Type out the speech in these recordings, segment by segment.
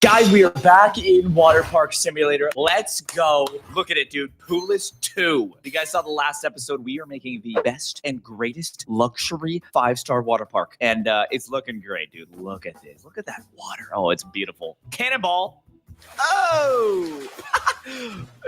Guys, we are back in Water Park Simulator. Let's go. Look at it, dude. Poolless 2. If you guys saw the last episode, we are making the best and greatest luxury 5-star water park. And it's looking great, dude. Look at this. Look at that water. Oh, it's beautiful. Cannonball. Oh!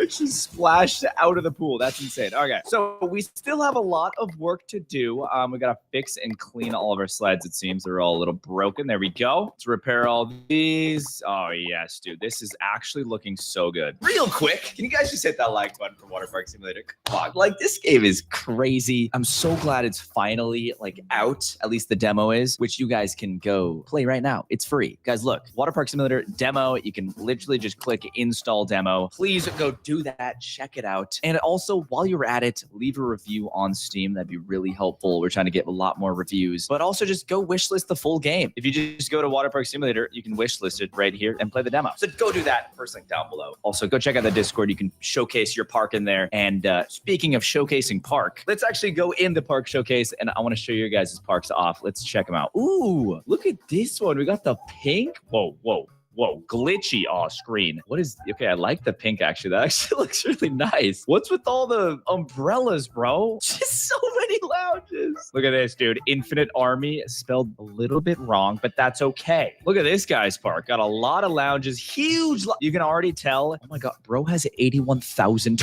She splashed out of the pool. That's insane. Okay, so we still have a lot of work to do. We gotta fix and clean all of our slides. It seems they're all a little broken. There we go. Let's repair all these. Oh yes, dude, this is actually looking so good. Real quick, can you guys just hit that like button for Water Park Simulator? Come on, like this game is crazy. I'm so glad it's finally like out. At least the demo is, which you guys can go play right now. It's free, guys. Look, Water Park Simulator demo. You can literally just click install demo. Please go do that, check it out. And also, while you're at it, leave a review on Steam. That'd be really helpful. We're trying to get a lot more reviews, but also just go wishlist the full game. If you just go to Water Park Simulator, you can wishlist it right here and play the demo. So go do that. First link down below. Also, go check out the Discord. You can showcase your park in there. And speaking of showcasing park, let's actually go in the park showcase, and I want to show you guys' parks off. Let's check them out. Ooh, look at this one. We got the pink. Whoa, glitchy screen. What is, okay, I like the pink actually. That actually looks really nice. What's with all the umbrellas, bro? Just so many lounges. Look at this, dude. Infinite Army, spelled a little bit wrong, but that's okay. Look at this guy's park. Got a lot of lounges, huge. You can already tell. Oh my God, bro has $81,000.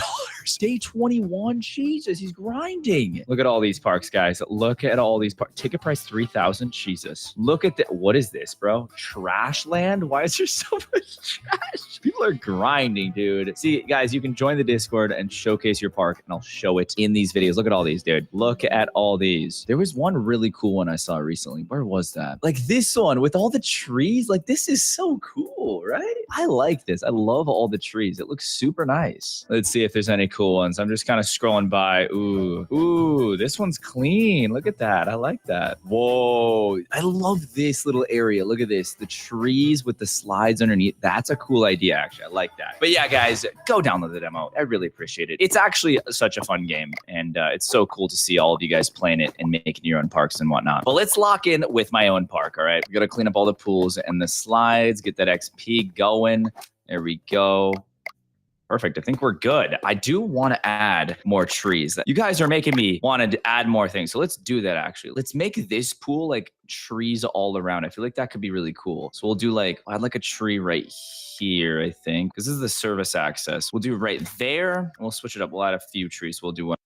Day 21, Jesus, he's grinding. Look at all these parks, guys. Look at all these parks. Ticket price 3,000, Jesus. Look at the, what is this, bro? Trash land? Why is there so much trash? People are grinding, dude. See, guys, you can join the Discord and showcase your park, and I'll show it in these videos. Look at all these, dude. Look at all these. There was one really cool one I saw recently. Where was that? Like this one with all the trees. Like, this is so cool, right? I like this. I love all the trees. It looks super nice. Let's see if there's any cool ones. I'm just kind of scrolling by. Ooh, this one's clean. Look at that. I like that. Whoa, I love this little area. Look at this. The trees with the slides underneath. That's a cool idea, actually. I like that. But yeah, guys, go download the demo. I really appreciate it. It's actually such a fun game, and it's so cool to see all of you guys playing it and making your own parks and whatnot. But let's lock in with my own park, all right? We gotta clean up all the pools and the slides, get that XP going. There we go. Perfect. I think we're good. I do want to add more trees. You guys are making me want to add more things. So let's do that, actually. Let's make this pool like trees all around. I feel like that could be really cool. So we'll do like, I'd like a tree right here, I think, because this is the service access. We'll do right there. We'll switch it up. We'll add a few trees. We'll do one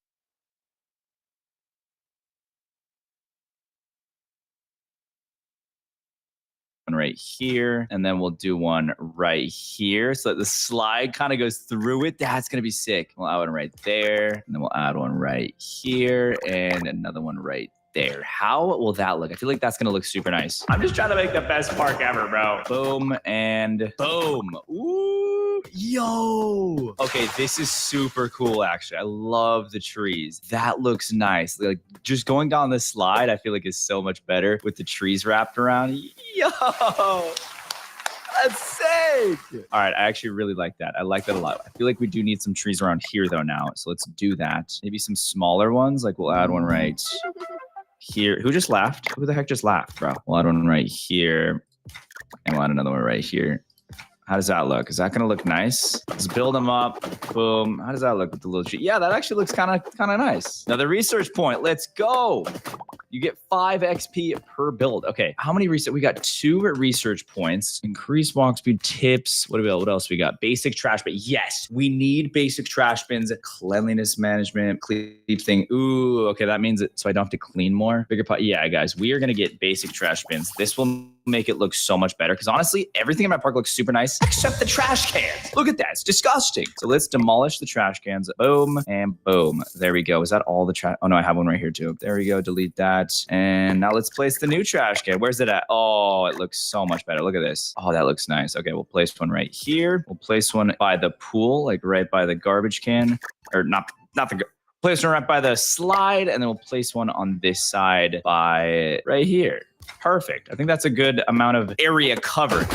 right here, and then we'll do one right here so that the slide kind of goes through it. That's gonna be sick. We'll add one right there, and then we'll add one right here, and another one right there. How will that look? I feel like that's gonna look super nice. I'm just trying to make the best park ever, bro. Boom and boom. Ooh, yo. Okay, this is super cool, actually. I love the trees. That looks nice. Like, just going down this slide, I feel like is so much better with the trees wrapped around. Yo. That's sick. All right, I actually really like that. I like that a lot. I feel like we do need some trees around here, though, now. So let's do that. Maybe some smaller ones. Like, we'll add one right here. Who just laughed? Who the heck just laughed, bro? We'll add one right here. And we'll add another one right here. How does that look? Is that gonna look nice? Let's build them up. Boom. How does that look with the little tree? Yeah, that actually looks kind of nice. Now the research point. Let's go. You get 5 XP per build. Okay, how many research? We got 2 research points. Increase walk speed, tips. What else we got? Basic trash bin. Yes, we need basic trash bins. Cleanliness management, clean thing. Ooh, okay, that means it. So I don't have to clean more. Bigger pot. Yeah, guys, we are gonna get basic trash bins. This will make it look so much better because honestly, everything in my park looks super nice except the trash cans. Look at that. It's disgusting. So let's demolish the trash cans. Boom and boom. There we go. Is that all the trash? Oh no, I have one right here too. There we go. Delete that. And now let's place the new trash can. Where's it at? Oh, it looks so much better. Look at this. Oh, that looks nice. Okay, we'll place one right here. We'll place one by the pool, like right by the garbage can. Or not the place one right by the slide, and then we'll place one on this side by right here. Perfect. I think that's a good amount of area covered.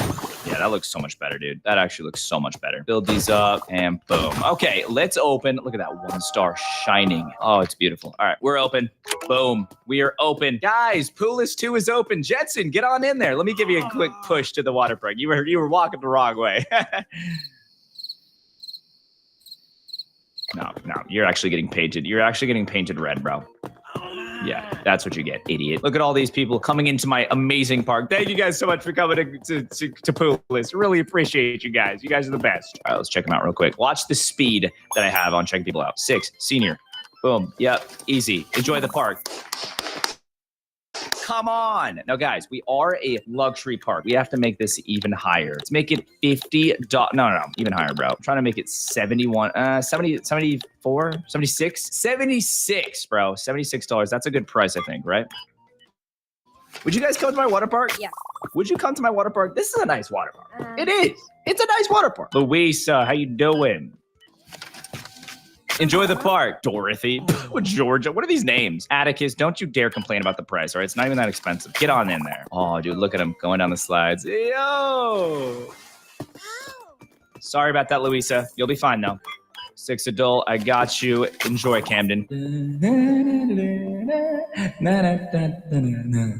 Yeah, that looks so much better, dude. That actually looks so much better. Build these up and boom. Okay, let's open. Look at that 1-star shining. Oh, it's beautiful. All right, we're open. Boom. We are open. Guys, Pool List 2 is open. Jetson, get on in there. Let me give you a quick push to the water park. You were walking the wrong way. No, you're actually getting painted. You're actually getting painted red, bro. Yeah, that's what you get, idiot. Look at all these people coming into my amazing park. Thank you guys so much for coming to Pool List. Really appreciate you guys. You guys are the best. All right, let's check them out real quick. Watch the speed that I have on checking people out. 6, senior. Boom. Yep, easy. Enjoy the park. Come on. Now, guys, we are a luxury park. We have to make this even higher. Let's make it $50. No, even higher, bro. I'm trying to make it 71, 70, 74, 76, 76, bro. $76. That's a good price, I think, right? Would you guys come to my water park? Yeah. Would you come to my water park? This is a nice water park. It is. It's a nice water park. Louisa, how you doing? Enjoy the park, Dorothy. Georgia. What are these names? Atticus, don't you dare complain about the price, all right? It's not even that expensive. Get on in there. Oh, dude, look at him going down the slides. Yo! Sorry about that, Louisa. You'll be fine, though. 6 adult, I got you. Enjoy, Camden.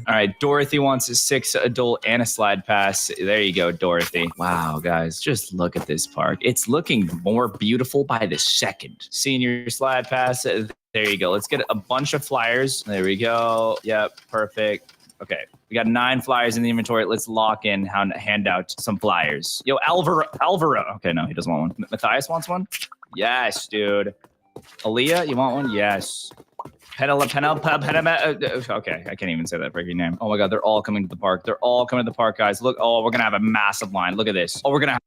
All right, Dorothy wants a 6 adult and a slide pass. There you go, Dorothy. Wow, guys, just look at this park. It's looking more beautiful by the second. Senior slide pass. There you go. Let's get a bunch of flyers. There we go. Yep, perfect. Okay, we got 9 flyers in the inventory. Let's lock in, hand out some flyers. Yo, Alvaro. Okay, no, he doesn't want one. Matthias wants one? Yes, dude. Aaliyah, you want one? Yes. Okay, I can't even say that freaking name. Oh my God, they're all coming to the park. They're all coming to the park, guys. Look, oh, we're gonna have a massive line. Look at this. Oh, we're gonna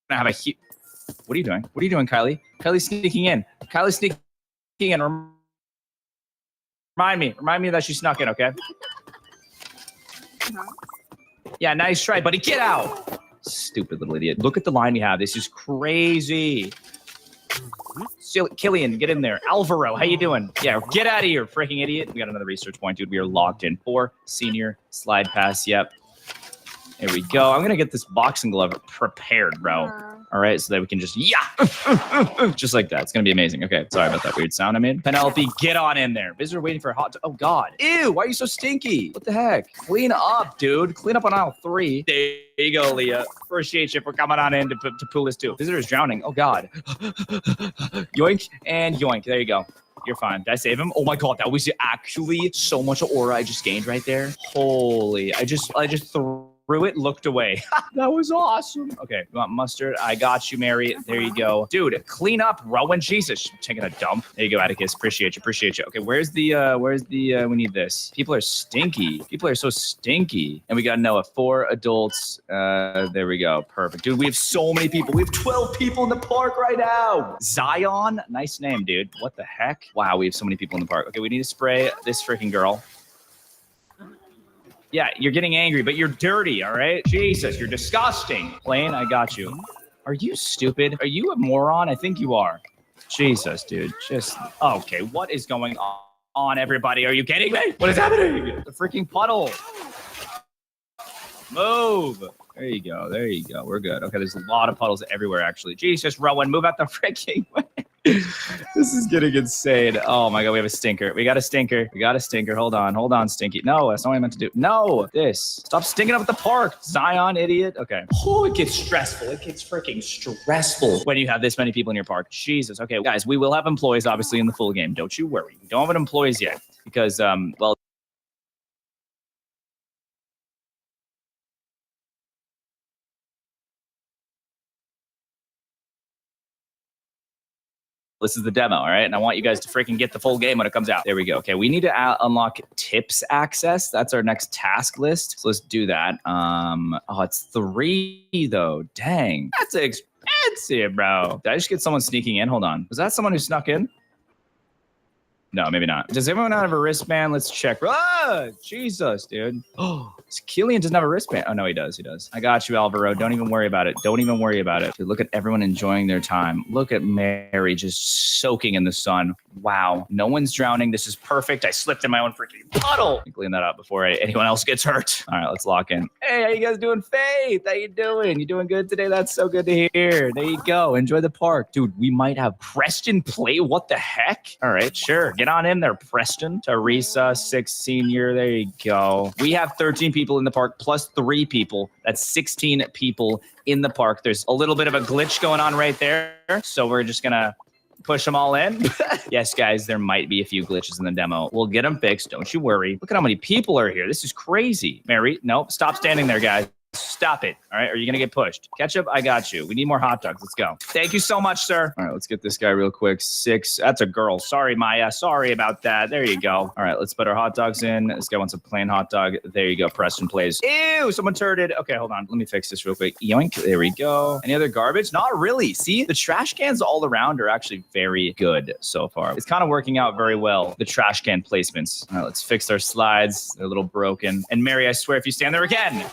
have a huge. What are you doing? What are you doing, Kylie? Kylie's sneaking in. Kylie's sneaking in. Remind me that she snuck in, okay? Yeah, nice try, buddy. Get out. Stupid little idiot. Look at the line we have. This is crazy. Killian, get in there. Alvaro, how you doing? Yeah, get out of here, freaking idiot. We got another research point, dude. We are locked in. 4 senior slide pass. Yep. There we go. I'm going to get this boxing glove prepared, bro. All right, so that we can just, just like that. It's going to be amazing. Okay, sorry about that weird sound I made. Penelope, get on in there. Visitor waiting for a hot, oh God. Ew, why are you so stinky? What the heck? Clean up, dude. Clean up on aisle 3. There you go, Leah. Appreciate you for coming on in to Pool List 2. Visitor's drowning. Oh God. Yoink and yoink. There you go. You're fine. Did I save him? Oh my God, that was actually so much aura I just gained right there. Holy, I just threw it, looked away. That was awesome. Okay, you want mustard? I got you, Mary. There you go. Dude, clean up, Rowan. Jesus, taking a dump. There you go, Atticus. Appreciate you. Okay, where's the, we need this. People are stinky. People are so stinky. And we got Noah, 4 adults. There we go. Perfect. Dude, we have so many people. We have 12 people in the park right now. Zion, nice name, dude. What the heck? Wow, we have so many people in the park. Okay, we need to spray this freaking girl. Yeah, you're getting angry, but you're dirty, all right? Jesus, you're disgusting. Plane, I got you. Are you stupid? Are you a moron? I think you are. Jesus, dude. Just, okay, what is going on, everybody? Are you kidding me? What is happening? The freaking puddle. Move. There you go. There you go. We're good. Okay, there's a lot of puddles everywhere, actually. Jesus, Rowan, move out the freaking way. This is getting insane. Oh my God, we have a stinker. We got a stinker. Hold on, Stinky. No, that's not what I meant to do. No, this. Stop stinking up at the park, Zion, idiot. Okay. Oh, it gets stressful. It gets freaking stressful when you have this many people in your park. Jesus. Okay, guys, we will have employees, obviously, in the full game. Don't you worry. We don't have employees yet because, well, this is the demo, all right? And I want you guys to freaking get the full game when it comes out. There we go. Okay, we need to unlock tips access. That's our next task list. So let's do that. Oh, it's 3 though. Dang, that's expensive, bro. Did I just get someone sneaking in? Hold on. Was that someone who snuck in? No, maybe not. Does everyone not have a wristband? Let's check. Ah, Jesus, dude. Oh, Killian doesn't have a wristband. Oh, no, he does. He does. I got you, Alvaro. Don't even worry about it. Dude, look at everyone enjoying their time. Look at Mary just soaking in the sun. Wow. No one's drowning. This is perfect. I slipped in my own freaking puddle. Clean that up before anyone else gets hurt. All right, let's lock in. Hey, how you guys doing? Faith, how you doing? You doing good today? That's so good to hear. There you go. Enjoy the park. Dude, we might have Preston play. What the heck? All right, sure. Get on in there, Preston. Teresa, 6 senior. There you go. We have 13 people in the park plus 3 people. That's 16 people in the park. There's a little bit of a glitch going on right there. So we're just going to push them all in. Yes, guys, there might be a few glitches in the demo. We'll get them fixed. Don't you worry. Look at how many people are here. This is crazy. Mary, nope. Stop standing there, guys. Stop it. All right. Are you going to get pushed? Ketchup, I got you. We need more hot dogs. Let's go. Thank you so much, sir. All right. Let's get this guy real quick. 6. That's a girl. Sorry, Maya. Sorry about that. There you go. All right. Let's put our hot dogs in. This guy wants a plain hot dog. There you go. Preston plays. Ew, someone turded. Okay, hold on. Let me fix this real quick. Yoink. There we go. Any other garbage? Not really. See, the trash cans all around are actually very good so far. It's kind of working out very well, the trash can placements. All right. Let's fix our slides. They're a little broken. And Mary, I swear, if you stand there again,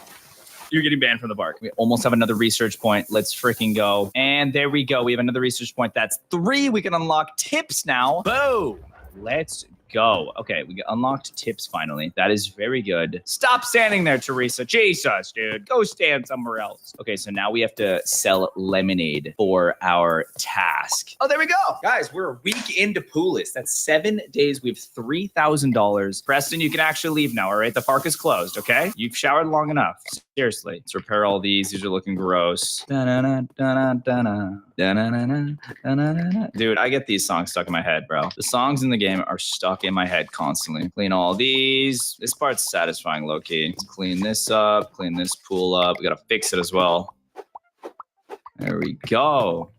you're getting banned from the park. We almost have another research point. Let's freaking go. And there we go. We have another research point. That's 3. We can unlock tips now. Boom. Let's go. Okay, we unlocked tips finally. That is very good. Stop standing there, Teresa. Jesus, dude. Go stand somewhere else. Okay, so now we have to sell lemonade for our task. Oh, there we go. Guys, we're a week into Pool List. That's 7 days. We have $3,000. Preston, you can actually leave now, all right? The park is closed, okay? You've showered long enough. Seriously. Let's repair all these. These are looking gross. Dude, I get these songs stuck in my head, bro. The songs in the game are stuck in my head constantly. Clean all these. This part's satisfying, low-key. Let's clean this up. Clean this pool up. We gotta fix it as well. There we go.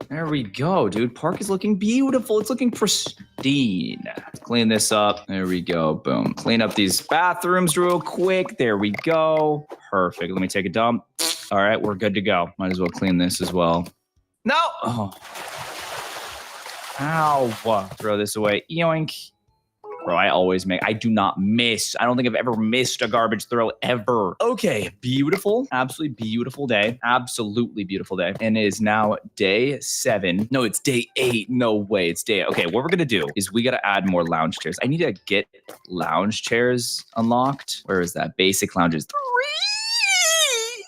There we go, dude. Park is looking beautiful. It's looking pristine. Let's clean this up. There we go. Boom. Clean up these bathrooms real quick. There we go. Perfect. Let me take a dump. All right, we're good to go. Might as well clean this as well. No. Oh. Ow. Throw this away. Yoink. Bro, I do not miss. I don't think I've ever missed a garbage throw ever. Okay, beautiful. Absolutely beautiful day. Absolutely beautiful day. And it is now day 7. No, it's day 8. No way, it's day 8. Okay, what we're gonna do is we gotta add more lounge chairs. I need to get lounge chairs unlocked. Where is that? Basic lounges.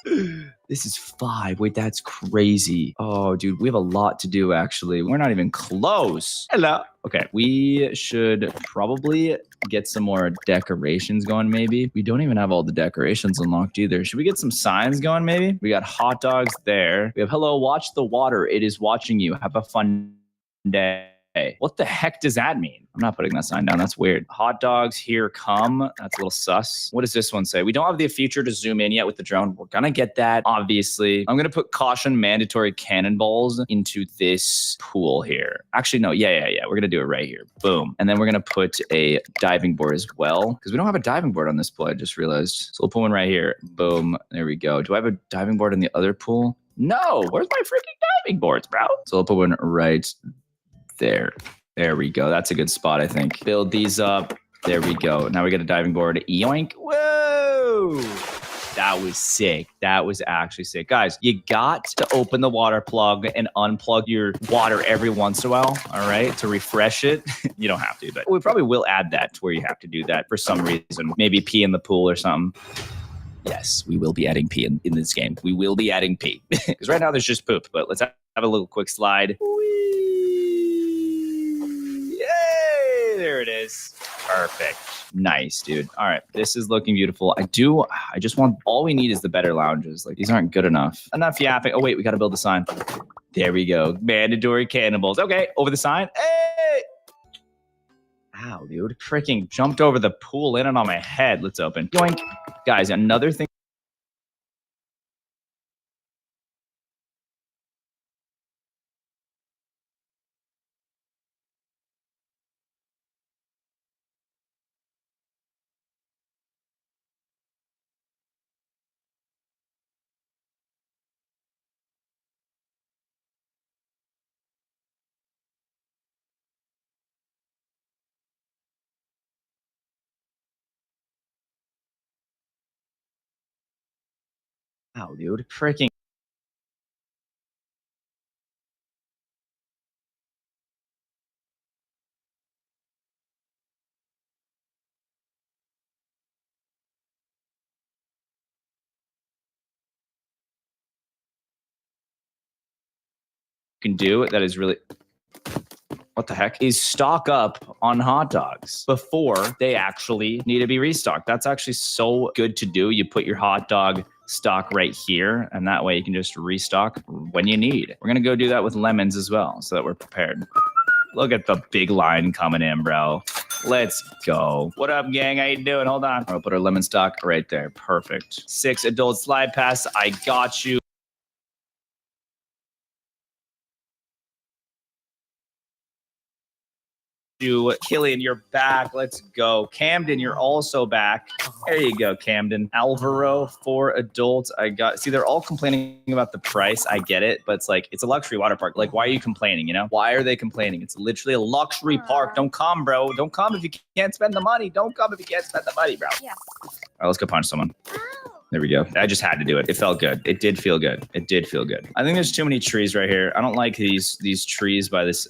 3. This is 5. Wait, that's crazy. Oh, dude, we have a lot to do, actually. We're not even close. Hello. Okay, we should probably get some more decorations going, maybe. We don't even have all the decorations unlocked either. Should we get some signs going, maybe? We got hot dogs there. We have, hello, watch the water. It is watching you. Have a fun day. What the heck does that mean? I'm not putting that sign down. That's weird. Hot dogs here come. That's a little sus. What does this one say? We don't have the feature to zoom in yet with the drone. We're gonna get that, obviously. I'm gonna put caution mandatory cannonballs into this pool here. Actually, no. Yeah. We're gonna do it right here. Boom. And then we're gonna put a diving board as well, because we don't have a diving board on this pool. I just realized. So we'll put one right here. Boom. There we go. Do I have a diving board in the other pool? No. Where's my freaking diving boards, bro? So I'll put one right there. There we go. That's a good spot, I think. Build these up. There we go. Now we got a diving board. Yoink. Whoa. That was sick. That was actually sick. Guys, you got to open the water plug and unplug your water every once in a while, all right, to refresh it. You don't have to, but we probably will add that to where you have to do that for some reason. Maybe pee in the pool or something. Yes, we will be adding pee in this game. We will be adding pee. Because right now there's just poop, but let's have a little quick slide. There it is. Perfect. Nice, dude. All right. This is looking beautiful. I just want, all we need is the better lounges. Like, these aren't good enough. Enough yapping. Oh, wait, we got to build the sign. There we go. Mandatory cannonballs. Okay. Over the sign. Hey. Ow, dude. Freaking jumped over the pool in and on my head. Let's open. Yoink. Guys, another thing. Ow, dude. Freaking. Can do that is really, what the heck, is stock up on hot dogs before they actually need to be restocked. That's actually so good to do. You put your hot dog stock right here, and that way you can just restock when you need. We're gonna go do that with lemons as well, so that we're prepared. Look at the big line coming in, bro. Let's go. What up, gang? How you doing? Hold on. I'll put our lemon stock right there. Perfect. 6 adult slide pass. I got you. Killian, you're back. Let's go. Camden, you're also back. There you go, Camden. Alvaro, 4 adults. I got, see, they're all complaining about the price. I get it, but it's like, it's a luxury water park. Like, why are you complaining, you know? Why are they complaining? It's literally a luxury park. Don't come, bro. Don't come if you can't spend the money. Don't come if you can't spend the money, bro. Yeah. All right, let's go punch someone. There we go. I just had to do it. It felt good. It did feel good. It did feel good. I think there's too many trees right here. I don't like these trees by this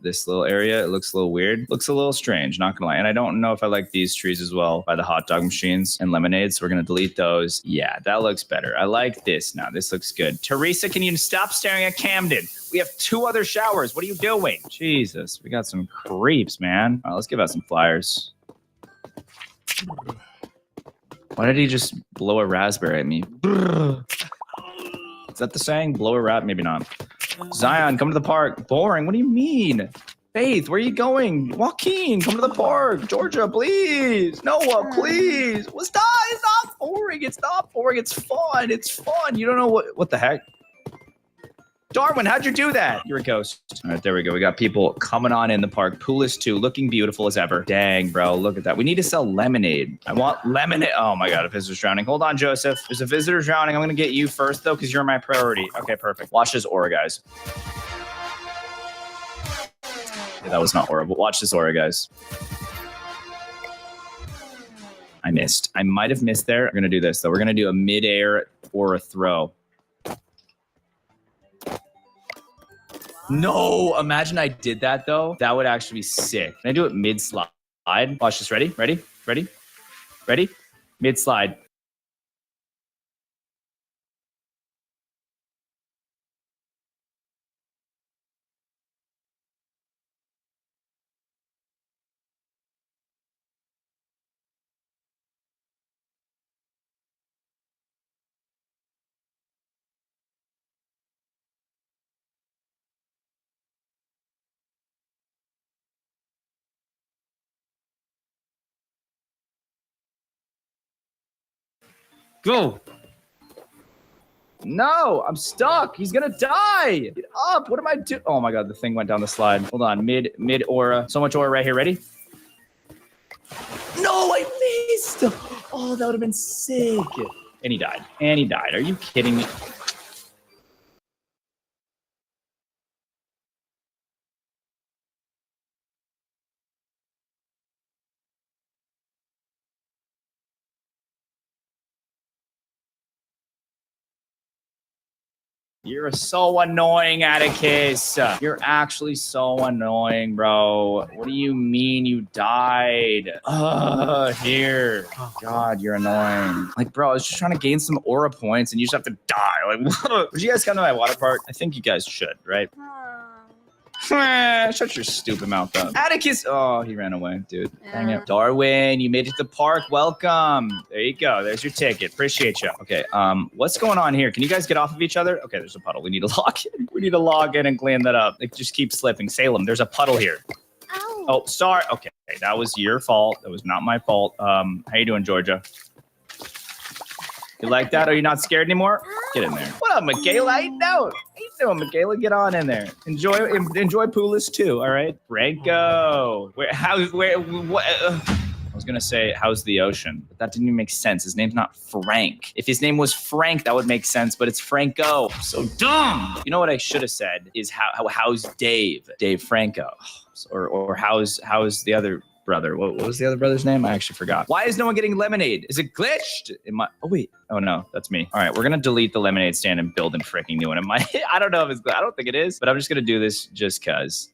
this little area. It looks a little weird. Looks a little strange, not gonna lie. And I don't know if I like these trees as well by the hot dog machines and lemonades. So we're gonna delete those. Yeah, that looks better. I like this now. This looks good. Teresa, can you stop staring at Camden? We have 2 other showers. What are you doing? Jesus, we got some creeps, man. All right, let's give out some flyers. Why did he just blow a raspberry at me? Is that the saying? Blow a rat? Maybe not. Zion, come to the park. Boring. What do you mean? Faith, where are you going? Joaquin, come to the park. Georgia, please. Noah, please. Well, stop. It's not boring. It's not boring. It's fun. It's fun. You don't know what the heck? Darwin, how'd you do that? You're a ghost. All right, there we go. We got people coming on in the park. Pool is 2, looking beautiful as ever. Dang, bro, look at that. We need to sell lemonade. I want lemonade. Oh my God, a visitor's drowning. Hold on, Joseph. There's a visitor drowning. I'm gonna get you first though, because you're my priority. Okay, perfect. Watch this aura, guys. Yeah, that was not aura, but watch this aura, guys. I missed. I might have missed there. We're gonna do this though. We're gonna do a mid-air aura throw. No, imagine I did that though. That would actually be sick. Can I do it mid-slide? Watch this. Ready? Ready? Ready? Ready? Mid-slide. Go. No, I'm stuck. He's gonna die. Get up. What am I doing? Oh my god, the thing went down the slide. Hold on. Mid aura. So much aura right here. Ready? No, I missed. Oh, that would have been sick. And he died. And he died. Are you kidding me? You're so annoying, Atticus. You're actually so annoying, bro. What do you mean you died? Here. Oh, God, you're annoying. Like, bro, I was just trying to gain some aura points and you just have to die. Like, would you guys come to my water park? I think you guys should, right? Shut your stupid mouth up. Atticus. Oh, he ran away, dude. Dang it. Darwin, you made it to the park. Welcome. There you go. There's your ticket. Appreciate you. Okay, what's going on here? Can you guys get off of each other? Okay, there's a puddle. We need to log in. We need to log in and clean that up. It just keeps slipping. Salem, there's a puddle here. Ow. Oh, sorry. Okay, that was your fault. That was not my fault. How you doing, Georgia? You like that? Are you not scared anymore? Get in there. What up, Michaela? How you doing? How you doing, Michaela? Get on in there. Enjoy Poulis too. All right, Franco. I was gonna say, how's the ocean? But that didn't even make sense. His name's not Frank. If his name was Frank, that would make sense. But it's Franco. So dumb. You know what I should have said is how's Dave? Dave Franco, or how's the other brother? What was the other brother's name? I actually forgot. Why is no one getting lemonade? Is it glitched? Oh wait. Oh no, that's me. All right, we're gonna delete the lemonade stand and build a freaking new one. I don't know if it's. I don't think it is, but I'm just gonna do this just cause.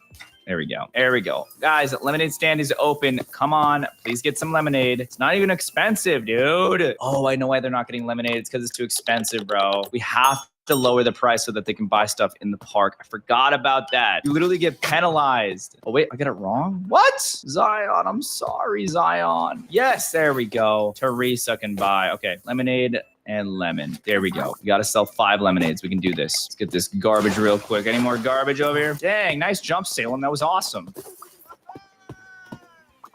There we go. There we go. Guys, lemonade stand is open. Come on, please get some lemonade. It's not even expensive, dude. Oh, I know why they're not getting lemonade. It's because it's too expensive, bro. We have to lower the price so that they can buy stuff in the park. I forgot about that. You literally get penalized. Oh, wait, I got it wrong? What? Zion, I'm sorry, Zion. Yes, there we go. Teresa can buy. Okay, lemonade and lemon. There we go. We got to sell 5 lemonades. We can do this. Let's get this garbage real quick. Any more garbage over here? Dang, nice jump, Salem. That was awesome.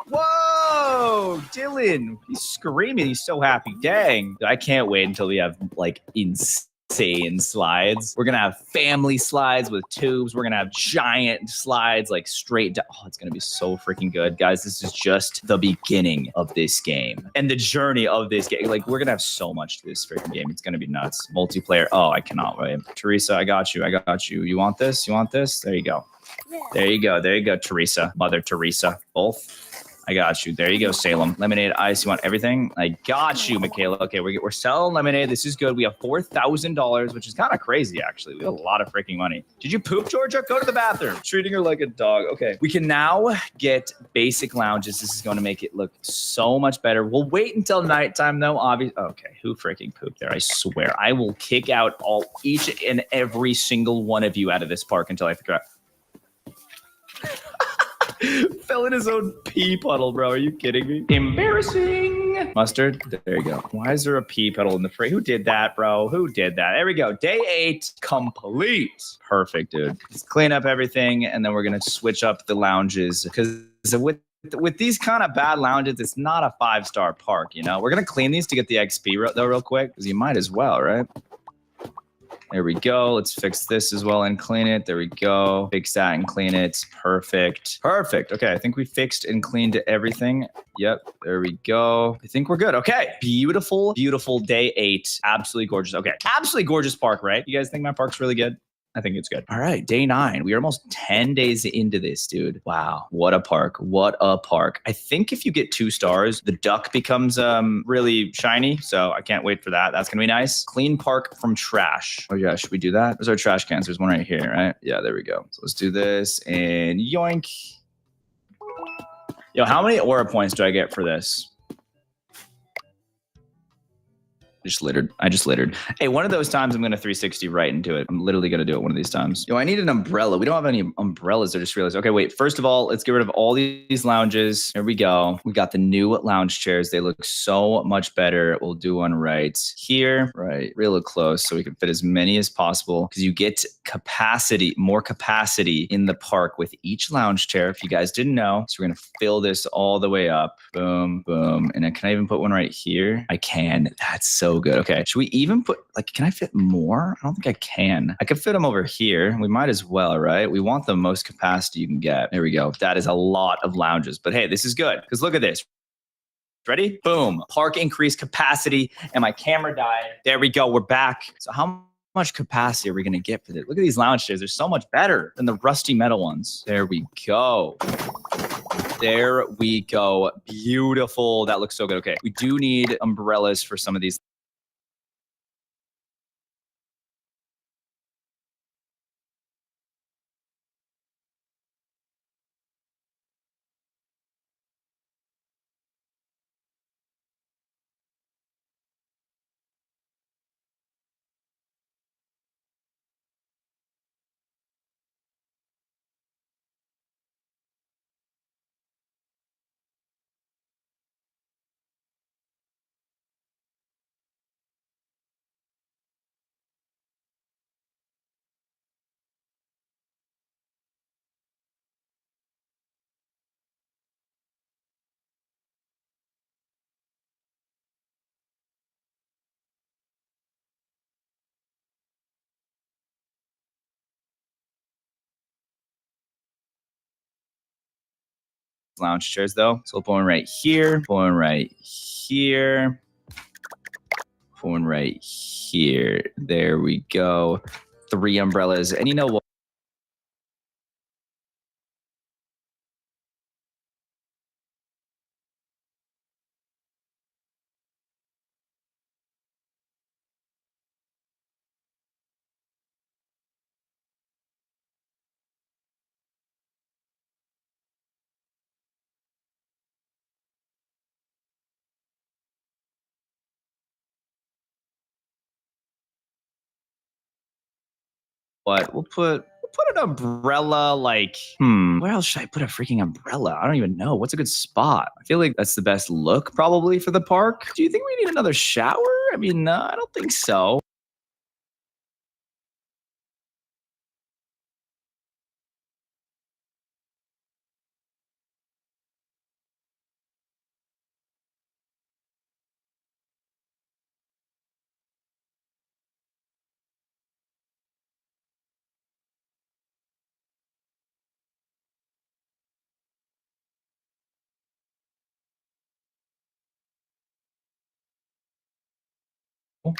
Whoa, Dylan. He's screaming. He's so happy. Dang. I can't wait until we have, like, insane slides. We're gonna have family slides with tubes. We're gonna have giant slides like straight down. Oh, it's gonna be so freaking good, guys. This is just the beginning of this game and the journey of this game. Like, we're gonna have so much to this freaking game. It's gonna be nuts. Multiplayer. Oh, I cannot wait. Teresa, I got you. I got you. You want this? You want this? There you go. There you go. There you go, Teresa. Mother Teresa. Both. I got you. There you go, Salem. Lemonade, ice. You want everything? I got you, Michaela. Okay, we're selling lemonade. This is good. We have $4,000, which is kind of crazy, actually. We have a lot of freaking money. Did you poop, Georgia? Go to the bathroom. Treating her like a dog. Okay. We can now get basic lounges. This is going to make it look so much better. We'll wait until nighttime, though. Obviously. Okay, who freaking pooped there? I swear. I will kick out each and every single one of you out of this park until I figure out. Fell in his own pee puddle, bro. Are you kidding me? Embarrassing. Mustard. There you go. Why is there a pee puddle in the fridge? Who did that, bro? Who did that? There we go. Day 8 complete. Perfect, dude. Let's clean up everything, and then we're gonna switch up the lounges because with these kind of bad lounges, it's not a 5-star park. You know, we're gonna clean these to get the XP though, real quick, because you might as well, right? There we go. Let's fix this as well and clean it. There we go. Fix that and clean it. Perfect. Perfect. Okay, I think we fixed and cleaned everything. Yep, there we go. I think we're good. Okay, beautiful, beautiful day 8. Absolutely gorgeous. Okay, absolutely gorgeous park, right? You guys think my park's really good? I think it's good. All right, day 9. We are almost 10 days into this, dude. Wow, what a park. What a park. I think if you get 2 stars, the duck becomes really shiny. So I can't wait for that. That's going to be nice. Clean park from trash. Oh, yeah, should we do that? There's our trash cans. There's one right here, right? Yeah, there we go. So let's do this and yoink. Yo, how many aura points do I get for this? I just littered. Hey, one of those times I'm going to 360 right into it. I'm literally going to do it one of these times. Yo, I need an umbrella. We don't have any umbrellas. I just realized. Okay, wait. First of all, let's get rid of all these lounges. Here we go. We got the new lounge chairs. They look so much better. We'll do one right here. Right. Real close so we can fit as many as possible because you get more capacity in the park with each lounge chair. If you guys didn't know. So we're going to fill this all the way up. Boom, boom. And then can I even put one right here? I can. That's so so good. Okay, should we even put, like, can I fit more? I don't think I can. I could fit them over here. We might as well, right? We want the most capacity you can get. There we go. That is a lot of lounges. But hey, this is good because look at this. Ready? Boom. Park increased capacity and my camera died. There we go. We're back. So how much capacity are we going to get for this? Look at these lounge chairs. They're so much better than the rusty metal ones. There we go. There we go. Beautiful. That looks so good. Okay. We do need umbrellas for some of these. Lounge chairs though. So we'll put one right here, put one right here, put one right here. There we go. 3 umbrellas. And you know what? We'll put an umbrella like, where else should I put a freaking umbrella? I don't even know. What's a good spot? I feel like that's the best look probably for the park. Do you think we need another shower? I mean, no, I don't think so.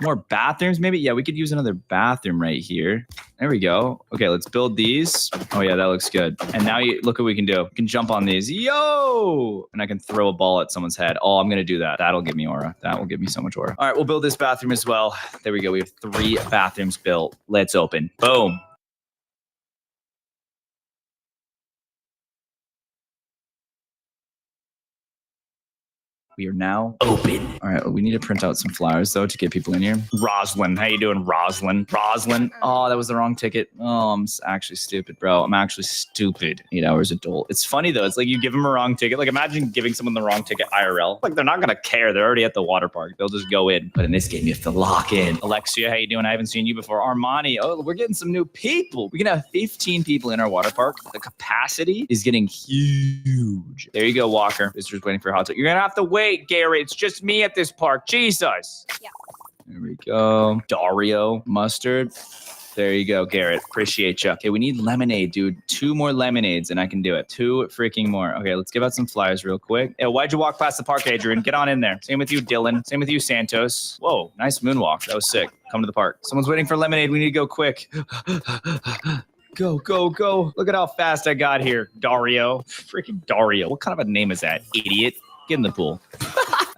More bathrooms, maybe? Yeah, we could use another bathroom right here. There we go. Okay, let's build these. Oh, yeah, that looks good. And now you look what we can do. We can jump on these. Yo! And I can throw a ball at someone's head. Oh, I'm going to do that. That'll give me aura. That will give me so much aura. All right, we'll build this bathroom as well. There we go. We have 3 bathrooms built. Let's open. Boom. We are now open. All right, we need to print out some flowers though to get people in here. Roslyn, how you doing, Roslyn? Roslyn. Oh, that was the wrong ticket. Oh, I'm actually stupid, bro. I'm actually stupid. 8 hours adult. It's funny though. It's like you give them a wrong ticket. Like imagine giving someone the wrong ticket IRL. Like they're not gonna care. They're already at the water park. They'll just go in. But in this game, you have to lock in. Alexia, how you doing? I haven't seen you before. Armani. Oh, we're getting some new people. We can have 15 people in our water park. The capacity is getting huge. There you go, Walker. Visitor's waiting for a hot tub. You're gonna have to wait. Gary, it's just me at this park. Jesus. Yeah. There we go. Dario Mustard. There you go, Garrett. Appreciate you. Okay, we need lemonade, dude. 2 more lemonades and I can do it. 2 freaking more. Okay, let's give out some flyers real quick. Hey, why'd you walk past the park, Adrian? Get on in there. Same with you, Dylan. Same with you, Santos. Whoa, nice moonwalk. That was sick. Come to the park. Someone's waiting for lemonade. We need to go quick. Go, go, go. Look at how fast I got here, Dario. Freaking Dario. What kind of a name is that, idiot? Get in the pool.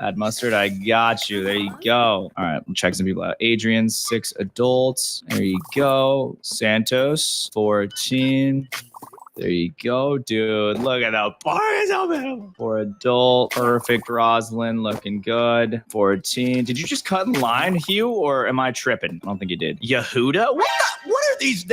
Add mustard. I got you. There you go. All right. We'll check some people out. Adrian, 6 adults. There you go. Santos, 14. There you go, dude. Look at that bar is open. 4 adult. Perfect. Roslyn looking good. 14. Did you just cut in line, Hugh, or am I tripping? I don't think you did. Yehuda? What are these?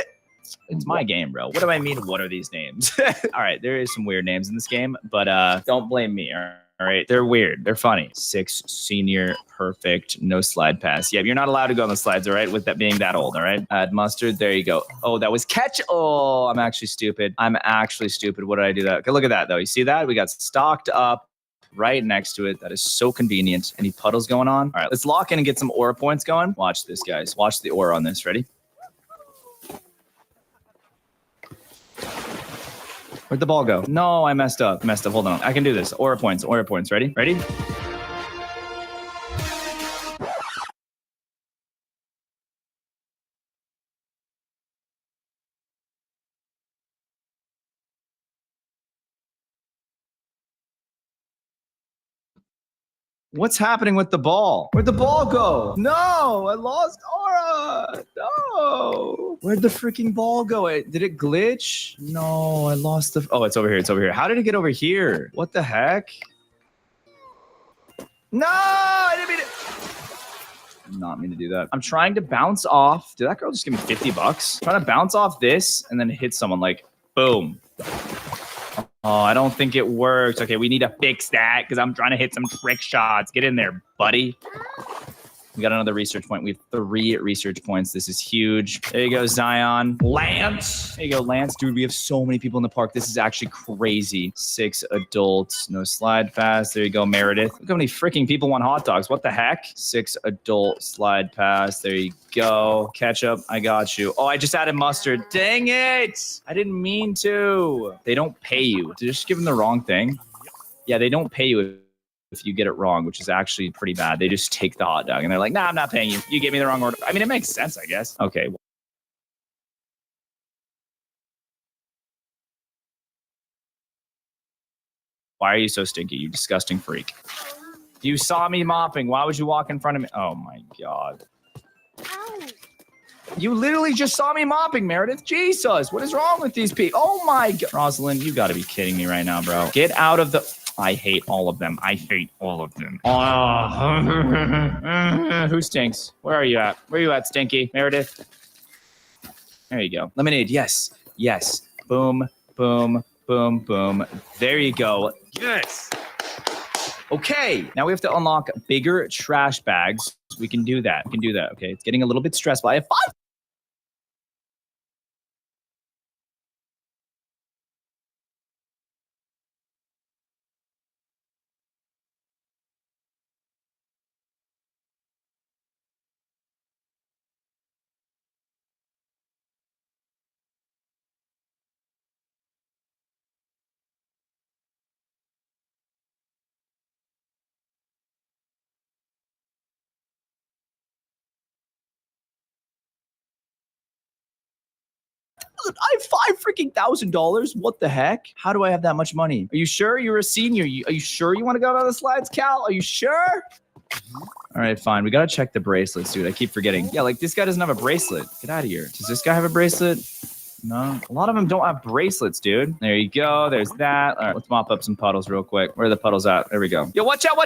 It's my game, bro. What do I mean? What are these names? All right. There is some weird names in this game, but don't blame me. All right. They're weird. They're funny. 6 senior. Perfect. No slide pass. Yeah, you're not allowed to go on the slides, all right? With that being that old, all right? Add mustard. There you go. Oh, that was catch. Oh, I'm actually stupid. What did I do that? Okay, look at that, though. You see that? We got stocked up. right next to it. That is so convenient. Any puddles going on? All right, let's lock in and get some aura points going. Watch this, guys. Watch the aura on this. Ready? Where'd the ball go? No, I messed up. Hold on. I can do this. Aura points. Ready? Ready? What's happening with the ball? Where'd the ball go? No, I lost aura. No. Where'd the freaking ball go? Did it glitch? No, I lost the... Oh, it's over here. How did it get over here? What the heck? No, I didn't mean to... Not mean to do that. I'm trying to bounce off. Did that girl just give me 50 bucks? Trying to bounce off this and then hit someone like, boom. Oh, I don't think it works. Okay, we need to fix that because I'm trying to hit some trick shots. Get in there, buddy. We got another research point. We have 3 research points. This is huge. There you go, Zion. Lance. There you go, Lance. Dude, we have so many people in the park. This is actually crazy. 6 adults. No slide pass. There you go, Meredith. Look how many freaking people want hot dogs. What the heck? 6 adult slide pass. There you go. Ketchup. I got you. Oh, I just added mustard. Dang it. I didn't mean to. They don't pay you. Did I just give them the wrong thing? Yeah, they don't pay you if you get it wrong, which is actually pretty bad. They just take the hot dog and they're like, nah, I'm not paying you. You gave me the wrong order. I mean, it makes sense, I guess. Okay. Why are you so stinky, you disgusting freak? You saw me mopping. Why would you walk in front of me? Oh my God. You literally just saw me mopping, Meredith. Jesus, what is wrong with these people? Oh my God. Rosalind, you gotta be kidding me right now, bro. Get out of the... I hate all of them. Oh. Who stinks? Where are you at? Where are you at, Stinky? Meredith? There you go. Lemonade, yes. Yes. Boom, boom, boom, boom. There you go. Yes. Okay, now we have to unlock bigger trash bags. We can do that. Okay, it's getting a little bit stressful. I have 5. I have $5,000. What the heck? How do I have that much money? Are you sure you're a senior? Are you sure you want to go on the slides, Cal? Are you sure? All right, fine. We got to check the bracelets, dude. I keep forgetting. Yeah, like this guy doesn't have a bracelet. Get out of here. Does this guy have a bracelet? No. A lot of them don't have bracelets, dude. There you go. There's that. All right, let's mop up some puddles real quick. Where are the puddles at? There we go. Yo, watch out.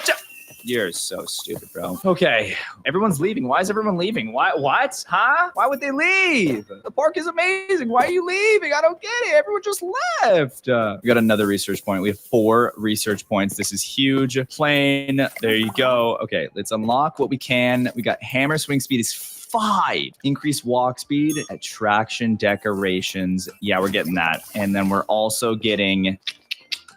You're so stupid, bro. Okay, everyone's leaving. Why is everyone leaving? What? Huh? Why would they leave? The park is amazing. Why are you leaving? I don't get it. Everyone just left. We got another research point. We have 4 research points. This is huge. Plane. There you go. Okay, let's unlock what we can. We got hammer swing speed is 5. Increase walk speed, attraction decorations. Yeah, we're getting that. And then we're also getting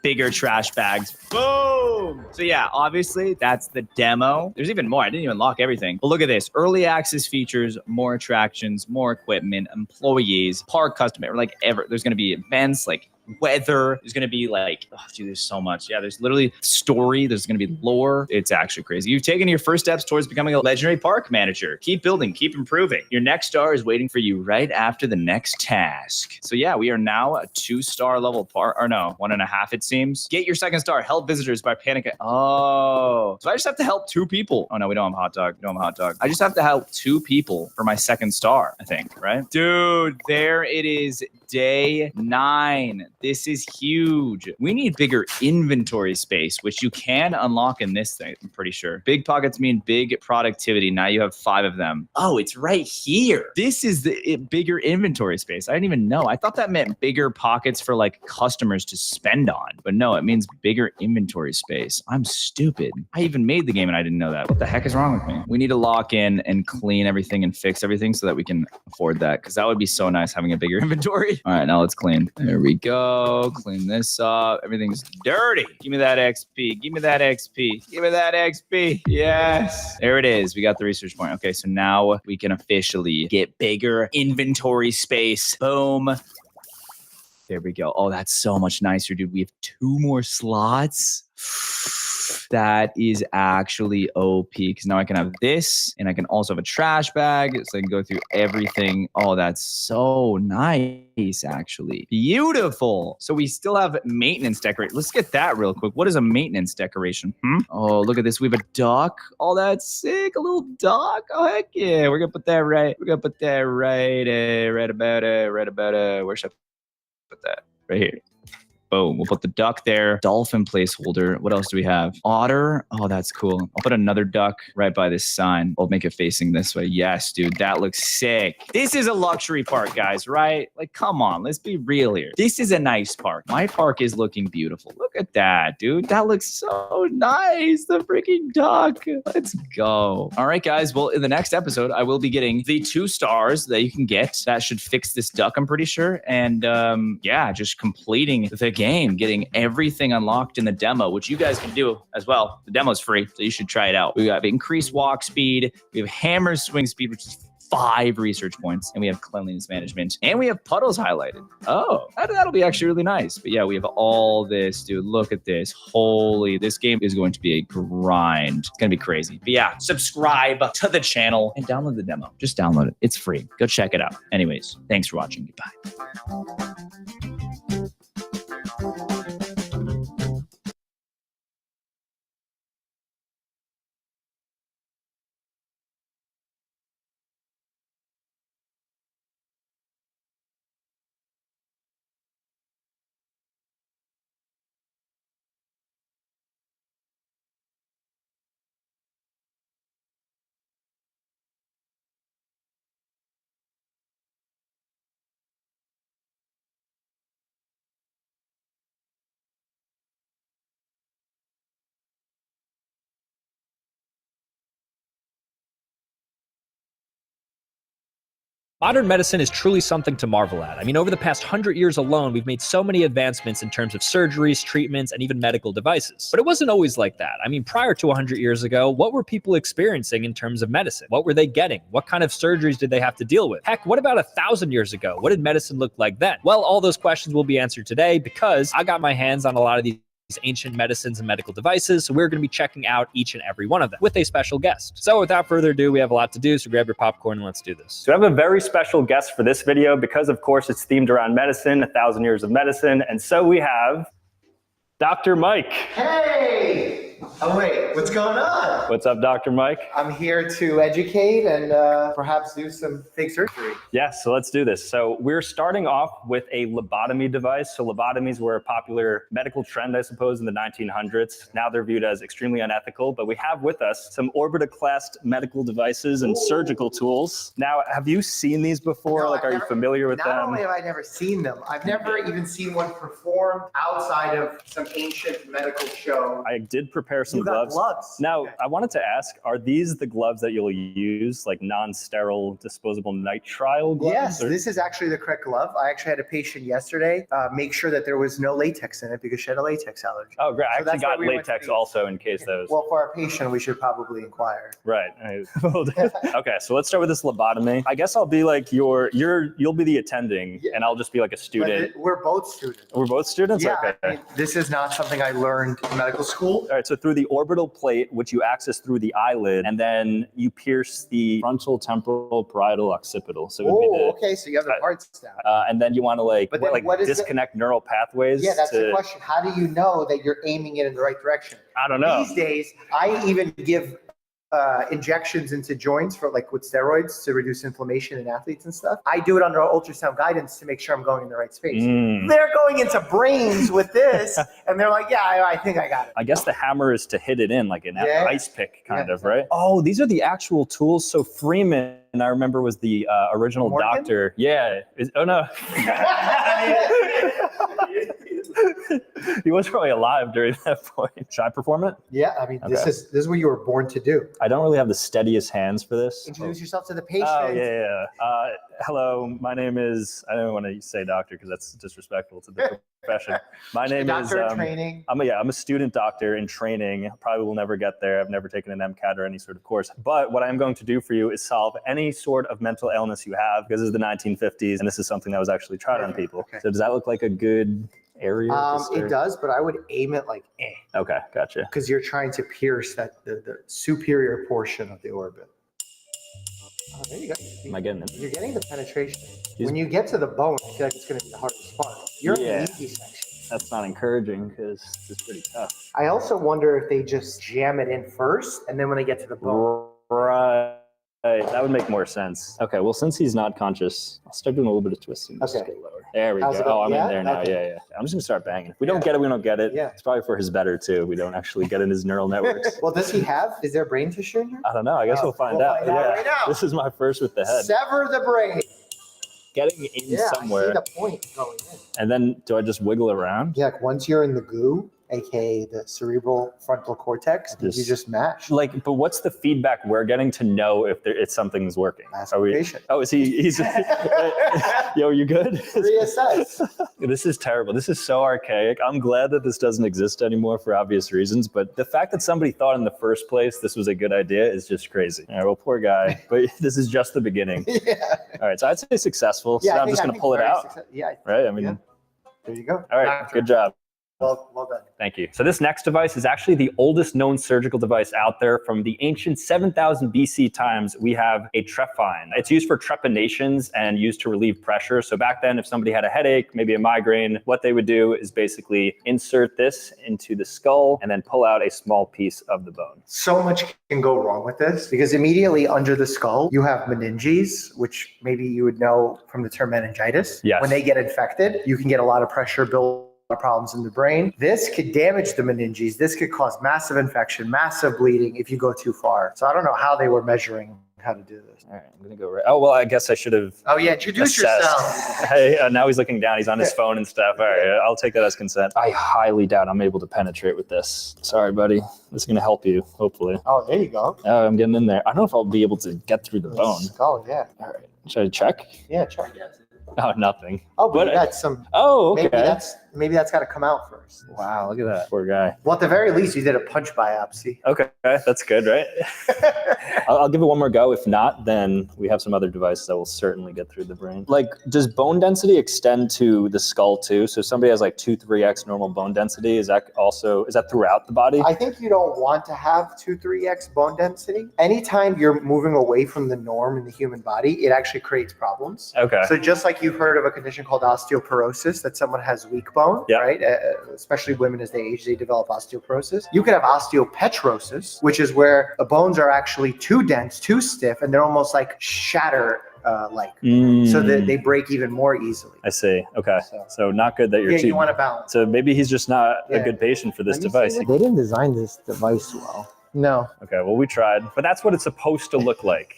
bigger trash bags. Boom! So yeah, obviously that's the demo. There's even more. I didn't even unlock everything. But look at this. Early access features, more attractions, more equipment, employees, park custom. There's going to be events like weather. There's going to be like, oh, dude, there's so much. Yeah, there's literally story. There's going to be lore. It's actually crazy. You've taken your first steps towards becoming a legendary park manager. Keep building, keep improving. Your next star is waiting for you right after the next task. So yeah, we are now a 2-star level park, or no, 1.5 it seems. Get your 2nd star. Help visitors by panicking. Oh, so I just have to help 2 people. Oh no, we don't have a hot dog. I just have to help 2 people for my 2nd star, I think, right? Dude, there it is. Day 9. This is huge. We need bigger inventory space, which you can unlock in this thing, I'm pretty sure. Big pockets mean big productivity. Now you have 5 of them. Oh, it's right here. This is the bigger inventory space. I didn't even know. I thought that meant bigger pockets for like customers to spend on. But no, it means bigger inventory space. I'm stupid. I even made the game and I didn't know that. What the heck is wrong with me? We need to lock in and clean everything and fix everything so that we can afford that, because that would be so nice having a bigger inventory. All right, now let's clean. There we go. go. Clean this up. Everything's dirty. Give me that XP. Give me that XP. Give me that XP. Yes. There it is. We got the research point. Okay, so now we can officially get bigger inventory space. Boom. There we go. Oh, that's so much nicer, dude. We have 2 more slots. That is actually OP because now I can have this and I can also have a trash bag so I can go through everything. Oh, that's so nice, actually. Beautiful. So we still have maintenance decoration. Let's get that real quick. What is a maintenance decoration? Oh, look at this. We have a duck. Oh, that's sick. A little duck. Oh, heck yeah. We're going to put that right. We're going to put that right about where should I put that? Right here. Boom. We'll put the duck there. Dolphin placeholder. What else do we have? Otter. Oh, that's cool. I'll put another duck right by this sign. I'll make it facing this way. Yes, dude. That looks sick. This is a luxury park, guys, right? Like, come on. Let's be real here. This is a nice park. My park is looking beautiful. Look at that, dude. That looks so nice. The freaking duck. Let's go. All right, guys. Well, in the next episode, I will be getting the 2 stars that you can get. That should fix this duck, I'm pretty sure. And yeah, just completing the game, getting everything unlocked in the demo, which you guys can do as well. The demo's free, so you should try it out. We have increased walk speed, we have hammer swing speed, which is 5 research points, and we have cleanliness management, and we have puddles highlighted. Oh, that'll be actually really nice. But yeah, we have all this, dude. Look at this. Holy, this game is going to be a grind. It's gonna be crazy. But yeah, subscribe to the channel and download the demo. Just download it. It's free. Go check it out. Anyways, thanks for watching. Goodbye. Modern medicine is truly something to marvel at. I mean, over the past 100 years alone, we've made so many advancements in terms of surgeries, treatments, and even medical devices. But it wasn't always like that. I mean, prior to 100 years ago, what were people experiencing in terms of medicine? What were they getting? What kind of surgeries did they have to deal with? Heck, what about 1,000 years ago? What did medicine look like then? Well, all those questions will be answered today because I got my hands on a lot of these ancient medicines and medical devices, so we're going to be checking out each and every one of them with a special guest. So without further ado, we have a lot to do, so grab your popcorn and let's do this. So I have a very special guest for this video because, of course, it's themed around medicine, 1,000 years of medicine, and so we have Dr. Mike. Hey! Oh wait, what's going on? What's up, Dr. Mike? I'm here to educate and perhaps do some fake surgery. Yes, so let's do this. So we're starting off with a lobotomy device. So lobotomies were a popular medical trend, I suppose, in the 1900s. Now they're viewed as extremely unethical, but we have with us some Orbita-classed medical devices and surgical tools. Now, have you seen these before? No, Are you familiar with them? Not only have I never seen them, I've never even seen one performed outside of some ancient medical show. I did prepare some You got gloves. Now, Okay. I wanted to ask, are these the gloves that you'll use, like non-sterile disposable nitrile gloves? Yes, or- this is actually the correct glove. I actually had a patient yesterday make sure that there was no latex in it because she had a latex allergy. Oh, great. I So actually that's why got we went to latex these. also in case those. Well, for our patient, we should probably inquire. Right. Okay, so let's start with this lobotomy. I guess I'll be like you'll be the attending, Yeah. and I'll just be like a student. We're both students. We're both students? Yeah, Okay. I mean, this is not something I learned in medical school. All right, so through the orbital plate, which you access through the eyelid, and then you pierce the frontal, temporal, parietal, occipital. So it would be Oh, the, okay, so you have the parts down. and then you want to But then what is the- disconnect neural pathways. Yeah, that's the to, question. How do you know that you're aiming it in the right direction? I don't know. These days, I even give injections into joints for like with steroids to reduce inflammation in athletes and stuff. I do it under ultrasound guidance to make sure I'm going in the right space. Mm. They're going into brains with this, and they're like, yeah, I think I got it. I guess the hammer is to hit it in like an Yeah. ice pick kind Yeah. of, right? Oh, these are the actual tools. So Freeman I remember was the original Morgan? doctor. Yeah. Oh no. He was probably alive during that point. Should I perform it? Yeah, I mean, this Okay. is what you were born to do. I don't really have the steadiest hands for this. Introduce yourself to the patient. Oh, yeah. Hello, my name is, I don't want to say doctor because that's disrespectful to the profession. My name Doctor is, in training. I'm a student doctor in training. Probably will never get there. I've never taken an MCAT or any sort of course. But what I'm going to do for you is solve any sort of mental illness you have, because this is the 1950s and this is something that was actually tried on people. Okay. So does that look like a good area? It does, but I would aim it like Okay, gotcha. because you're trying to pierce that the superior portion of the orbit. Oh, there you go. Am I getting it? You're getting the penetration. When you get to the bone, I feel like it's going to be the hardest part. You're in Yeah. the easy section. That's not encouraging because it's pretty tough. I also wonder if they just jam it in first, and then when they get to the bone. Right. That would make more sense. Okay, well, since he's not conscious, I'll start doing a little bit of twisting. Just Okay. get lower. There we How's go. it going? Oh, I'm Yeah? in there now. Okay. Yeah. I'm just gonna start banging. If we don't get it, we don't get it. Yeah. It's probably for his better too. We don't actually get in his neural networks. Well, does he have? Is there brain tissue in here? I don't know. I guess Oh, we'll find we'll out. find out Yeah. right now. This is my first with the head. Sever the brain. Getting in Yeah, somewhere, I see the point going in. and then do I just wiggle around? Yeah, like once you're in the goo, aka the cerebral frontal cortex, you just mash. Like, but what's the feedback we're getting to know if something's working? Ask Are the we? patient. Oh, is he? He's. Yo, you good? Reassess. This is terrible. This is so archaic. I'm glad that this doesn't exist anymore for obvious reasons, but the fact that somebody thought in the first place this was a good idea is just crazy. All right, well, poor guy, but this is just the beginning. Yeah. All right, so I'd say successful. So Yeah, I'm just going to pull it very out, success- Yeah, right? I mean, Yeah. there you go. all right, good job. Well done. Thank you. So this next device is actually the oldest known surgical device out there. From the ancient 7000 BC times, we have a trephine. It's used for trepanations and used to relieve pressure. So back then, if somebody had a headache, maybe a migraine, what they would do is basically insert this into the skull and then pull out a small piece of the bone. So much can go wrong with this because immediately under the skull, you have meninges, which maybe you would know from the term meningitis. Yes. When they get infected, you can get a lot of pressure build problems in the brain. This could damage the meninges. This could cause massive infection, massive bleeding if you go too far. So I don't know how they were measuring how to do this. All right, I'm going to go right. Oh, well, I guess I should have Oh yeah, introduce assessed. yourself. Hey, now he's looking down. He's on his phone and stuff. All right, I'll take that as consent. I highly doubt I'm able to penetrate with this. Sorry, buddy. This is going to help you, hopefully. Oh, there you go. Oh, I'm getting in there. I don't know if I'll be able to get through the bone. Oh yeah. All right. Should I check? Yeah, check. Oh, nothing. Oh, but But- that's some. Oh, okay. Maybe that's got to come out first. Wow, look at that. Poor guy. Well, at the very least, you did a punch biopsy. Okay, that's good, right? I'll give it one more go. If not, then we have some other devices that will certainly get through the brain. Like, does bone density extend to the skull too? So if somebody has like 2-3x normal bone density, is that throughout the body? I think you don't want to have 2-3x bone density. Anytime you're moving away from the norm in the human body, it actually creates problems. Okay. So just like you've heard of a condition called osteoporosis, that someone has weak bone, Yeah. right? Especially women as they age, they develop osteoporosis. You could have osteopetrosis, which is where the bones are actually too dense, too stiff, and they're almost like shatter like. So that they break even more easily. I see. Okay. So- So not good that you're Yeah, too. you want to balance. So maybe he's just not a Yeah. good patient for this Let me see device. what- They didn't design this device well. No. Okay, well, we tried, but that's what it's supposed to look like.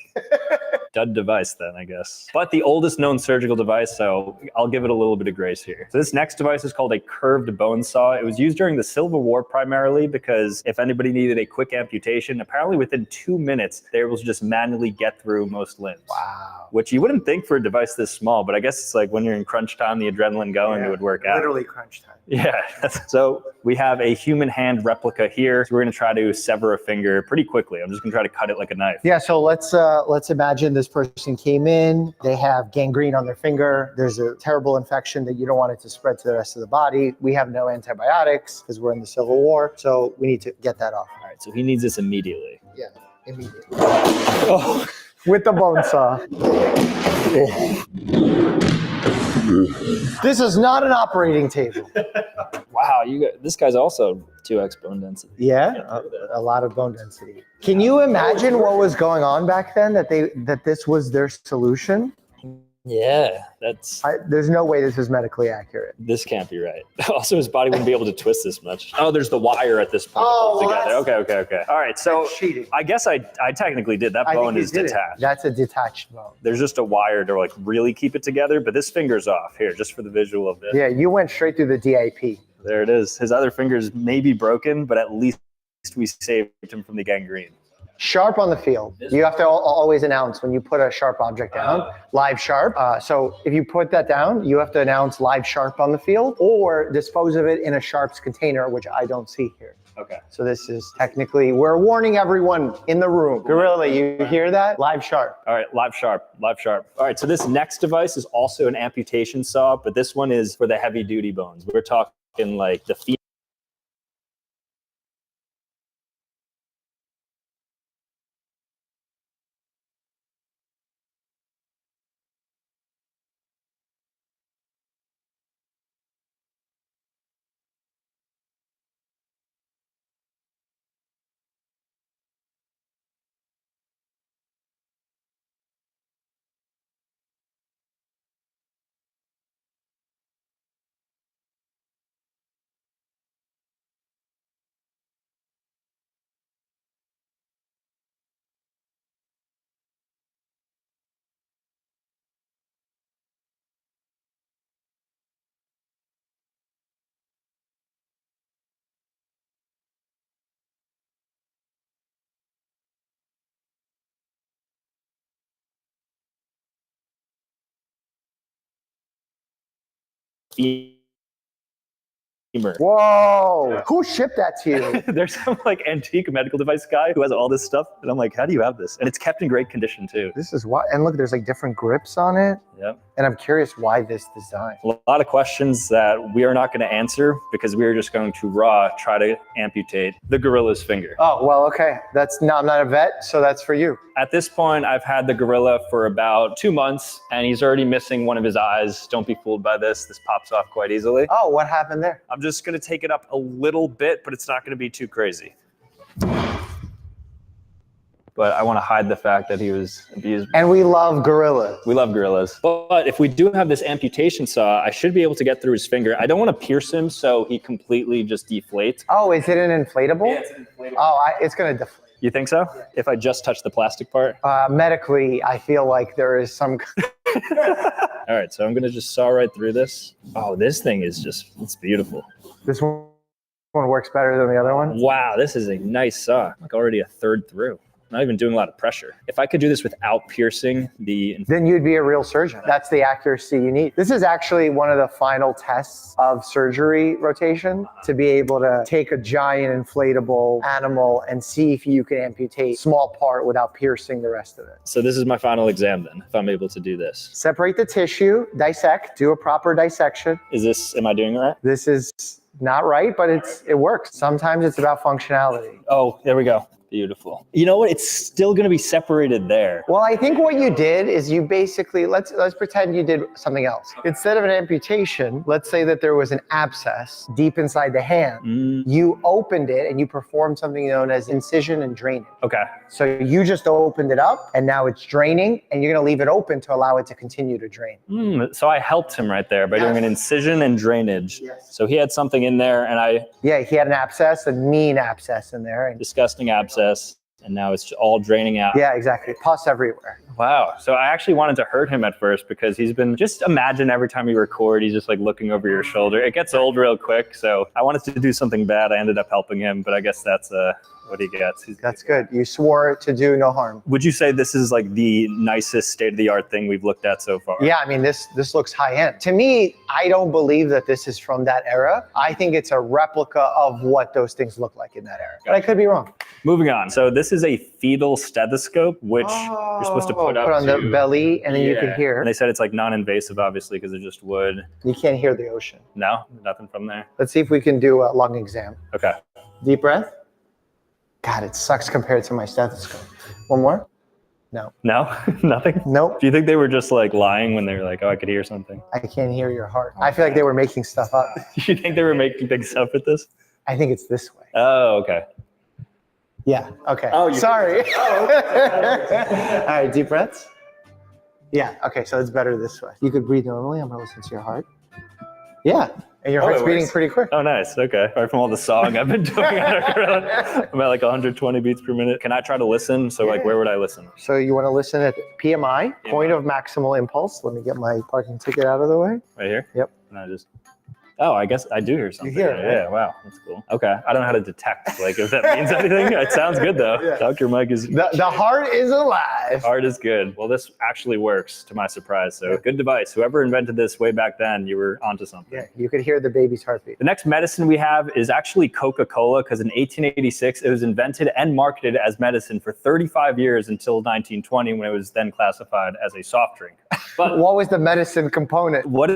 Dud device, then, I guess. But the oldest known surgical device, so I'll give it a little bit of grace here. So this next device is called a curved bone saw. It was used during the Civil War primarily because if anybody needed a quick amputation, apparently within 2 minutes, they were able to just manually get through most limbs. Wow. Which you wouldn't think for a device this small, but I guess it's like when you're in crunch time, the adrenaline going, it would work out. Literally crunch time. Yeah. So we have a human hand replica here. So we're going to try to sever a finger pretty quickly. I'm just going to try to cut it like a knife. Yeah, so let's imagine this person came in, they have gangrene on their finger, there's a terrible infection that you don't want it to spread to the rest of the body. We have no antibiotics because we're in the Civil War, so we need to get that off. All right. So he needs this immediately. Yeah, immediately. Oh. With the bone saw. This is not an operating table. Wow. This guy's also 2x bone density. Yeah, a lot of bone density. Can you imagine what was going on back then that this was their solution? Yeah, that's There's no way this is medically accurate. this can't be right. Also, his body wouldn't be able to twist this much. Oh, there's the wire at this point. Oh, to hold well, together. Okay. All right, so That's cheating. I guess I technically did. That I think bone you is did it. detached. That's a detached bone. There's just a wire to like really keep it together, but this finger's off here, just for the visual of it. Yeah, you went straight through the DIP. There it is. His other fingers may be broken, but at least we saved him from the gangrene. Sharp on the field. You have to always announce when you put a sharp object down, live sharp. So if you put that down, you have to announce live sharp on the field or dispose of it in a sharps container, which I don't see here. Okay. So this is technically, we're warning everyone in the room. Gorilla, you hear that? Live sharp. All right, live sharp. All right, so this next device is also an amputation saw, but this one is for the heavy duty bones. We're talking like the feet. Femur. Whoa, who shipped that to you? There's some like antique medical device guy who has all this stuff, and I'm like, how do you have this? And it's kept in great condition too. This is why, and look, there's like different grips on it. Yep. And I'm curious why this design. A lot of questions that we are not going to answer because we are just going to try to amputate the gorilla's finger. Oh, well, okay. I'm not a vet, so that's for you. At this point, I've had the gorilla for about 2 months, and he's already missing one of his eyes. Don't be fooled by this. This pops off quite easily. Oh, what happened there? I'm just going to take it up a little bit, but it's not going to be too crazy. But I want to hide the fact that he was abused. And we love gorillas. We love gorillas. But if we do have this amputation saw, I should be able to get through his finger. I don't want to pierce him so he completely just deflates. Oh, is it an inflatable? Yeah, it's an inflatable. Oh, it's going to deflate. You think so? Yeah. If I just touch the plastic part? Medically, I feel like there is some... All right, so I'm going to just saw right through this. Oh, this thing is it's beautiful. This one works better than the other one? Wow, this is a nice saw. Like already a third through. Not even doing a lot of pressure. If I could do this without piercing then you'd be a real surgeon. That's the accuracy you need. This is actually one of the final tests of surgery rotation, to be able to take a giant inflatable animal and see if you can amputate small part without piercing the rest of it. So this is my final exam then, if I'm able to do this. Separate the tissue, dissect, do a proper dissection. Am I doing it right? This is not right, but it works. Sometimes it's about functionality. Oh, there we go. Beautiful. You know what? It's still going to be separated there. Well, I think what you did is you basically, let's pretend you did something else. Instead of an amputation, let's say that there was an abscess deep inside the hand. You opened it and you performed something known as incision and drainage. Okay. So you just opened it up and now it's draining, and you're going to leave it open to allow it to continue to drain. So I helped him right there by doing an incision and drainage. Yes. So he had something in there, and Yeah, he had an abscess, a mean abscess in there. And disgusting abscess, and now it's all draining out. yeah, exactly. Pus everywhere. Wow. So I actually wanted to hurt him at first because just imagine every time you record, he's just like looking over your shoulder. It gets old real quick. So I wanted to do something bad. I ended up helping him, but I guess that's what he gets. That's good. You swore to do no harm. Would you say this is like the nicest state-of-the-art thing we've looked at so far? Yeah, I mean, this looks high end. To me, I don't believe that this is from that era. I think it's a replica of what those things look like in that era. But I could be wrong. Moving on. So this is a fetal stethoscope, which you're supposed to put up on the belly, and then you can And hear. they said it's like non-invasive, obviously, because it's just wood. You can't hear the ocean. No, nothing from there. Let's see if we can do a lung exam. Okay. Deep breath. God, it sucks compared to my stethoscope. One more? No. No, nothing. Nope. Do you think they were just like lying when they were like, "Oh, I could hear something"? I can't hear your heart. I feel like they were making stuff up. Do you think they were making things up with this? I think it's this way. Oh, okay. Yeah. Okay. Oh, you- Sorry. All right. Deep breaths. Yeah. Okay. So it's better this way. You could breathe normally. I'm gonna listen to your heart. Yeah. And your Oh, heart's it beating works. pretty quick. Oh, nice. Okay. Apart from all the song I've been doing, I'm at like 120 beats per minute. Can I try to listen? So like, where would I listen? So you want to listen at PMI, point PMI. of maximal impulse. Let me get my parking ticket out of the way. Right here? Yep. And I just, oh, I guess I do hear something. hear it, right? Yeah, wow. That's cool. Okay. I don't know how to detect, like, if that means anything. It sounds good, though. Yeah. Dr. Mike is... The heart is alive. Heart is good. Well, this actually works, to my surprise. So good device. Whoever invented this way back then, you were onto something. Yeah, you could hear the baby's heartbeat. The next medicine we have is actually Coca-Cola, because in 1886, it was invented and marketed as medicine for 35 years until 1920, when it was then classified as a soft drink. But What was the medicine component? what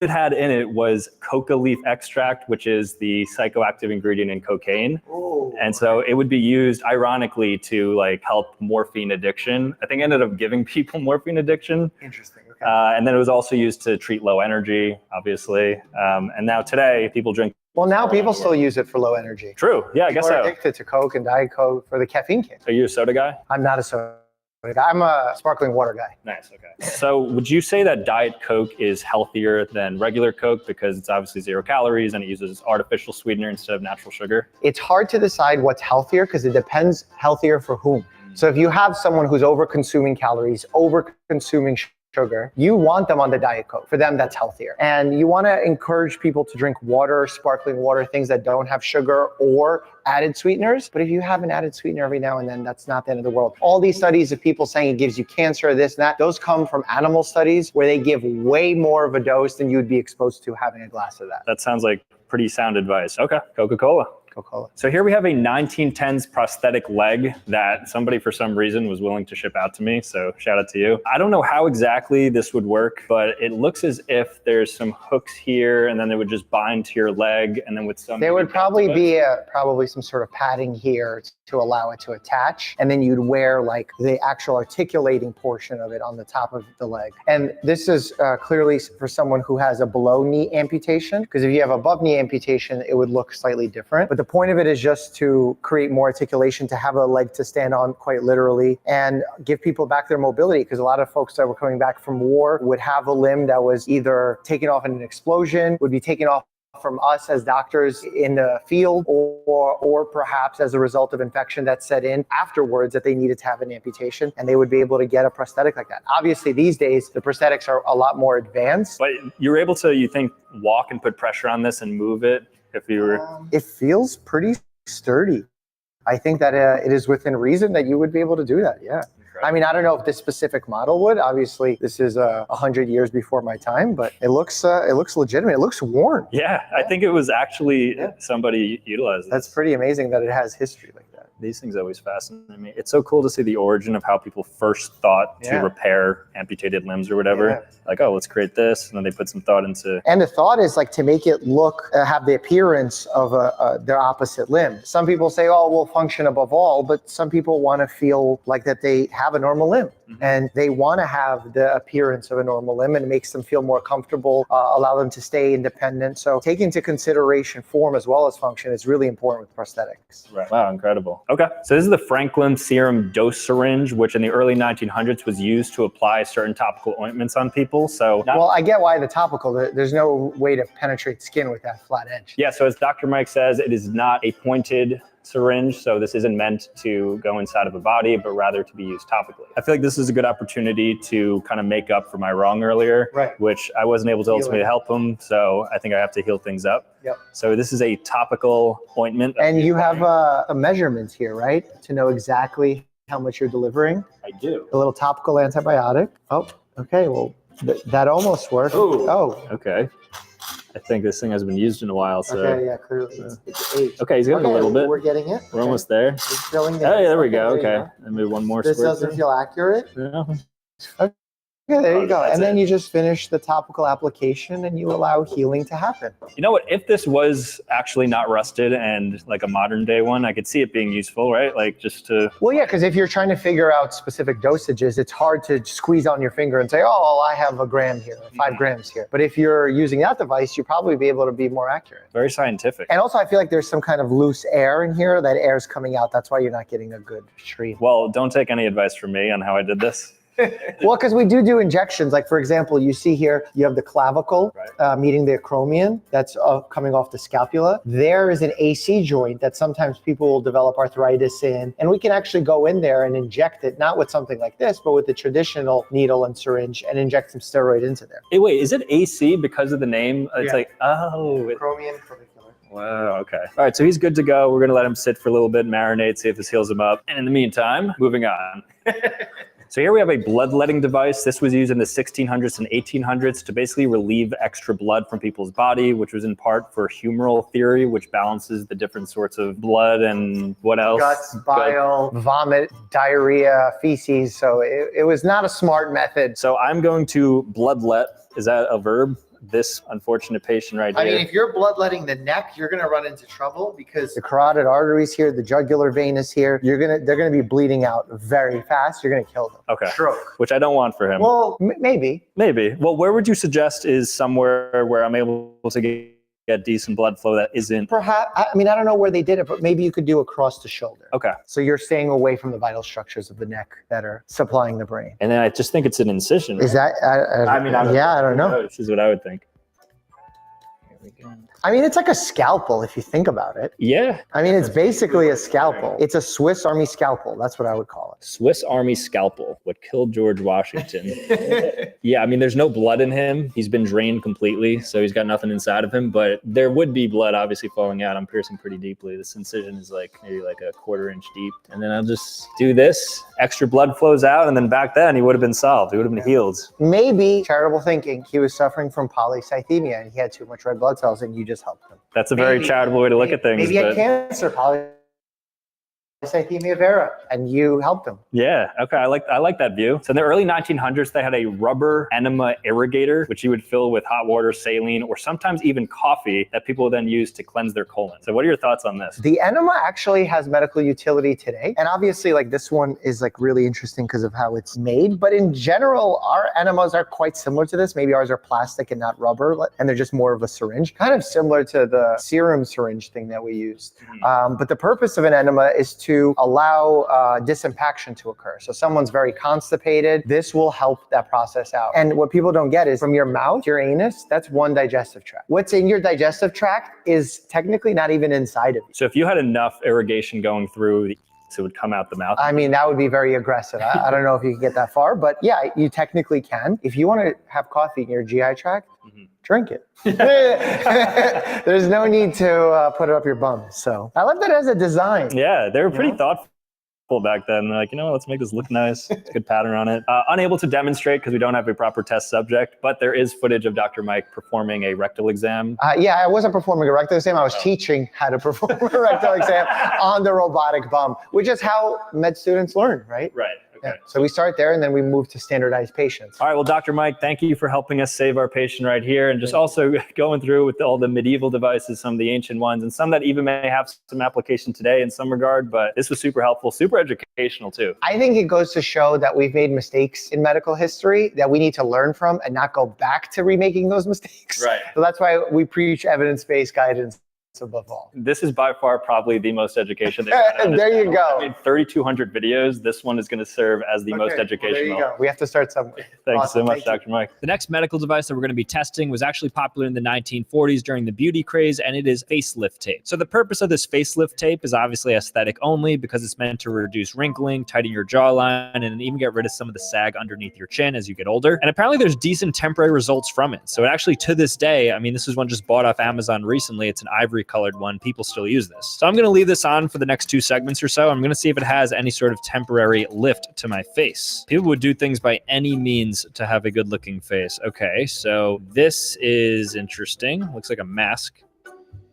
it had in it was coca leaf extract, which is the psychoactive ingredient in cocaine. Oh. And so it would be used, ironically, to like help morphine addiction. I think it ended up giving people morphine addiction. Interesting. Okay. And then it was also used to treat low energy, obviously. And now today, people drink. Well, now people still use it for low energy. True. Yeah, I guess People are so. addicted to Coke and Diet Coke for the caffeine kick. Are you a soda guy? I'm not a soda guy. I'm a sparkling water guy. Nice. Okay. So would you say that Diet Coke is healthier than regular Coke because it's obviously 0 calories and it uses artificial sweetener instead of natural sugar? It's hard to decide what's healthier because it depends healthier for whom. So if you have someone who's over consuming calories, over consuming sugar, you want them on the Diet Coke. For them, that's healthier. And you want to encourage people to drink water, sparkling water, things that don't have sugar or added sweeteners. But if you have an added sweetener every now and then, that's not the end of the world. All these studies of people saying it gives you cancer, this and that, those come from animal studies where they give way more of a dose than you'd be exposed to having a glass of that. That sounds like pretty sound advice. Okay. Coca-Cola. Coca-Cola. So here we have a 1910s prosthetic leg that somebody for some reason was willing to ship out to me. So shout out to you. I don't know how exactly this would work, but it looks as if there's some hooks here and then they would just bind to your leg and then with some... There would probably be probably some sort of padding here to allow it to attach. And then you'd wear like the actual articulating portion of it on the top of the leg. And this is clearly for someone who has a below knee amputation, because if you have above knee amputation, it would look slightly different. But the point of it is just to create more articulation, to have a leg to stand on quite literally and give people back their mobility, because a lot of folks that were coming back from war would have a limb that was either taken off in an explosion, would be taken off from us as doctors in the field, or perhaps as a result of infection that set in afterwards that they needed to have an amputation, and they would be able to get a prosthetic like that. Obviously, these days, the prosthetics are a lot more advanced. But you're able to, you think, walk and put pressure on this and move it if you were... It feels pretty sturdy. I think that it is within reason that you would be able to do that, yeah. I mean, I don't know if this specific model would. Obviously, this is 100 years before my time, but it looks legitimate. It looks worn. Yeah, I think it was actually somebody utilized this. That's pretty amazing that it has history like that. These things always fascinate me. It's so cool to see the origin of how people first thought to repair amputated limbs or whatever. Yeah. Like, oh, let's create this. And then they put some thought into... And the thought is like to make it look, have the appearance of their opposite limb. Some people say, oh, we'll function above all, but some people want to feel like that they have a normal limb. And they want to have the appearance of a normal limb, and it makes them feel more comfortable, allow them to stay independent. So take into consideration form as well as function is really important with prosthetics. Right. Wow, incredible. Okay, so this is the Franklin serum dose syringe, which in the early 1900s was used to apply certain topical ointments on people. So well, I get why the topical, there's no way to penetrate skin with that flat edge. Yeah, so as Dr. Mike says, it is not a pointed syringe, so this isn't meant to go inside of a body, but rather to be used topically. I feel like this is a good opportunity to kind of make up for my wrong earlier, which I wasn't able to ultimately help him, so I think I have to heal things up. Yep. So this is a topical ointment. And you have a measurement here, right? To know exactly how much you're delivering. I do. A little topical antibiotic. Oh, okay, well, that almost worked. Ooh. Oh. Okay. I think this thing has been used in a while, so... Okay, yeah, clearly. It's aged. Okay, he's getting a little bit. We're getting it. We're almost there. It's filling Oh, yeah, there we go. there you Okay. And maybe one more This squirt. doesn't feel accurate. Yeah. Okay, there you go. That's And then it. you just finish the topical application and you allow healing to happen. You know what? If this was actually not rusted and like a modern day one, I could see it being useful, right? Like just to... Well, yeah, because if you're trying to figure out specific dosages, it's hard to squeeze on your finger and say, oh, I have a gram here, 5 grams here. But if you're using that device, you'll probably be able to be more accurate. Very scientific. And also, I feel like there's some kind of loose air in here. That air's coming out. That's why you're not getting a good stream. Well, don't take any advice from me on how I did this. Well, because we do injections. Like, for example, you see here, you have the clavicle meeting the acromion. That's coming off the scapula. There is an AC joint that sometimes people will develop arthritis in. And we can actually go in there and inject it, not with something like this, but with the traditional needle and syringe and inject some steroid into there. Hey, wait, is it AC because of the name? It's like, Acromion clavicular. Wow, okay. All right, so he's good to go. We're going to let him sit for a little bit, marinate, see if this heals him up. And in the meantime, moving on. So here we have a bloodletting device. This was used in the 1600s and 1800s to basically relieve extra blood from people's body, which was in part for humoral theory, which balances the different sorts of blood and what else? Guts, bile, vomit, diarrhea, feces. So it was not a smart method. So I'm going to bloodlet. Is that a verb? This unfortunate patient right here. I mean, if you're bloodletting the neck, you're going to run into trouble because the carotid arteries here, the jugular vein is here. They're going to be bleeding out very fast. You're going to kill them. Okay. Stroke. Which I don't want for him. Well, maybe. Maybe. Well, where would you suggest is somewhere where I'm able to get decent blood flow that isn't? Perhaps, I mean, I don't know where they did it, but maybe you could do across the shoulder. Okay. So you're staying away from the vital structures of the neck that are supplying the brain. And then I just think it's an incision. Is that? I don't know. This is what I would think. I mean, it's like a scalpel if you think about it. Yeah. I mean, it's basically a scalpel. It's a Swiss Army scalpel. That's what I would call it. Swiss Army scalpel, what killed George Washington. Yeah, I mean, there's no blood in him. He's been drained completely, so he's got nothing inside of him, but there would be blood obviously falling out. I'm piercing pretty deeply. This incision is like maybe like a 1/4 inch deep. And then I'll just do this. Extra blood flows out, and then back then he would have been solved. He would have been healed. Maybe, charitable thinking, he was suffering from polycythemia and he had too much red blood cells and you just helped him. That's a very charitable way to look at things. Maybe he had cancer, polycythemia vera, and you helped him. Yeah, okay, I like that view. So in the early 1900s, they had a rubber enema irrigator, which you would fill with hot water, saline, or sometimes even coffee that people would then use to cleanse their colon. So what are your thoughts on this? The enema actually has medical utility today. And obviously, like, this one is like really interesting because of how it's made. But in general, our enemas are quite similar to this. Maybe ours are plastic and not rubber, and they're just more of a syringe, kind of similar to the serum syringe thing that we used. But the purpose of an enema is to allow disimpaction to occur. So someone's very constipated, this will help that process out. And what people don't get is from your mouth to your anus, that's one digestive tract. What's in your digestive tract is technically not even inside of you. So if you had enough irrigation going through the it would come out the mouth. I mean, that would be very aggressive. I don't know if you can get that far, but yeah, you technically can. If you want to have coffee in your GI tract, drink it. There's no need to put it up your bum. So I love that as a design. Yeah, they were pretty thoughtful back then. They're like, you know, let's make this look nice. Good pattern on it. Unable to demonstrate because we don't have a proper test subject, but there is footage of Dr. Mike performing a rectal exam. Yeah, I wasn't performing a rectal exam. I was teaching how to perform a rectal exam on the robotic bum, which is how med students learn, right? Right. Okay. Yeah. So we start there and then we move to standardized patients. All right. Well, Dr. Mike, thank you for helping us save our patient right here and just also going through with all the medieval devices, some of the ancient ones, and some that even may have some application today in some regard. But this was super helpful, super educational too. I think it goes to show that we've made mistakes in medical history that we need to learn from and not go back to remaking those mistakes. Right. So that's why we preach evidence-based guidance above all. This is by far probably the most education they've had. There you go. I made 3,200 videos. This one is going to serve as the most educational. Well, there you go. We have to start somewhere. Thanks so Awesome. much, Dr. Mike. The next medical device that we're going to be testing was actually popular in the 1940s during the beauty craze, and it is facelift tape. So the purpose of this facelift tape is obviously aesthetic only because it's meant to reduce wrinkling, tighten your jawline, and even get rid of some of the sag underneath your chin as you get older. And apparently there's decent temporary results from it. So it actually, to this day, I mean, this is one just bought off Amazon recently. It's an ivory colored one. People still use this. So I'm going to leave this on for the next 2 segments or so. I'm going to see if it has any sort of temporary lift to my face. People would do things by any means to have a good looking face. Okay, so this is interesting. Looks like a mask.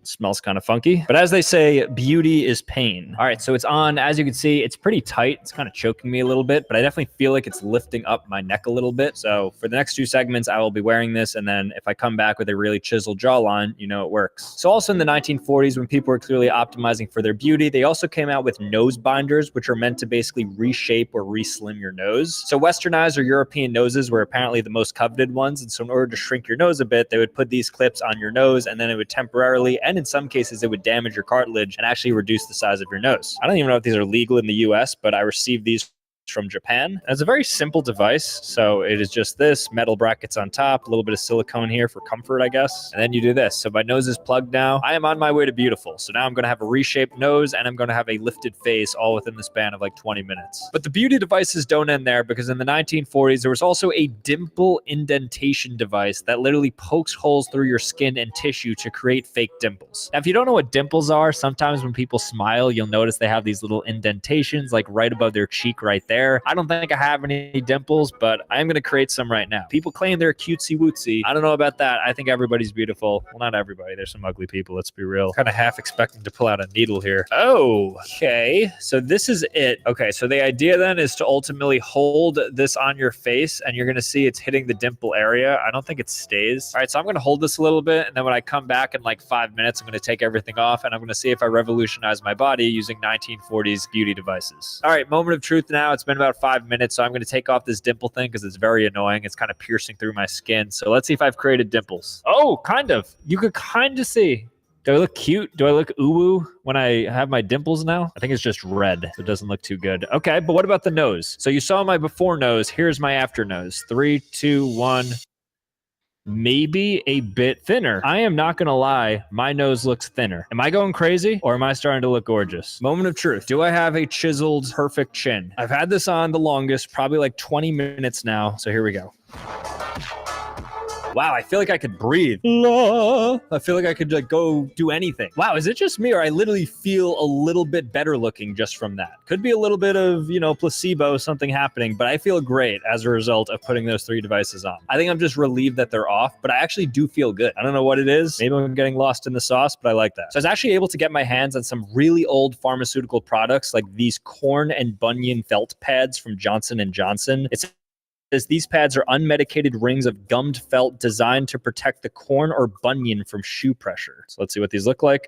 Smells kind of funky. But as they say, beauty is pain. All right, so it's on. As you can see, it's pretty tight. It's kind of choking me a little bit, but I definitely feel like it's lifting up my neck a little bit. So for the next 2 segments, I will be wearing this. And then if I come back with a really chiseled jawline, you know it works. So also in the 1940s, when people were clearly optimizing for their beauty, they also came out with nose binders, which are meant to basically reshape or re-slim your nose. So westernized or European noses were apparently the most coveted ones. And so in order to shrink your nose a bit, they would put these clips on your nose, and then it would temporarily, and in some cases, it would damage your cartilage and actually reduce the size of your nose. I don't even know if these are legal in the US, but I received these from Japan. It's a very simple device. So it is just this, metal brackets on top, a little bit of silicone here for comfort, I guess. And then you do this. So my nose is plugged now. I am on my way to beautiful. So now I'm going to have a reshaped nose and I'm going to have a lifted face all within the span of like 20 minutes. But the beauty devices don't end there, because in the 1940s, there was also a dimple indentation device that literally pokes holes through your skin and tissue to create fake dimples. Now, if you don't know what dimples are, sometimes when people smile, you'll notice they have these little indentations like right above their cheek right there. I don't think I have any dimples, but I am going to create some right now. People claim they're cutesy wootsy. I don't know about that. I think everybody's beautiful. Well, not everybody. There's some ugly people. Let's be real. Kind of half expecting to pull out a needle here. Oh, okay. So this is it. Okay. So the idea then is to ultimately hold this on your face and you're going to see it's hitting the dimple area. I don't think it stays. All right. So I'm going to hold this a little bit. And then when I come back in like 5 minutes, I'm going to take everything off and I'm going to see if I revolutionize my body using 1940s beauty devices. All right. Moment of truth now. It's been about 5 minutes, so I'm going to take off this dimple thing because it's very annoying. It's kind of piercing through my skin. So let's see if I've created dimples. Oh, kind of. You could kind of see. Do I look cute? Do I look uwu when I have my dimples now? I think it's just red, so it doesn't look too good. Okay, but what about the nose? So you saw my before nose. Here's my after nose. 3, 2, 1. Maybe a bit thinner. I am not gonna lie, my nose looks thinner. Am I going crazy or am I starting to look gorgeous? Moment of truth. Do I have a chiseled, perfect chin? I've had this on the longest, probably like 20 minutes now. So here we go. Wow, I feel like I could breathe. I feel like I could like go do anything. Wow, is it just me or I literally feel a little bit better looking just from that? Could be a little bit of, placebo, something happening, but I feel great as a result of putting those 3 devices on. I think I'm just relieved that they're off, but I actually do feel good. I don't know what it is. Maybe I'm getting lost in the sauce, but I like that. So I was actually able to get my hands on some really old pharmaceutical products like these corn and bunion felt pads from Johnson & Johnson. It's as these pads are unmedicated rings of gummed felt designed to protect the corn or bunion from shoe pressure. So let's see what these look like.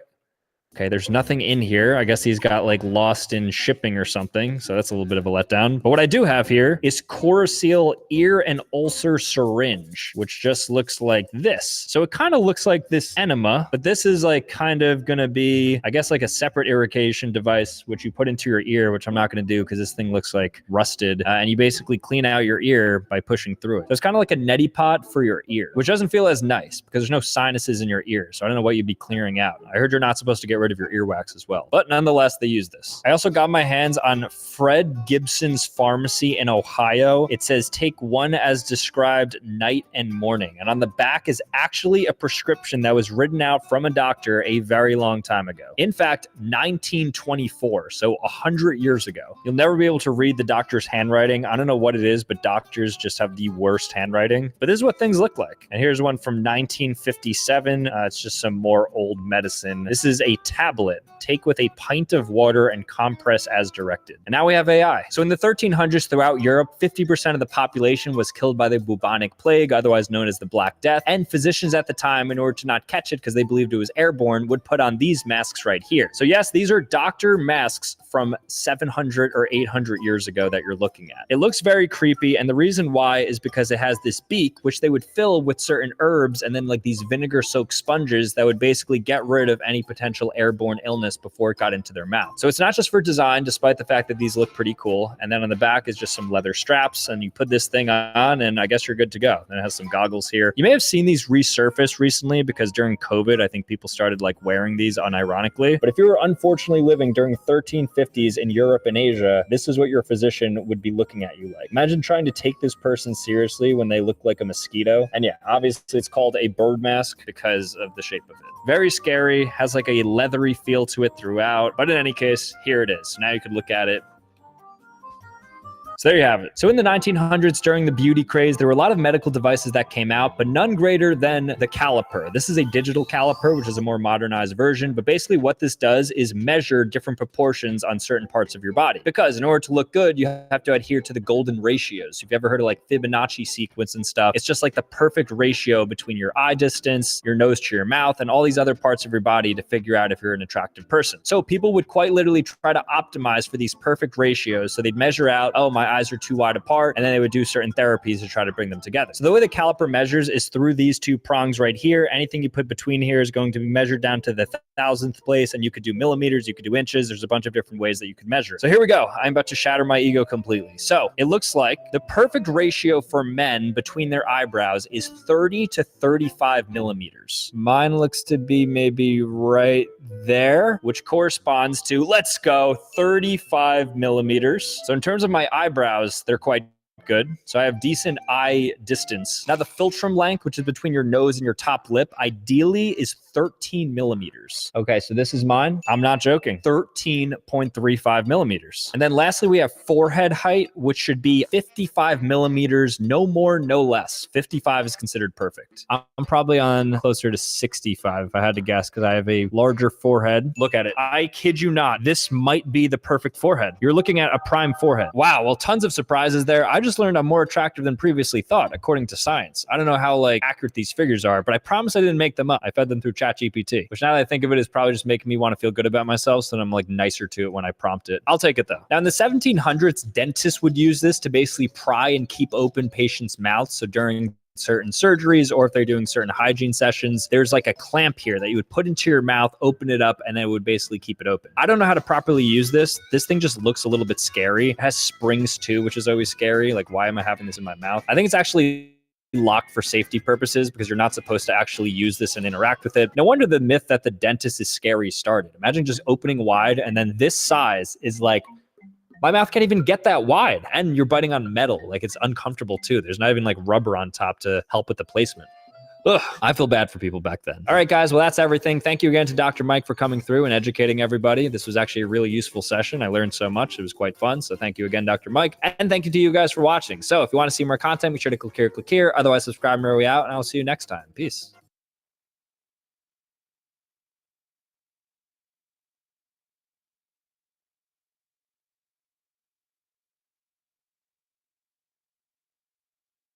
Okay, there's nothing in here. I guess these got like lost in shipping or something. So that's a little bit of a letdown. But what I do have here is Coraceal ear and ulcer syringe, which just looks like this. So it kind of looks like this enema, but this is like kind of going to be, I guess, like a separate irrigation device, which you put into your ear, which I'm not going to do because this thing looks like rusted. And you basically clean out your ear by pushing through it. So it's kind of like a neti pot for your ear, which doesn't feel as nice because there's no sinuses in your ear. So I don't know what you'd be clearing out. I heard you're not supposed to get rid of your earwax as well. But nonetheless, they use this. I also got my hands on Fred Gibson's Pharmacy in Ohio. It says, take one as described night and morning. And on the back is actually a prescription that was written out from a doctor a very long time ago. In fact, 1924, so 100 years ago. You'll never be able to read the doctor's handwriting. I don't know what it is, but doctors just have the worst handwriting. But this is what things look like. And here's one from 1957. It's just some more old medicine. This is a tablet. Take with a pint of water and compress as directed. And now we have AI. So in the 1300s throughout Europe, 50% of the population was killed by the bubonic plague, otherwise known as the Black Death. And physicians at the time, in order to not catch it because they believed it was airborne, would put on these masks right here. So yes, these are doctor masks from 700 or 800 years ago that you're looking at. It looks very creepy, and the reason why is because it has this beak, which they would fill with certain herbs and then like these vinegar-soaked sponges that would basically get rid of any potential airborne illness before it got into their mouth. So it's not just for design, despite the fact that these look pretty cool. And then on the back is just some leather straps, and you put this thing on and I guess you're good to go. And it has some goggles here. You may have seen these resurface recently because during COVID, I think people started like wearing these unironically. But if you were unfortunately living during 1350s in Europe and Asia, this is what your physician would be looking at you like. Imagine trying to take this person seriously when they look like a mosquito. And yeah, obviously it's called a bird mask because of the shape of it. Very scary, has like a leathery feel to it throughout. But in any case, here it is. So now you can look at it. So there you have it. So in the 1900s, during the beauty craze, there were a lot of medical devices that came out, but none greater than the caliper. This is a digital caliper, which is a more modernized version. But basically what this does is measure different proportions on certain parts of your body. Because in order to look good, you have to adhere to the golden ratios. If you've ever heard of like Fibonacci sequence and stuff, it's just like the perfect ratio between your eye distance, your nose to your mouth, and all these other parts of your body to figure out if you're an attractive person. So people would quite literally try to optimize for these perfect ratios. So they'd measure out, oh, my eyes are too wide apart, and then they would do certain therapies to try to bring them together. So the way the caliper measures is through these two prongs right here. Anything you put between here is going to be measured down to the thousandth place, and you could do millimeters, you could do inches. There's a bunch of different ways that you could measure. So here we go. I'm about to shatter my ego completely. So it looks like the perfect ratio for men between their eyebrows is 30 to 35 millimeters. Mine looks to be maybe right there, which corresponds to, let's go, 35 millimeters. So in terms of my eyebrows, they're quite good. So I have decent eye distance. Now the philtrum length, which is between your nose and your top lip, ideally is 13 millimeters. Okay, so this is mine. I'm not joking. 13.35 millimeters. And then lastly, we have forehead height, which should be 55 millimeters, no more, no less. 55 is considered perfect. I'm probably on closer to 65 if I had to guess, because I have a larger forehead. Look at it. I kid you not. This might be the perfect forehead. You're looking at a prime forehead. Wow, well, tons of surprises there. I just learned I'm more attractive than previously thought, according to science. I don't know how accurate these figures are, but I promise I didn't make them up. I fed them through ChatGPT, which now that I think of it is probably just making me want to feel good about myself, so that I'm nicer to it when I prompt it. I'll take it though. Now in the 1700s, dentists would use this to basically pry and keep open patients' mouths. So during certain surgeries, or if they're doing certain hygiene sessions, there's a clamp here that you would put into your mouth, open it up, and then it would basically keep it open. I don't know how to properly use this. This thing just looks a little bit scary. It has springs too, which is always scary. Why am I having this in my mouth? I think it's actually locked for safety purposes because you're not supposed to actually use this and interact with it. No wonder the myth that the dentist is scary started. Imagine just opening wide, and then this size is my mouth can't even get that wide, and you're biting on metal. It's uncomfortable too. There's not even rubber on top to help with the placement. Ugh, I feel bad for people back then. All right, guys, well, that's everything. Thank you again to Dr. Mike for coming through and educating everybody. This was actually a really useful session. I learned so much. It was quite fun. So thank you again, Dr. Mike. And thank you to you guys for watching. So if you want to see more content, be sure to click here. Otherwise, subscribe and we're out, and I'll see you next time. Peace.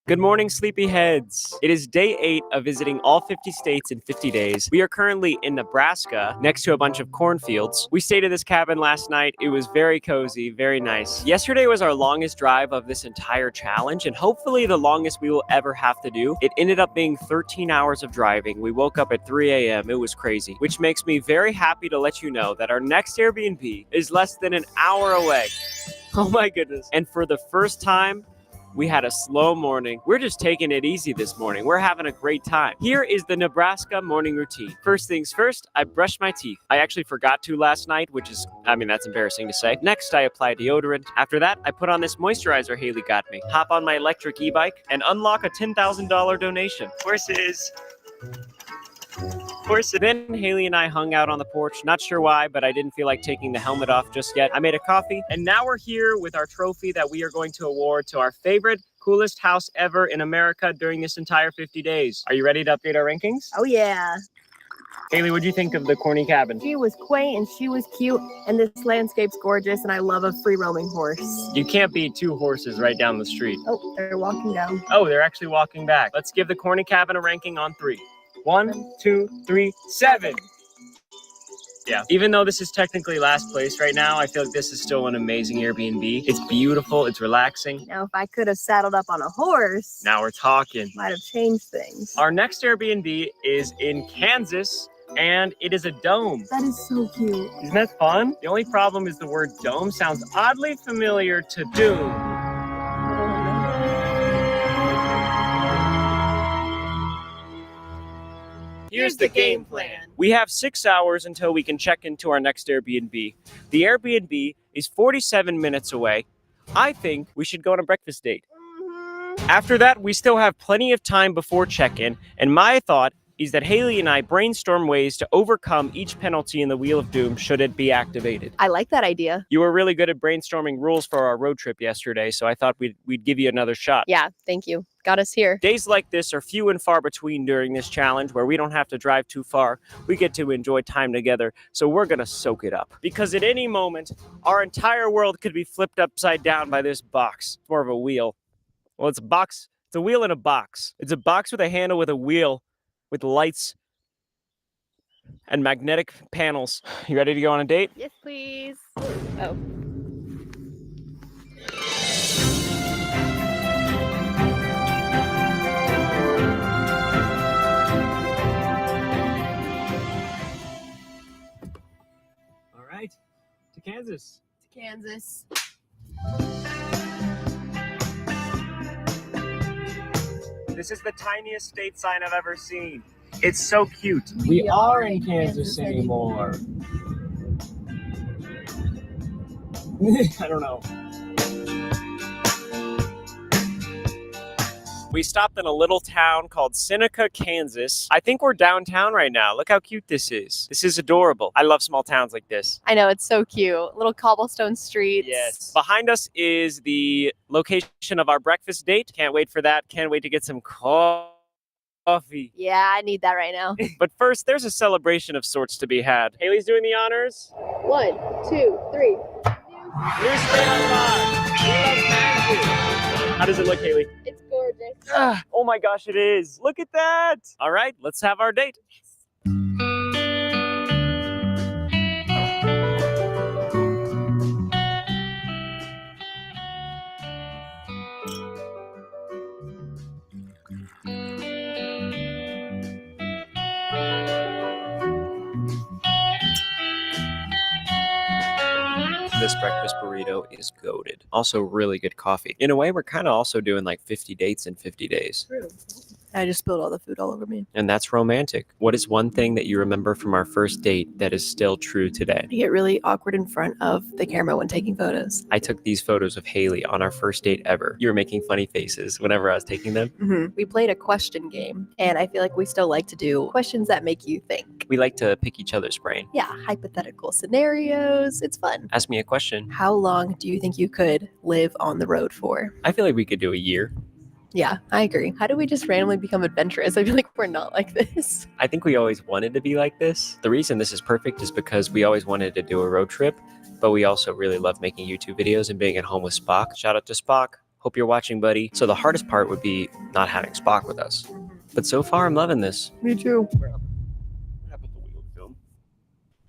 Good morning, sleepyheads. It is day 8 of visiting all 50 states in 50 days. We are currently in Nebraska, next to a bunch of cornfields. We stayed at this cabin last night. It was very cozy, very nice. Yesterday was our longest drive of this entire challenge, and hopefully the longest we will ever have to do. It ended up being 13 hours of driving. We woke up at 3 a.m. It was crazy, which makes me very happy to let you know that our next Airbnb is less than an hour away. Oh my goodness. And for the first time, we had a slow morning. We're just taking it easy this morning. We're having a great time. Here is the Nebraska morning routine. First things first, I brushed my teeth. I actually forgot to last night, which is, that's embarrassing to say. Next, I apply deodorant. After that, I put on this moisturizer Haley got me, hop on my electric e-bike, and unlock a $10,000 donation. Horses. Then Haley and I hung out on the porch. Not sure why, but I didn't feel like taking the helmet off just yet. I made a coffee, and now we're here with our trophy that we are going to award to our favorite, coolest house ever in America during this entire 50 days. Are you ready to update our rankings? Oh yeah. Haley, what'd you think of the corny cabin? She was quaint and she was cute, and this landscape's gorgeous, and I love a free roaming horse. You can't beat 2 horses right down the street. Oh, they're walking down. Oh, they're actually walking back. Let's give the corny cabin a ranking on 3. 1, 2, 3, 7. Yeah. Even though this is technically last place right now, I feel like this is still an amazing Airbnb. It's beautiful. It's relaxing. Now, if I could have saddled up on a horse, Now we're talking. might have changed things. Our next Airbnb is in Kansas, and it is a dome. That is so cute. Isn't that fun? The only problem is the word dome sounds oddly familiar to Doom. Here's the game plan. We have 6 hours until we can check into our next Airbnb. The Airbnb is 47 minutes away. I think we should go on a breakfast date. After that, we still have plenty of time before check-in, and my thought is that Haley and I brainstorm ways to overcome each penalty in the Wheel of Doom should it be activated. I like that idea. You were really good at brainstorming rules for our road trip yesterday, so I thought we'd give you another shot. Yeah, thank you. Got us here. Days like this are few and far between during this challenge, where we don't have to drive too far. We get to enjoy time together, so we're gonna soak it up. Because at any moment, our entire world could be flipped upside down by this box. It's more of a wheel. Well, it's a box. It's a wheel in a box. It's a box with a handle with a wheel, with lights and magnetic panels. You ready to go on a date? Yes, please. Oh. Kansas. Kansas. This is the tiniest state sign I've ever seen. It's so cute. We are in Kansas anymore. I don't know. We stopped in a little town called Seneca, Kansas. I think we're downtown right now. Look how cute this is. This is adorable. I love small towns like this. I know, it's so cute. Little cobblestone streets. Yes. Behind us is the location of our breakfast date. Can't wait for that. Can't wait to get some coffee. Yeah, I need that right now. But first, there's a celebration of sorts to be had. Haley's doing the honors. 1, 2, 3. New state unlocked. We love Kansas. How does it look, Haley? It's gorgeous. Oh my gosh, it is. Look at that. All right, let's have our date. This breakfast burrito is goated. Also, really good coffee. In a way, we're kind of also doing like 50 dates in 50 days. True. I just spilled all the food all over me. And that's romantic. What is one thing that you remember from our first date that is still true today? I get really awkward in front of the camera when taking photos. I took these photos of Haley on our first date ever. You were making funny faces whenever I was taking them. We played a question game, and I feel like we still like to do questions that make you think. We like to pick each other's brain. Yeah, hypothetical scenarios. It's fun. Ask me a question. How long do you think you could live on the road for? I feel like we could do a year. Yeah, I agree. How do we just randomly become adventurous? I feel like we're not like this. I think we always wanted to be like this. The reason this is perfect is because we always wanted to do a road trip, but we also really love making YouTube videos and being at home with Spock. Shout out to Spock. Hope you're watching, buddy. So the hardest part would be not having Spock with us. But so far, I'm loving this. Me too.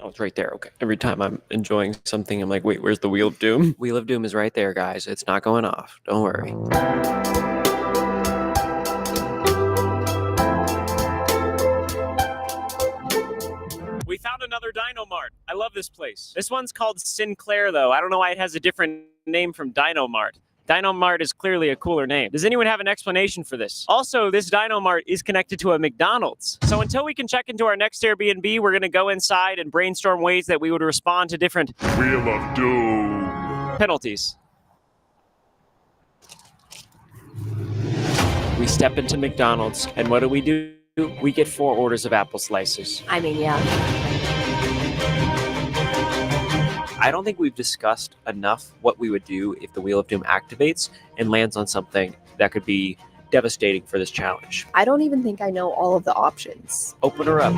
Oh, it's right there. Okay. Every time I'm enjoying something, I'm like, wait, where's the Wheel of Doom? Wheel of Doom is right there, guys. It's not going off. Don't worry. We found another Dino Mart. I love this place. This one's called Sinclair, though. I don't know why it has a different name from Dino Mart. Dino Mart is clearly a cooler name. Does anyone have an explanation for this? Also, this Dino Mart is connected to a McDonald's. So until we can check into our next Airbnb, we're going to go inside and brainstorm ways that we would respond to different Wheel of Doom. penalties. We step into McDonald's, and what do? We get 4 orders of apple slices. I mean, yeah. I don't think we've discussed enough what we would do if the Wheel of Doom activates and lands on something that could be devastating for this challenge. I don't even think I know all of the options. Open her up.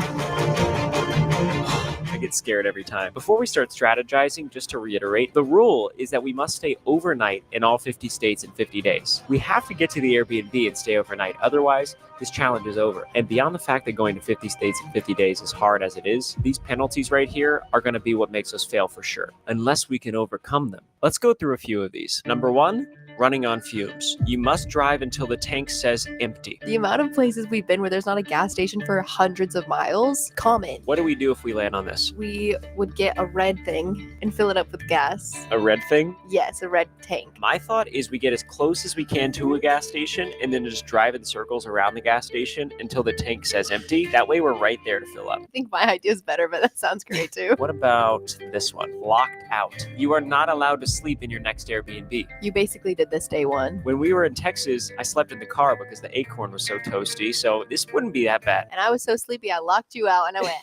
I get scared every time. Before we start strategizing, just to reiterate, the rule is that we must stay overnight in all 50 states in 50 days. We have to get to the Airbnb and stay overnight. Otherwise, this challenge is over. And beyond the fact that going to 50 states in 50 days is hard as it is, these penalties right here are going to be what makes us fail for sure, unless we can overcome them. Let's go through a few of these. Number 1, running on fumes. You must drive until the tank says empty. The amount of places we've been where there's not a gas station for hundreds of miles, common. What do we do if we land on this? We would get a red thing and fill it up with gas. A red thing? Yes, a red tank. My thought is we get as close as we can to a gas station and then just drive in circles around the gas station until the tank says empty. That way we're right there to fill up. I think my idea is better, but that sounds great too. What about this one? Locked out. You are not allowed to sleep in your next Airbnb. You basically did this day one. When we were in Texas, I slept in the car because the Acorn was so toasty, so this wouldn't be that bad. And I was so sleepy, I locked you out and I went.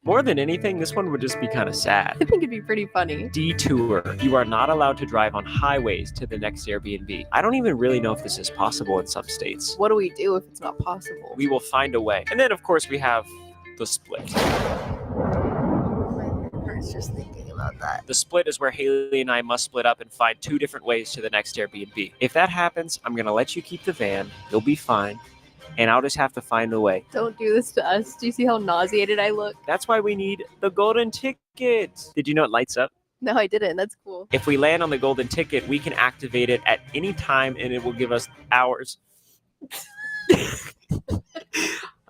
More than anything, this one would just be kind of sad. I think it'd be pretty funny. Detour. You are not allowed to drive on highways to the next Airbnb. I don't even really know if this is possible in some states. What do we do if it's not possible? We will find a way. And then, of course, we have the split. I was just thinking about that. The split is where Haley and I must split up and find 2 different ways to the next Airbnb. If that happens, I'm going to let you keep the van. You'll be fine. And I'll just have to find a way. Don't do this to us. Do you see how nauseated I look? That's why we need the golden ticket. Did you know it lights up? No, I didn't. That's cool. If we land on the golden ticket, we can activate it at any time and it will give us hours.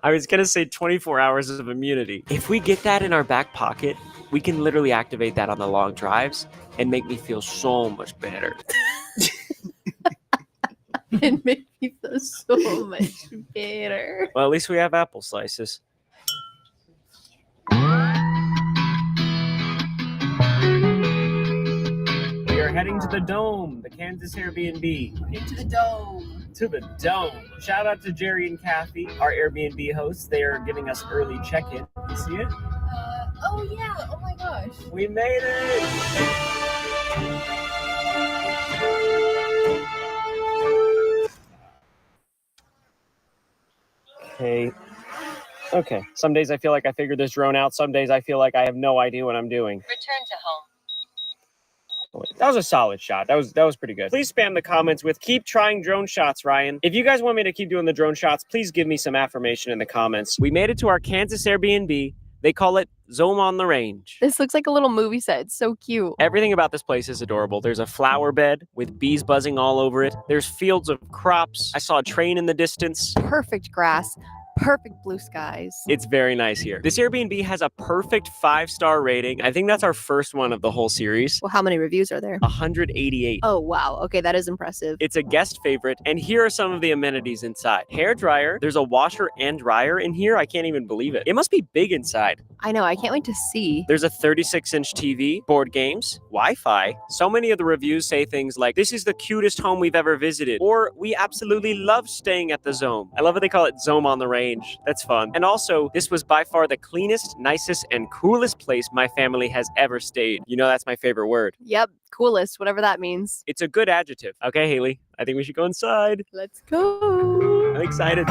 I was going to say 24 hours of immunity. If we get that in our back pocket, we can literally activate that on the long drives and make me feel so much better. It made me feel so much better. Well, at least we have apple slices. We are heading to the Dome, the Kansas Airbnb. Into the dome. To the Dome. Shout out to Jerry and Kathy, our Airbnb hosts. They are giving us early check-in. You see it? Oh yeah. Oh my gosh. We made it! Okay. Some days I feel like I figured this drone out. Some days I feel like I have no idea what I'm doing. Return to home. That was a solid shot. That was pretty good. Please spam the comments with keep trying drone shots, Ryan. If you guys want me to keep doing the drone shots, please give me some affirmation in the comments. We made it to our Kansas Airbnb. They call it Zome on the Range. This looks like a little movie set. It's so cute. Everything about this place is adorable. There's a flower bed with bees buzzing all over it. There's fields of crops. I saw a train in the distance. Perfect grass. Perfect blue skies. It's very nice here. This Airbnb has a perfect 5-star rating. I think that's our first one of the whole series. Well, how many reviews are there? 188. Oh, wow. Okay, that is impressive. It's a guest favorite, and here are some of the amenities inside. Hair dryer. There's a washer and dryer in here. I can't even believe it. It must be big inside. I know. I can't wait to see. There's a 36-inch TV, board games, Wi-Fi. So many of the reviews say things like, this is the cutest home we've ever visited, or we absolutely love staying at the Zome. I love how they call it Zome on the Range. That's fun. And also, this was by far the cleanest, nicest, and coolest place my family has ever stayed. You know, that's my favorite word. Yep. Coolest, whatever that means. It's a good adjective. Okay, Haley, I think we should go inside. Let's go. I'm excited.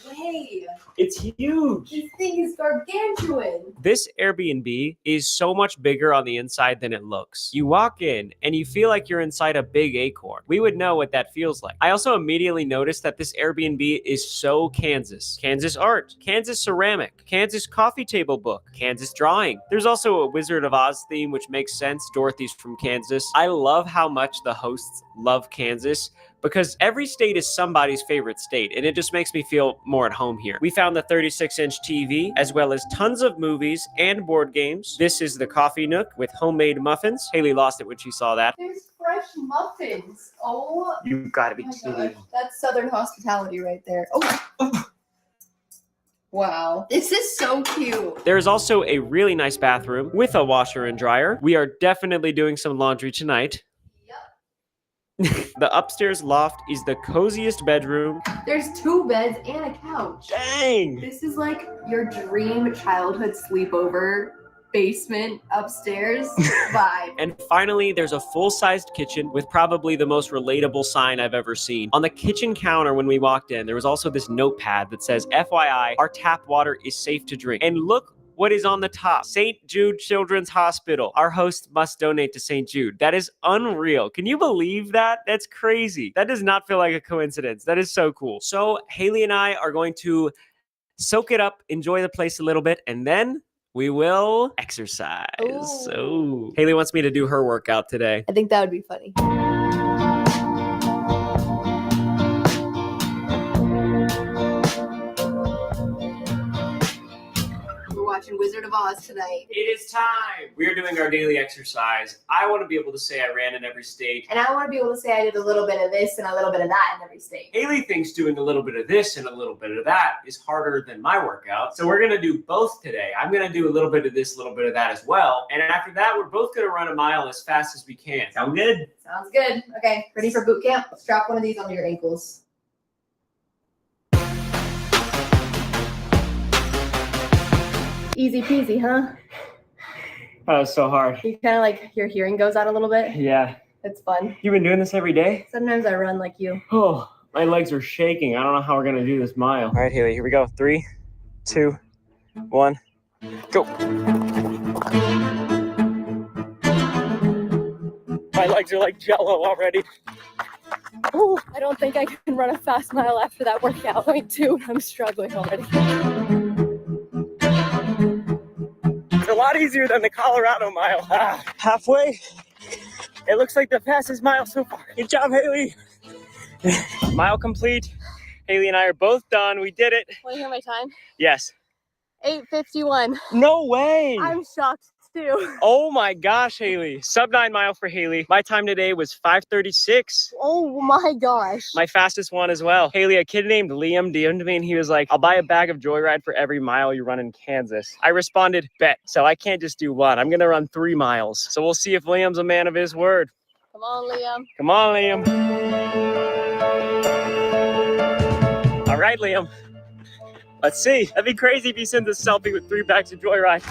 Way. It's huge. This thing is gargantuan. This Airbnb is so much bigger on the inside than it looks. You walk in and you feel like you're inside a big acorn. We would know what that feels like. I also immediately noticed that this Airbnb is so Kansas. Kansas art, Kansas ceramic, Kansas coffee table book, Kansas drawing. There's also a Wizard of Oz theme, which makes sense. Dorothy's from Kansas. I love how much the hosts love Kansas, because every state is somebody's favorite state, and it just makes me feel more at home here. We found the 36-inch TV, as well as tons of movies and board games. This is the coffee nook with homemade muffins. Haley lost it when she saw that. There's fresh muffins. Oh You gotta be my kidding. gosh. That's Southern hospitality right there. Oh. Wow. This is so cute. There's also a really nice bathroom with a washer and dryer. We are definitely doing some laundry tonight. The upstairs loft is the coziest bedroom. There's 2 beds and a couch. Dang! This is like your dream childhood sleepover basement upstairs vibe. And finally, there's a full-sized kitchen with probably the most relatable sign I've ever seen. On the kitchen counter when we walked in, there was also this notepad that says, FYI, our tap water is safe to drink. And look what is on the top. St. Jude Children's Hospital. Our host must donate to St. Jude. That is unreal. Can you believe that? That's crazy. That does not feel like a coincidence. That is so cool. So Haley and I are going to soak it up, enjoy the place a little bit, and then we will exercise. So Haley wants me to do her workout today. I think that would be funny. Watching Wizard of Oz tonight. It is time. We're doing our daily exercise. I want to be able to say I ran in every state. And I want to be able to say I did a little bit of this and a little bit of that in every state. Haley thinks doing a little bit of this and a little bit of that is harder than my workout. So we're going to do both today. I'm going to do a little bit of this, a little bit of that as well. And after that, we're both going to run a mile as fast as we can. Sound good? Sounds good. Okay, ready for boot camp? Strap one of these onto your ankles. Easy peasy, huh? That was so hard. You kind of like your hearing goes out a little bit. Yeah. It's fun. You've been doing this every day? Sometimes I run like you. Oh, my legs are shaking. I don't know how we're going to do this mile. All right, Haley, here we go. 3, 2, 1, go. My legs are like jello already. Oh, I don't think I can run a fast mile after that workout. I mean, dude, I'm struggling already. It's a lot easier than the Colorado mile. Halfway. It looks like the fastest mile so far. Good job, Haley. Mile complete. Haley and I are both done. We did it. Want to hear my time? Yes. 8:51. No way. I'm shocked too. Oh my gosh, Haley. Sub 9 mile for Haley. My time today was 5:36. Oh my gosh. My fastest one as well. Haley, a kid named Liam DM'd me and he was like, I'll buy a bag of Joyride for every mile you run in Kansas. I responded, bet. So I can't just do one. I'm going to run 3 miles. So we'll see if Liam's a man of his word. Come on, Liam. Come on, Liam. All right, Liam. Let's see. That'd be crazy if he sends a selfie with 3 bags of Joyride.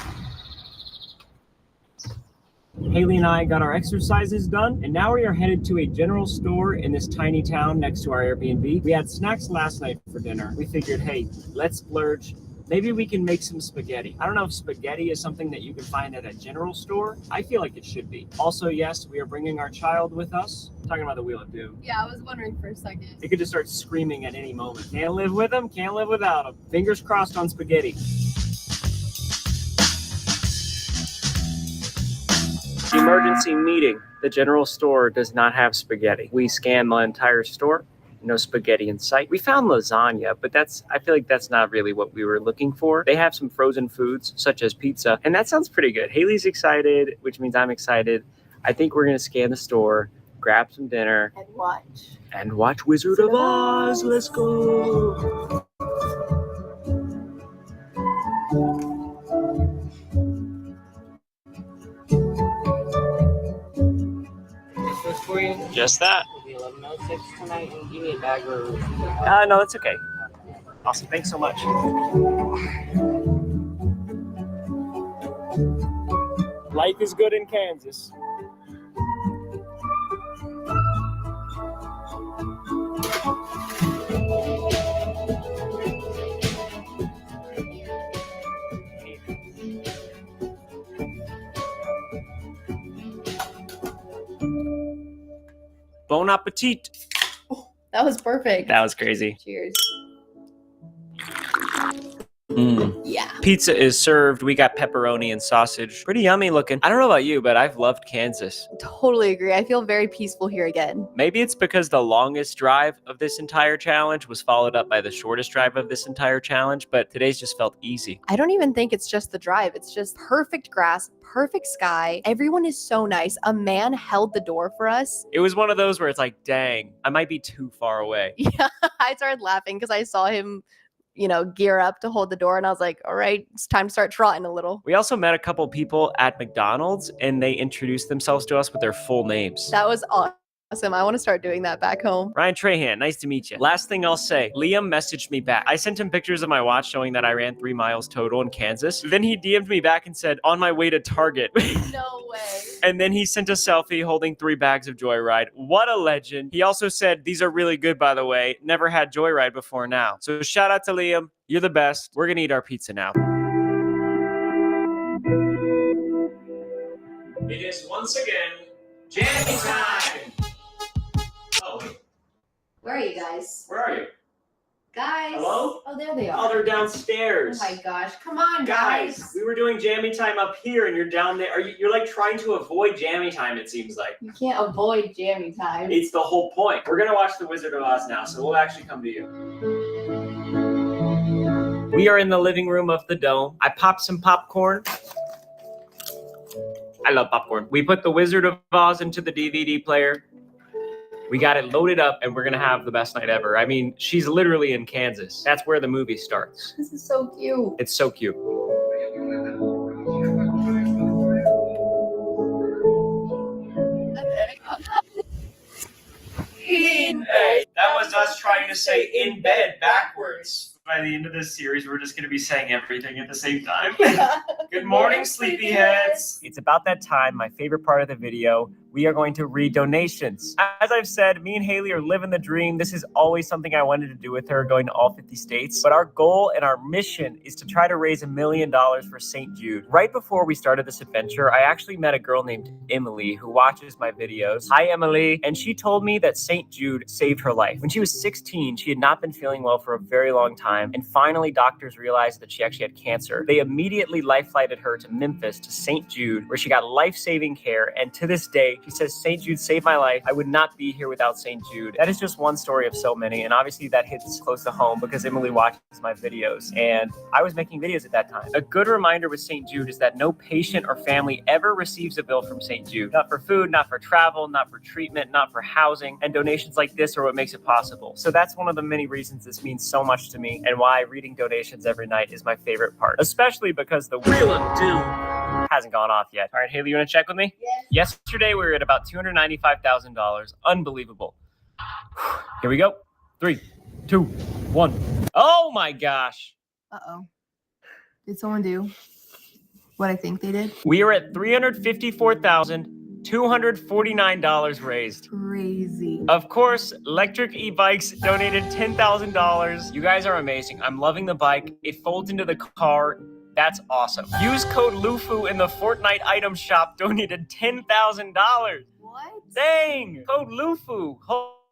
Haley and I got our exercises done, and now we are headed to a general store in this tiny town next to our Airbnb. We had snacks last night for dinner. We figured, hey, let's splurge. Maybe we can make some spaghetti. I don't know if spaghetti is something that you can find at a general store. I feel like it should be. Also, yes, we are bringing our child with us. Talking about the Wheel of Doom. Yeah, I was wondering for a second. It could just start screaming at any moment. Can't live with him, can't live without him. Fingers crossed on spaghetti. Emergency meeting. The general store does not have spaghetti. We scanned the entire store. No spaghetti in sight. We found lasagna, but I feel like that's not really what we were looking for. They have some frozen foods, such as pizza, and that sounds pretty good. Haley's excited, which means I'm excited. I think we're gonna scan the store, grab some dinner, And watch. watch Wizard of Oz. Let's go. Just that. You need a bag or... No, that's okay. Awesome. Thanks so much. Life is good in Kansas. Bon appetit. That was perfect. That was crazy. Cheers. Yeah. Pizza is served. We got pepperoni and sausage. Pretty yummy looking. I don't know about you, but I've loved Kansas. Totally agree. I feel very peaceful here again. Maybe it's because the longest drive of this entire challenge was followed up by the shortest drive of this entire challenge, but today's just felt easy. I don't even think it's just the drive. It's just perfect grass, perfect sky. Everyone is so nice. A man held the door for us. It was one of those where it's like, dang, I might be too far away. Yeah, I started laughing because I saw him, gear up to hold the door. And I was like, all right, it's time to start trotting a little. We also met a couple people at McDonald's and they introduced themselves to us with their full names. That was awesome. I want to start doing that back home. Ryan Trahan, nice to meet you. Last thing I'll say, Liam messaged me back. I sent him pictures of my watch showing that I ran 3 miles total in Kansas. Then he DM'd me back and said, on my way to Target. No way. And then he sent a selfie holding 3 bags of Joyride. What a legend. He also said, these are really good, by the way. Never had Joyride before now. So shout out to Liam. You're the best. We're going to eat our pizza now. It is once again Jammy time. Oh, wait. Where are you guys? Where are you? Guys. Hello? Oh, there they are. Oh, they're downstairs. Oh my gosh. Come on, guys. We were doing Jammy time up here and you're down there. You're like trying to avoid Jammy time, it seems like. You can't avoid Jammy time. It's the whole point. We're going to watch The Wizard of Oz now, so we'll actually come to you. We are in the living room of the Dome. I popped some popcorn. I love popcorn. We put The Wizard of Oz into the DVD player. We got it loaded up and we're going to have the best night ever. I mean, she's literally in Kansas. That's where the movie starts. This is so cute. It's so cute. In bed. That was us trying to say in bed backwards. By the end of this series, we're just going to be saying everything at the same time. Good morning, sleepyheads. It's about that time, my favorite part of the video. We are going to read donations. As I've said, me and Haley are living the dream. This is always something I wanted to do with her, going to all 50 states. But our goal and our mission is to try to raise $1 million for St. Jude. Right before we started this adventure, I actually met a girl named Emily who watches my videos. Hi, Emily. And she told me that St. Jude saved her life. When she was 16, she had not been feeling well for a very long time. And finally, doctors realized that she actually had cancer. They immediately life-flighted her to Memphis to St. Jude, where she got life-saving care. And to this day, She says, St. Jude saved my life. I would not be here without St. Jude. That is just one story of so many. And obviously that hits close to home because Emily watches my videos and I was making videos at that time. A good reminder with St. Jude is that no patient or family ever receives a bill from St. Jude. Not for food, not for travel, not for treatment, not for housing. And donations like this are what makes it possible. So that's one of the many reasons this means so much to me and why reading donations every night is my favorite part, especially because the Wheel of Doom hasn't gone off yet. All right, Haley, you want to check with me? Yes. Yesterday we were at about $295,000. Unbelievable. Here we go. 3, 2, 1. Oh my gosh. Uh-oh. Did someone do what I think they did? We are at $354,249 raised. Crazy. Of course, Electric E-Bikes donated $10,000. You guys are amazing. I'm loving the bike. It folds into the car. That's awesome. Use code LUFU in the Fortnite item shop. Donated $10,000. What? Dang! Code LUFU.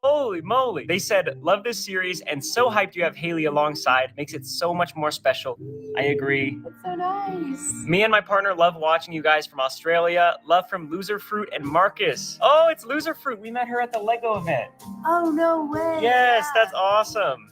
Holy moly. They said, love this series and so hyped you have Haley alongside. Makes it so much more special. I agree. That's so nice. Me and my partner love watching you guys from Australia. Love from Loser Fruit and Marcus. Oh, it's Loser Fruit. We met her at the Lego event. Oh, no way. Yes, that's awesome.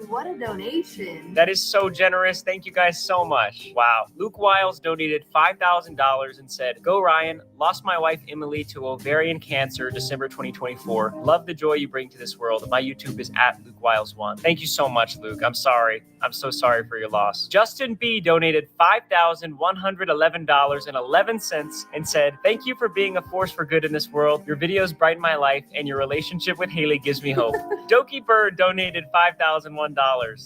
What a donation. That is so generous. Thank you guys so much. Wow. Luke Wiles donated $5,000 and said, Go Ryan, lost my wife Emily to ovarian cancer December 2024. Love the joy you bring to this world. My YouTube is at Luke Wiles1. Thank you so much, Luke. I'm sorry. I'm so sorry for your loss. Justin B donated $5,111.11 and said, Thank you for being a force for good in this world. Your videos brighten my life and your relationship with Haley gives me hope. Doki Bird donated $5,001.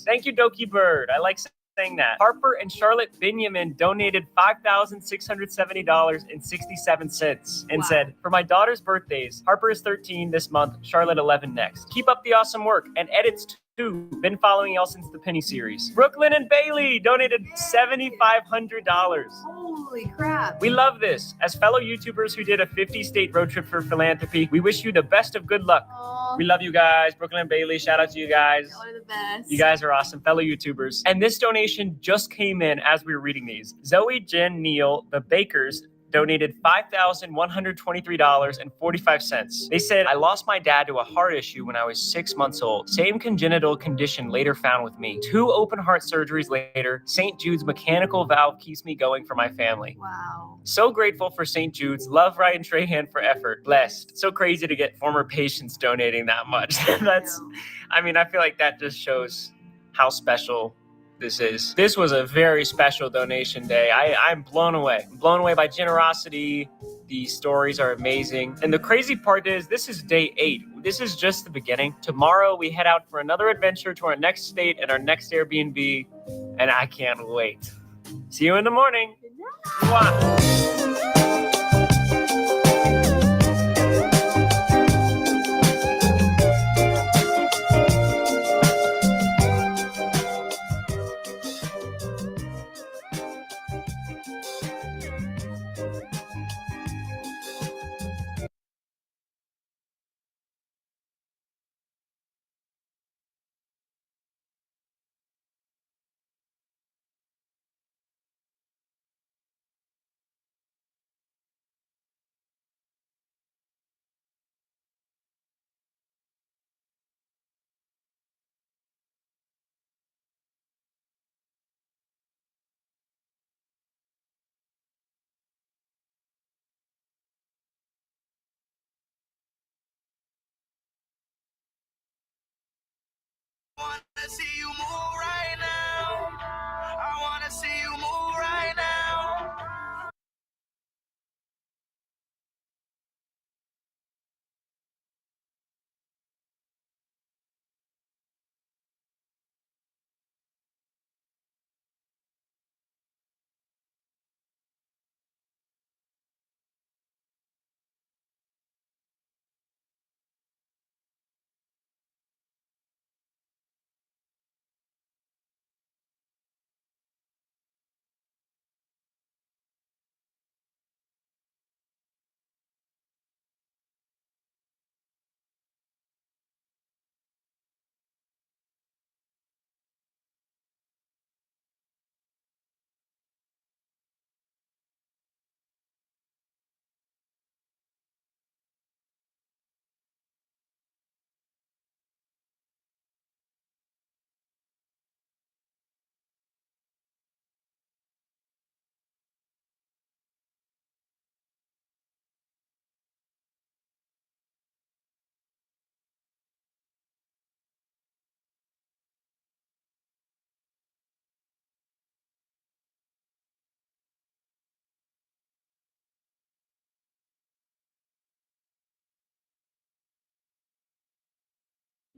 Thank you, Doki Bird. I like saying that. Harper and Charlotte Benjamin donated $5,670.67 and said, For my daughter's birthdays, Harper is 13 this month, Charlotte 11 next. Keep up the awesome work and edits too. Been following y'all since the Penny series. Brooklyn and Bailey donated $7,500. Holy crap. We love this. As fellow YouTubers who did a 50-state road trip for philanthropy, we wish you the best of good luck. Aww. We love you guys. Brooklyn and Bailey, shout out to you guys. Y'all are the best. You guys are awesome, fellow YouTubers. And this donation just came in as we were reading these. Zoe, Jen, Neal, the Bakers, donated $5,123.45. They said, I lost my dad to a heart issue when I was 6 months old. Same congenital condition later found with me. 2 open heart surgeries later, St. Jude's mechanical valve keeps me going for my family. Wow. So grateful for St. Jude's. Love Ryan Trahan for effort. Blessed. So crazy to get former patients donating that much. I feel like that just shows how special this is. This was a very special donation day. I'm blown away. I'm blown away by generosity. The stories are amazing. And the crazy part is this is day 8. This is just the beginning. Tomorrow we head out for another adventure to our next state and our next Airbnb. And I can't wait. See you in the morning. Mwah. Wanna see you move right now. I wanna see you move right now.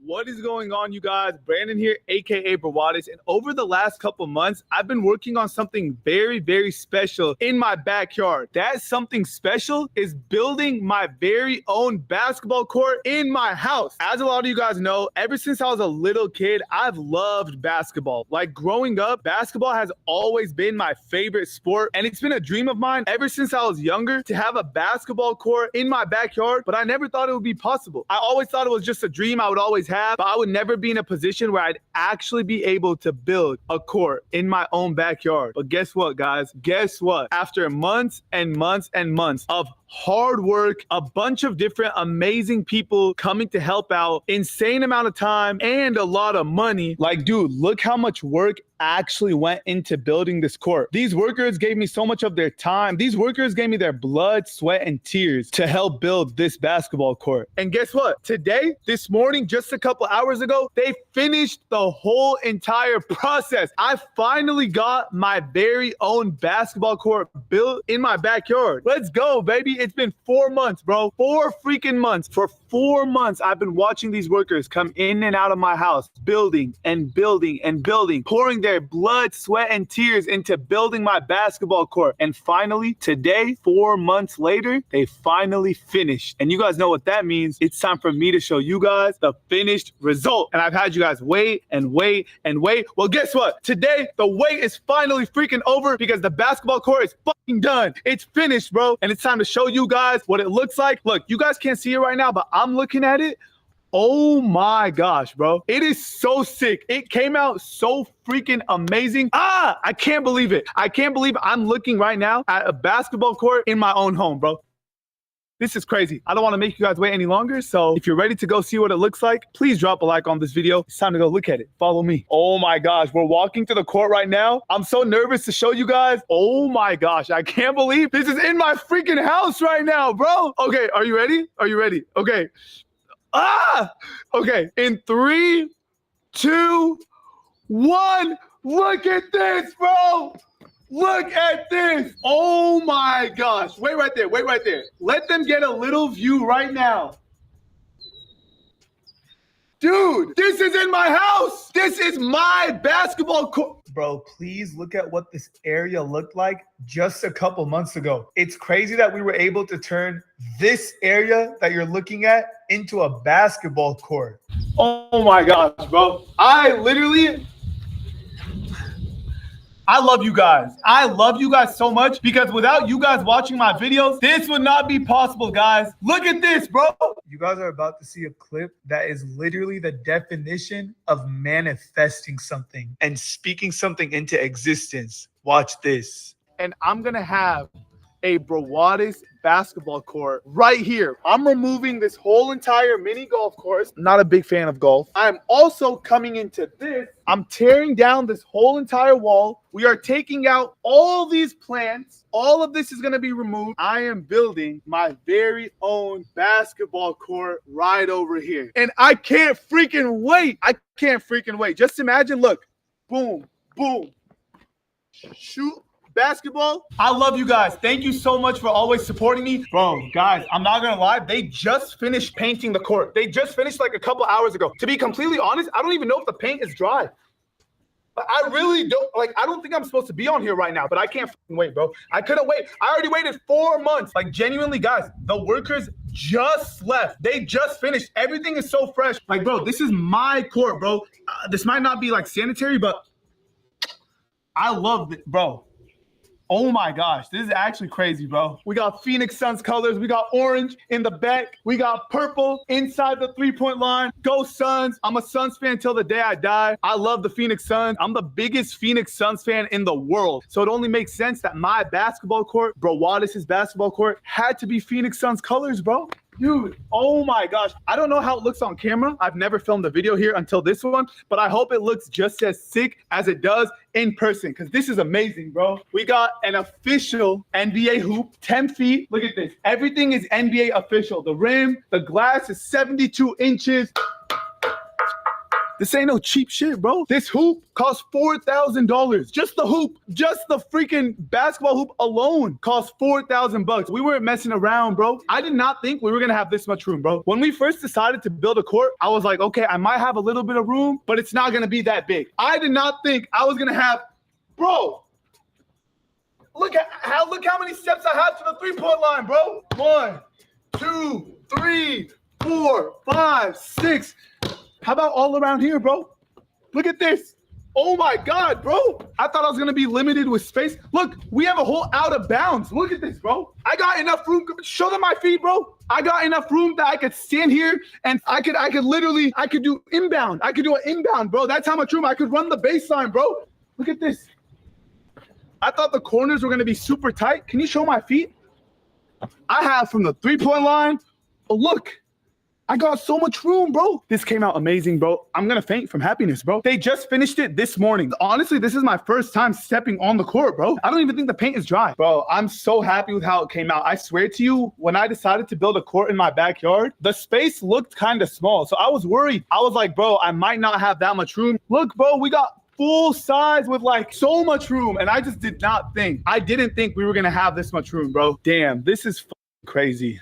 What is going on, you guys? Brandon here, aka Brawadis, and over the last couple months, I've been working on something very, very special in my backyard. That something special is building my very own basketball court in my house. As a lot of you guys know, ever since I was a little kid, I've loved basketball. Like growing up, basketball has always been my favorite sport, and it's been a dream of mine ever since I was younger to have a basketball court in my backyard, but I never thought it would be possible. I always thought it was just a dream I would always have, but I would never be in a position where I'd actually be able to build a court in my own backyard. But guess what, guys? Guess what? After months and months and months of hard work, a bunch of different amazing people coming to help out, insane amount of time, and a lot of money. Like, dude, look how much work actually went into building this court. These workers gave me so much of their time. These workers gave me their blood, sweat, and tears to help build this basketball court. And guess what? Today, this morning, just a couple hours ago, they finished the whole entire process. I finally got my very own basketball court built in my backyard. Let's go, baby. It's been 4 months, bro. 4 freaking months. For 4 months, I've been watching these workers come in and out of my house, building and building and building, pouring their blood, sweat, and tears into building my basketball court. And finally, today, 4 months later, they finally finished. And you guys know what that means. It's time for me to show you guys the finished result. And I've had you guys wait and wait and wait. Well, guess what? Today, the wait is finally freaking over because the basketball court is fucking done. It's finished, bro. And it's time to show you guys what it looks like. Look, you guys can't see it right now, but I'm looking at it. Oh my gosh, bro. It is so sick. It came out so freaking amazing. I can't believe it. I can't believe I'm looking right now at a basketball court in my own home, bro. This is crazy. I don't want to make you guys wait any longer. So if you're ready to go see what it looks like, please drop a like on this video. It's time to go look at it. Follow me. Oh my gosh. We're walking to the court right now. I'm so nervous to show you guys. Oh my gosh. I can't believe this is in my freaking house right now, bro. Okay. Are you ready? Are you ready? Okay. Okay. In 3, 2, 1. Look at this, bro. Look at this. Oh my gosh. Wait right there. Wait right there. Let them get a little view right now. Dude, this is in my house. This is my basketball court. Bro, please look at what this area looked like just a couple months ago. It's crazy that we were able to turn this area that you're looking at into a basketball court. Oh my gosh, bro. I love you guys. I love you guys so much because without you guys watching my videos, this would not be possible, guys. Look at this, bro. You guys are about to see a clip that is literally the definition of manifesting something and speaking something into existence. Watch this. And I'm going to have a Brawadis basketball court right here. I'm removing this whole entire mini golf course. Not a big fan of golf. I'm also coming into this. I'm tearing down this whole entire wall. We are taking out all these plants. All of this is going to be removed. I am building my very own basketball court right over here. And I can't freaking wait. I can't freaking wait. Just imagine, look, boom, boom, shoot. Basketball. I love you guys. Thank you so much for always supporting me. Bro, guys, I'm not gonna lie. They just finished painting the court. They just finished like a couple hours ago. To be completely honest, I don't even know if the paint is dry. But I really don't, I don't think I'm supposed to be on here right now, but I can't wait, bro. I couldn't wait. I already waited 4 months. Like, genuinely, guys, the workers just left. They just finished. Everything is so fresh. Like, bro, this is my court, bro. This might not be like sanitary, but I love it, bro. Oh my gosh, this is actually crazy, bro. We got Phoenix Suns colors. We got orange in the back. We got purple inside the three-point line. Go Suns. I'm a Suns fan till the day I die. I love the Phoenix Suns. I'm the biggest Phoenix Suns fan in the world. So it only makes sense that my basketball court, Brawadis' basketball court, had to be Phoenix Suns colors, bro. Dude, oh my gosh. I don't know how it looks on camera. I've never filmed a video here until this one, but I hope it looks just as sick as it does in person because this is amazing, bro. We got an official NBA hoop, 10 feet. Look at this. Everything is NBA official. The rim, the glass is 72 inches. This ain't no cheap shit, bro. This hoop costs $4,000. Just the hoop, just the freaking basketball hoop alone costs $4,000. We weren't messing around, bro. I did not think we were gonna have this much room, bro. When we first decided to build a court, I was like, okay, I might have a little bit of room, but it's not gonna be that big. I did not think I was gonna have, bro. Look how many steps I have to the 3-point line, bro. 1, 2, 3, 4, 5, 6. How about all around here, bro? Look at this. Oh my God, bro. I thought I was gonna be limited with space. Look, we have a whole out of bounds. Look at this, bro. I got enough room. Show them my feet, bro. I got enough room that I could stand here and I could do inbound. I could do an inbound, bro. That's how much room I could run the baseline, bro. Look at this. I thought the corners were gonna be super tight. Can you show my feet? I have from the 3-point line. Oh, look. I got so much room, bro. This came out amazing, bro. I'm gonna faint from happiness, bro. They just finished it this morning. Honestly, this is my first time stepping on the court, bro. I don't even think the paint is dry. Bro, I'm so happy with how it came out. I swear to you, when I decided to build a court in my backyard, the space looked kind of small. So I was worried. I was like, bro, I might not have that much room. Look, bro, we got full size with like so much room. And I just I didn't think we were gonna have this much room, bro. Damn, this is crazy.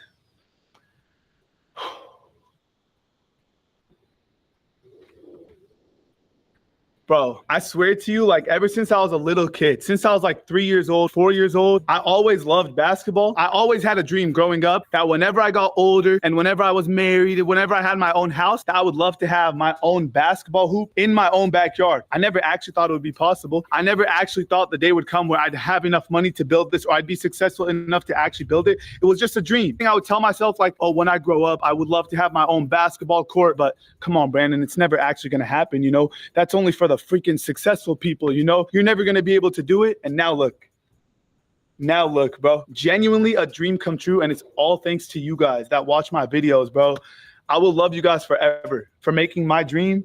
Bro, I swear to you, like ever since I was a little kid, since I was like 3 years old, 4 years old, I always loved basketball. I always had a dream growing up that whenever I got older and whenever I was married and whenever I had my own house, that I would love to have my own basketball hoop in my own backyard. I never actually thought it would be possible. I never actually thought the day would come where I'd have enough money to build this or I'd be successful enough to actually build it. It was just a dream. I would tell myself like, oh, when I grow up, I would love to have my own basketball court. But come on, Brandon, it's never actually going to happen. You know, that's only for the freaking successful people, you know, you're never going to be able to do it. And now look, bro, genuinely a dream come true. And it's all thanks to you guys that watch my videos, bro. I will love you guys forever for making my dream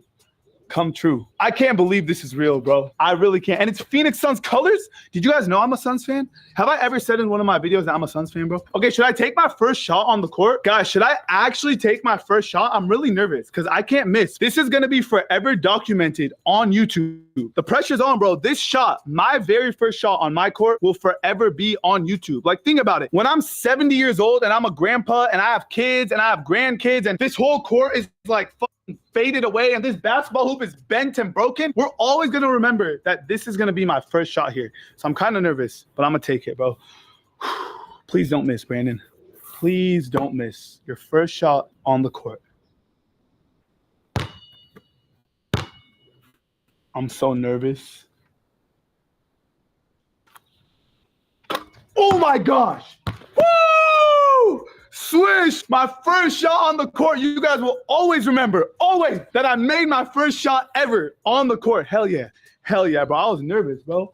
come true. I can't believe this is real, bro. I really can't. And it's Phoenix Suns colors. Did you guys know I'm a Suns fan? Have I ever said in one of my videos that I'm a Suns fan, bro? Okay, should I take my first shot on the court? Guys, should I actually take my first shot? I'm really nervous because I can't miss. This is going to be forever documented on YouTube. The pressure's on, bro. This shot, my very first shot on my court, will forever be on YouTube. Like, think about it. When I'm 70 years old and I'm a grandpa and I have kids and I have grandkids and this whole court is like faded away and this basketball hoop is bent and broken, we're always going to remember that this is going to be my first shot here. So I'm kind of nervous, but I'm going to take it, bro. Please don't miss, Brandon. Please don't miss your first shot on the court. I'm so nervous. Oh my gosh. Woo! Swish, my first shot on the court. You guys will always remember, always, that I made my first shot ever on the court. Hell yeah. Hell yeah, bro. I was nervous, bro.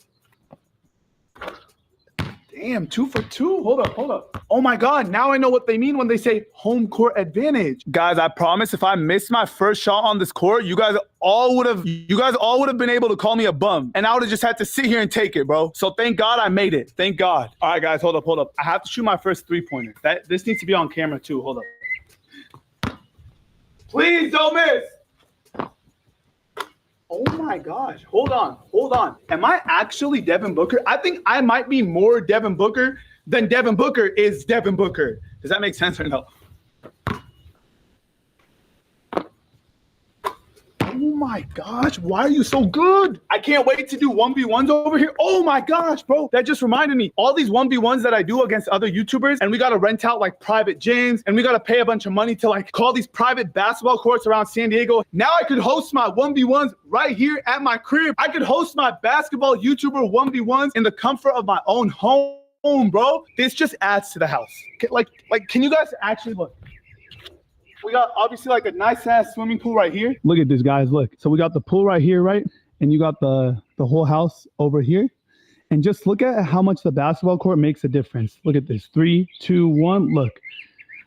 Damn, 2 for 2. Hold up. Oh my God. Now I know what they mean when they say home court advantage. Guys, I promise if I missed my first shot on this court, you guys all would have been able to call me a bum. And I would have just had to sit here and take it, bro. So thank God I made it. Thank God. All right, guys, hold up. I have to shoot my first 3-pointer. This needs to be on camera too. Hold up. Please don't miss. Oh my gosh. Hold on. Am I actually Devin Booker? I think I might be more Devin Booker than Devin Booker is Devin Booker. Does that make sense or no? Oh my gosh, why are you so good? I can't wait to do 1v1s over here. Oh my gosh, bro. That just reminded me. All these 1v1s that I do against other YouTubers, and we got to rent out like private gyms, and we got to pay a bunch of money to like call these private basketball courts around San Diego. Now I could host my 1v1s right here at my crib. I could host my basketball YouTuber 1v1s in the comfort of my own home, bro. This just adds to the house. Like, can you guys actually look? We got obviously like a nice ass swimming pool right here. Look at this, guys. Look. So we got the pool right here, right? And you got the whole house over here. And just look at how much the basketball court makes a difference. Look at this. 3, 2, 1. Look.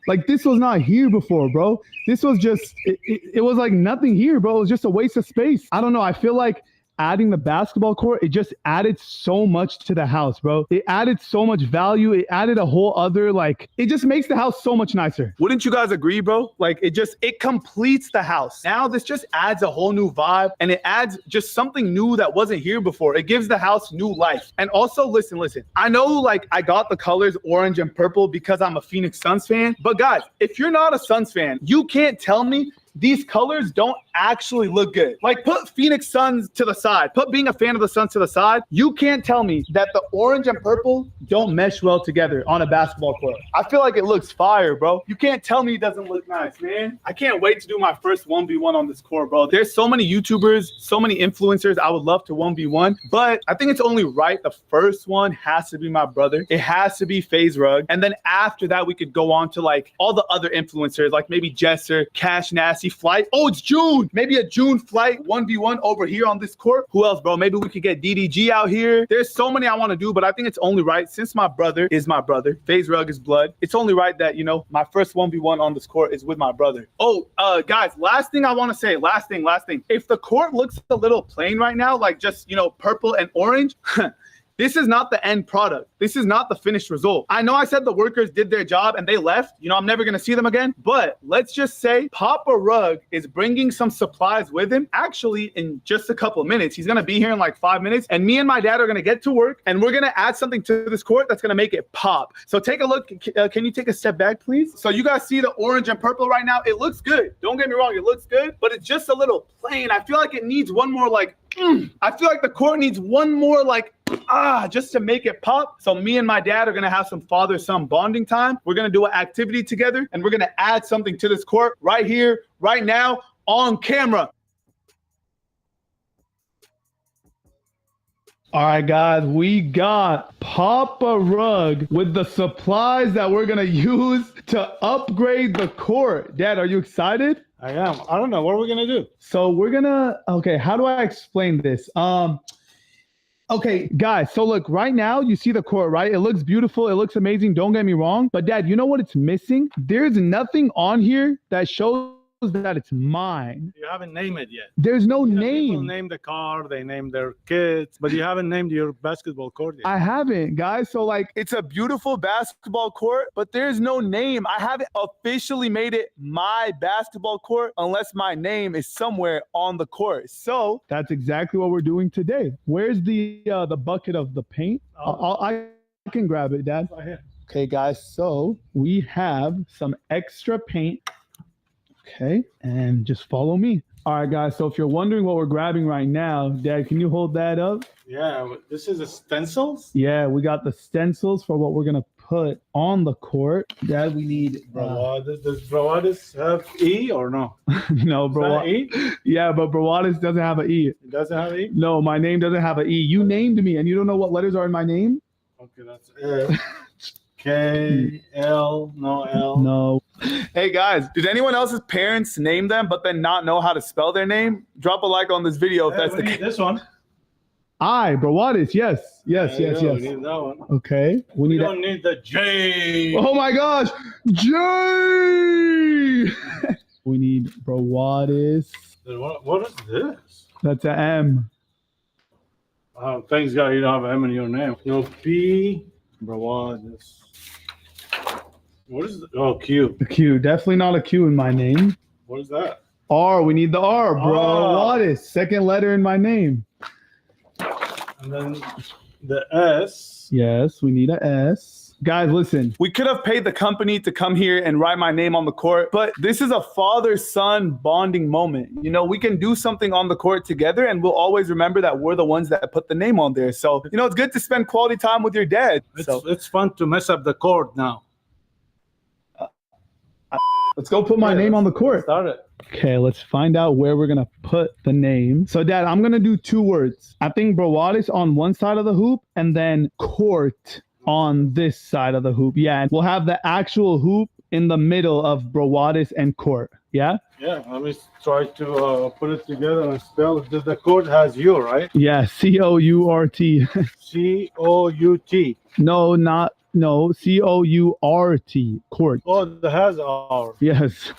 Like this was not here before, bro. This was just, it was like nothing here, bro. It was just a waste of space. I don't know. I feel like adding the basketball court, it just added so much to the house, bro. It added so much value. It added a whole other, like, it just makes the house so much nicer. Wouldn't you guys agree, bro? Like, it completes the house. Now this just adds a whole new vibe, and it adds just something new that wasn't here before. It gives the house new life. And also, listen, I know, like, I got the colors orange and purple because I'm a Phoenix Suns fan, but guys, if you're not a Suns fan, you can't tell me these colors don't actually look good. Like, put Phoenix Suns to the side. Put being a fan of the Suns to the side. You can't tell me that the orange and purple don't mesh well together on a basketball court. I feel like it looks fire, bro. You can't tell me it doesn't look nice, man. I can't wait to do my first 1v1 on this court, bro. There's so many YouTubers, so many influencers I would love to 1v1, but I think it's only right. The first one has to be my brother. It has to be FaZe Rug. And then after that, we could go on to, like, all the other influencers, like maybe Jesser, Cash Nasty, Flight. Oh, it's June. Maybe a June Flight 1v1 over here on this court. Who else, bro? Maybe we could get DDG out here. There's so many I want to do, but I think it's only right, since my brother is my brother, FaZe Rug is blood, it's only right that, you know, my first 1v1 on this court is with my brother. Oh, guys, last thing I want to say, last thing. If the court looks a little plain right now, like just, you know, purple and orange, this is not the end product. This is not the finished result. I know I said the workers did their job and they left. You know, I'm never going to see them again. But let's just say Papa Rug is bringing some supplies with him. Actually, in just a couple of minutes, he's going to be here in like 5 minutes. And me and my dad are going to get to work. And we're going to add something to this court that's going to make it pop. So take a look. Can you take a step back, please? So you guys see the orange and purple right now? It looks good. Don't get me wrong. It looks good. But it's just a little plain. I feel like it needs one more, like, I feel like the court needs one more, like, just to make it pop. So me and my dad are going to have some father-son bonding time. We're going to do an activity together, and we're going to add something to this court right here, right now, on camera. All right, guys, we got Papa Rug with the supplies that we're going to use to upgrade the court. Dad, are you excited? I am. I don't know. What are we going to do? So we're going to, okay, how do I explain this? Okay, guys, so look, right now you see the court, right? It looks beautiful. It looks amazing. Don't get me wrong. But Dad, you know what it's missing? There's nothing on here that shows that it's mine. You haven't named it yet. There's no People name. name the car, they name their kids, but you haven't named your basketball court yet. I haven't, guys. So like, it's a beautiful basketball court, but there's no name. I haven't officially made it my basketball court unless my name is somewhere on the court. So that's exactly what we're doing today. Where's the bucket of the paint? I can grab it, Dad. Right here. Okay, guys. So we have some extra paint. Okay, and just follow me. All right, guys, so if you're wondering what we're grabbing right now, Dad, can you hold that up? Yeah, this is a stencils? Yeah, we got the stencils for what we're going to put on the court. Dad, we need... Does Bravadis have E or no? No, E? Yeah, but Bravadis doesn't have an E. It doesn't have E? No, my name doesn't have an E. You named me, and you don't know what letters are in my name? Okay, that's F. K, L, no L. No. Hey guys, did anyone else's parents name them but then not know how to spell their name? Drop a like on this video if that's the case. This one. Bravadis, yes. Yes. We need that one. Okay. We don't need the J. Oh my gosh, J. We need Bravadis. What is this? That's an M. Oh, thanks God you don't have an M in your name. No P. Bravadis. What is it? Oh, Q. The Q. Definitely not a Q in my name. What is that? R. We need the R, bro. Bravadis. Second letter in my name. And then the S. Yes, we need a S. Guys, listen. We could have paid the company to come here and write my name on the court, but this is a father-son bonding moment. You know, we can do something on the court together, and we'll always remember that we're the ones that put the name on there. So, you know, it's good to spend quality time with your dad. It's fun to mess up the court now. Let's go put my name on the court. Start it. Okay, let's find out where we're going to put the name. So, Dad, I'm going to do 2 words. I think Bravadis on one side of the hoop and then court on this side of the hoop. Yeah, and we'll have the actual hoop in the middle of Bravadis and court. Yeah? Yeah, let me try to put it together and spell it. The court has U, right? Yeah, C-O-U-R-T. C-O-U-T. No, C-O-U-R-T. Court. Oh, it has R. Yes.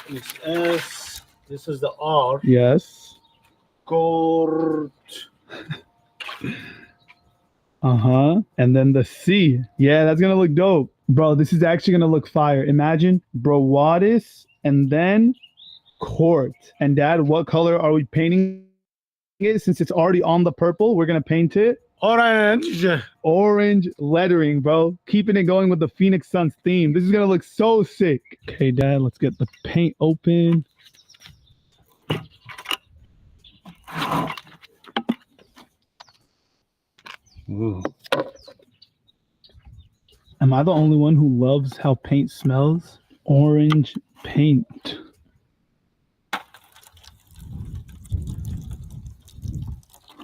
It's S. This is the R. Yes. Court. And then the C. Yeah, that's gonna look dope. Bro, this is actually gonna look fire. Imagine Brawadis and then Court. And Dad, what color are we painting it? Since it's already on the purple, we're gonna paint it Orange. orange lettering, bro. Keeping it going with the Phoenix Suns theme. This is gonna look so sick. Okay, Dad, let's get the paint open. Ooh. Am I the only one who loves how paint smells? Orange paint.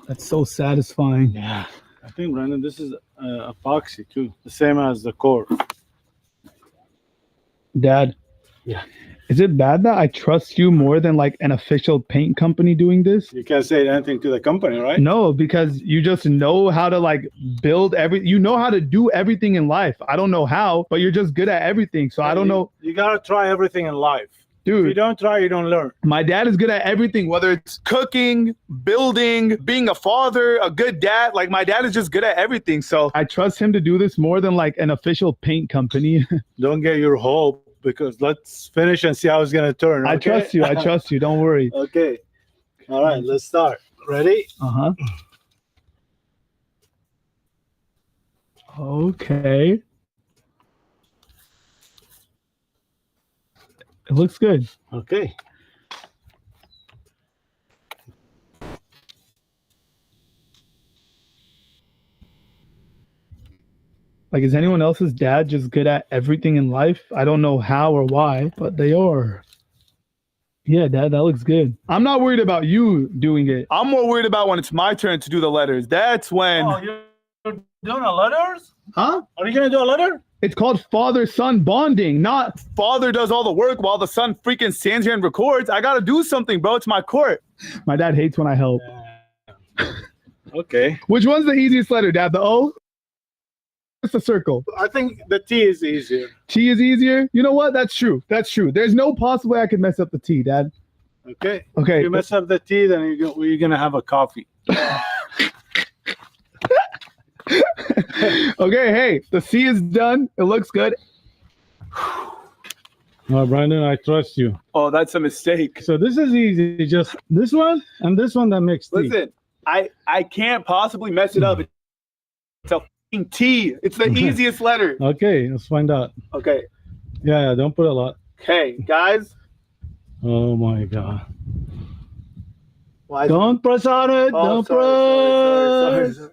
That's so satisfying. Yeah. I think, Brandon, this is epoxy too. The same as the core. Dad. Yeah. Is it bad that I trust you more than like an official paint company doing this? You can't say anything to the company, right? No, because you just know how to like build you know how to do everything in life. I don't know how, but you're just good at everything. So I don't know. You gotta try everything in life. If you Dude, don't try, you don't learn. my dad is good at everything, whether it's Cooking, building, being a father, a good dad. Like my dad is just good at everything. So I trust him to do this more than like an official paint company. Don't get your hope, because let's finish and see how it's gonna turn. I okay? trust you. I trust you. Don't worry. Okay. All right, let's start. Ready? Uh-huh. Okay. It looks good. Okay. Like, is anyone else's dad just good at everything in life? I don't know how or why, but they are. Yeah, Dad, that looks good. I'm not worried about you doing it. I'm more worried about when it's my turn to do the letters. That's when. Oh, you're doing a letters? Huh? Are you gonna do a letter? It's called father-son bonding, not Father does all the work while the son freaking stands here and records. I gotta do something, bro. It's my court. my dad hates when I help. Okay. Which one's the easiest letter, Dad? The O? It's a circle. I think the T is easier. T is easier? You know what? That's true. That's true. There's no possible way I could mess up the T, Dad. Okay. Okay. If you mess up the T, then you're gonna have a coffee. Okay, hey, the C is done. It looks good. No, Brandon, I trust you. Oh, that's a mistake. So this is easy. Just this one and this one that makes T. Listen, I can't possibly mess it up. It's a fucking T. It's the easiest letter. Okay, let's find out. Okay. Yeah, don't put a lot. Okay, guys. Oh my God. Why Don't press on it. Don't press. sorry.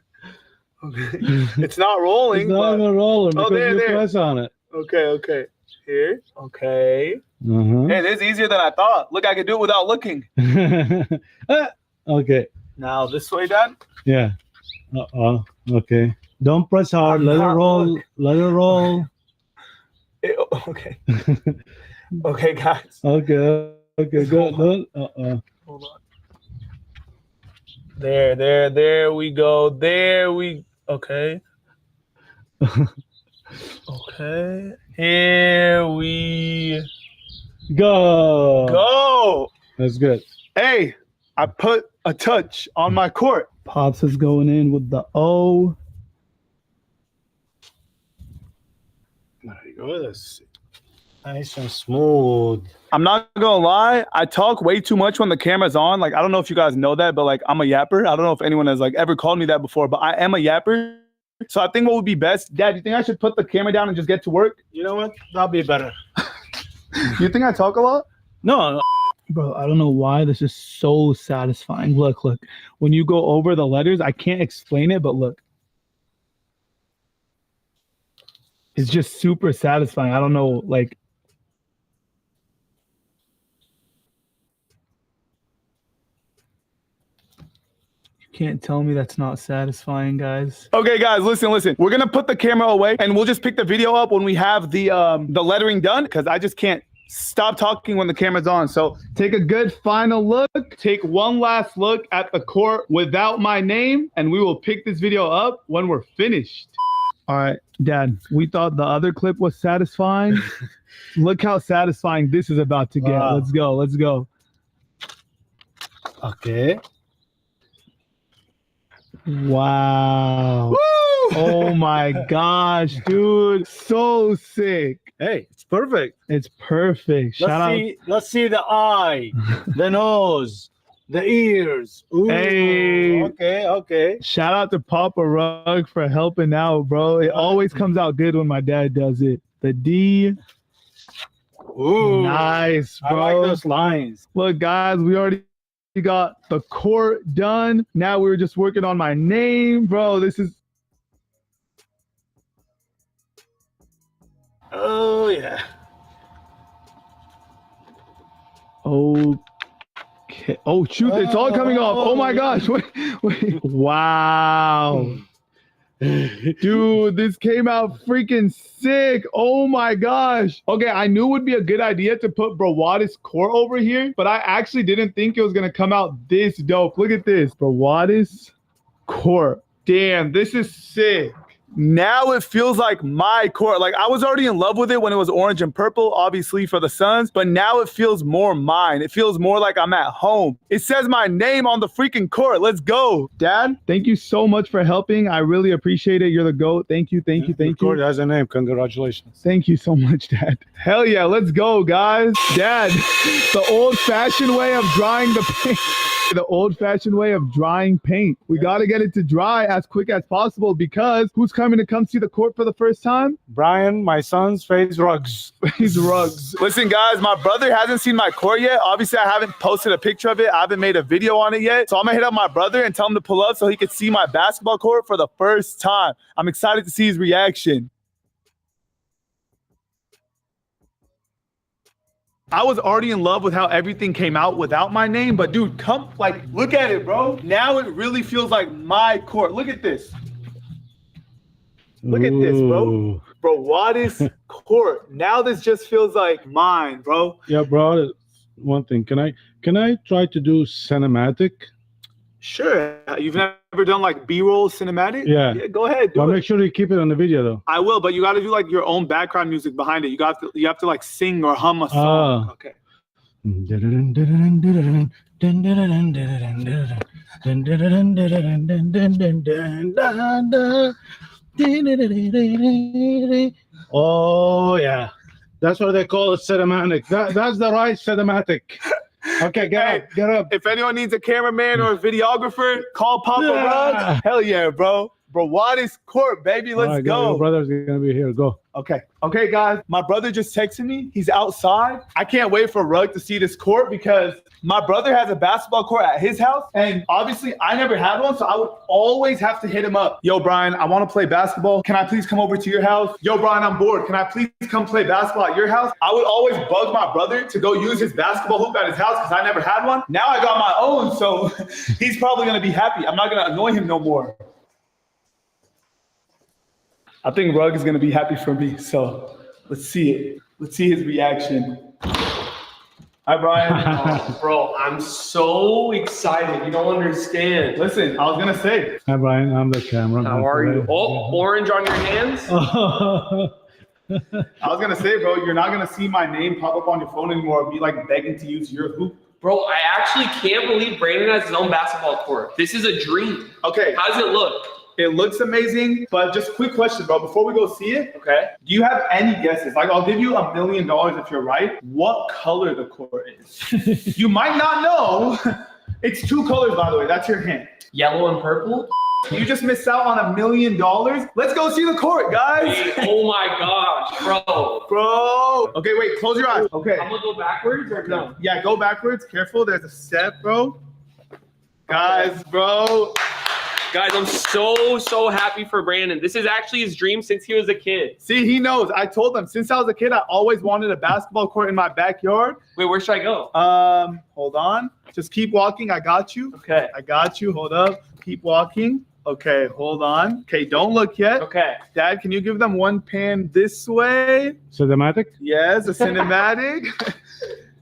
Okay. It's not rolling. It's not but- gonna roll because there, you there. press on it. Okay. Here. Okay. Uh-huh. Hey, this is easier than I thought. Look, I can do it without looking. Okay. Now this way, Dad. Yeah. Okay. Don't press hard. I'm Let it not roll. looking. Let it roll. Okay. Okay, guys. Okay. Okay. Good. Hold on. There we go. Okay. Okay. Here we go. That's good. Hey, I put a touch on my court. Pops is going in with the O. There you go. That's nice and smooth. I'm not gonna lie, I talk way too much when the camera's on. Like, I don't know if you guys know that, but like, I'm a yapper. I don't know if anyone has like ever called me that before, but I am a yapper. So I think what would be best, Dad, you think I should put the camera down and just get to work? You know what? That'll be better. You think I talk a lot? No. Bro, I don't know why this is so satisfying. Look. When you go over the letters, I can't explain it, but look. It's just super satisfying. I don't know, like. Can't tell me that's not satisfying, guys. Okay, guys, listen. We're gonna put the camera away and we'll just pick the video up when we have the lettering done, because I just can't stop talking when the camera's on. So take a good final look. Take one last look at the court without my name, and we will pick this video up when we're finished. All right, Dad, we thought the other clip was satisfying. Look how satisfying this is about to get. Wow. Let's go. Okay. Wow. Oh my gosh, dude. So sick. Hey, it's perfect. It's perfect. Shout out. Let's see the eye, the nose, the ears. Ooh, Hey. Okay. Shout out to Papa Rug for helping out, bro. It always comes out good when my dad does it. The D. Ooh, Nice, I bro. like those lines. Look, guys, we already got the court done. Now we're just working on my name, bro. This is Oh yeah. okay. Oh shoot, it's all coming off. Oh my gosh. Wait. Wow. Dude, this came out freaking sick. Oh my gosh. Okay, I knew it would be a good idea to put Brawadis core over here, but I actually didn't think it was gonna come out this dope. Look at this. Brawadis core. Damn, this is sick. Now it feels like my court. Like I was already in love with it when it was orange and purple, obviously for the Suns, but now it feels more mine. It feels more like I'm at home. It says my name on the freaking court. Let's go. Dad, thank you so much for helping. I really appreciate it. You're the GOAT. Thank you. The court has a name. Congratulations. Thank you so much, Dad. Hell yeah, let's go, guys. Dad, the old-fashioned way of drying the paint. The old-fashioned way of drying paint. We got to get it to dry as quick as possible because who's coming to come see the court for the first time? Brian, my son's face rugs. He's rugs. Listen, guys, my brother hasn't seen my court yet. Obviously, I haven't posted a picture of it. I haven't made a video on it yet. So I'm going to hit up my brother and tell him to pull up so he can see my basketball court for the first time. I'm excited to see his reaction. I was already in love with how everything came out without my name, but dude, come, like, look at it, bro. Now it really feels like my court. Look at this. Look at this, bro. Brawadis court. Now this just feels like mine, bro. Yeah, bro. One thing. Can I try to do cinematic? Sure. You've never done like B-roll cinematic? Yeah. Go ahead. But make sure you keep it on the video though. I will, but you got to do like your own background music behind it. You have to like sing or hum a song. Okay. Oh yeah, that's what they call it, cinematic. That's the right cinematic. Okay, get up. If anyone needs a cameraman or a videographer, call Papa Rug. Hell yeah, bro. Brawadis court, baby. Let's go. Your brother's gonna be here. Go. Okay, guys. My brother just texted me. He's outside. I can't wait for Rug to see this court because my brother has a basketball court at his house. And obviously, I never had one, so I would always have to hit him up. Yo, Brian, I want to play basketball. Can I please come over to your house? Yo, Brian, I'm bored. Can I please come play basketball at your house? I would always bug my brother to go use his basketball hoop at his house because I never had one. Now I got my own, so he's probably going to be happy. I'm not going to annoy him no more. I think Rug is going to be happy for me, so let's see it. Let's see his reaction. Hi, Brian. Bro, I'm so excited. You don't understand. Listen, I was going to say. Hi, Brian. I'm the camera. How are you? Oh, orange on your hands? I was going to say, bro, you're not going to see my name pop up on your phone anymore or be like begging to use your hoop. Bro, I actually can't believe Brandon has his own basketball court. This is a dream. Okay. How does it look? It looks amazing, but just quick question, bro. Before we go see it, okay, do you have any guesses? Like, I'll give you $1 million if you're right. What color the court is? You might not know. It's 2 colors, by the way. That's your hint. Yellow and purple? You just missed out on $1 million. Let's go see the court, guys. Oh my gosh, bro. Bro. Okay, wait, close your eyes. Okay. I'm gonna go backwards or no? Yeah, go backwards. Careful, there's a step, bro. Guys, bro. Guys, I'm so happy for Brandon. This is actually his dream since he was a kid. See, he knows. I told him since I was a kid, I always wanted a basketball court in my backyard. Wait, where should I go? Hold on. Just keep walking. I got you. Okay. I got you. Hold up. Keep walking. Okay, hold on. Okay, don't look yet. Okay. Dad, can you give them one pan this way? Cinematic? Yes, a cinematic.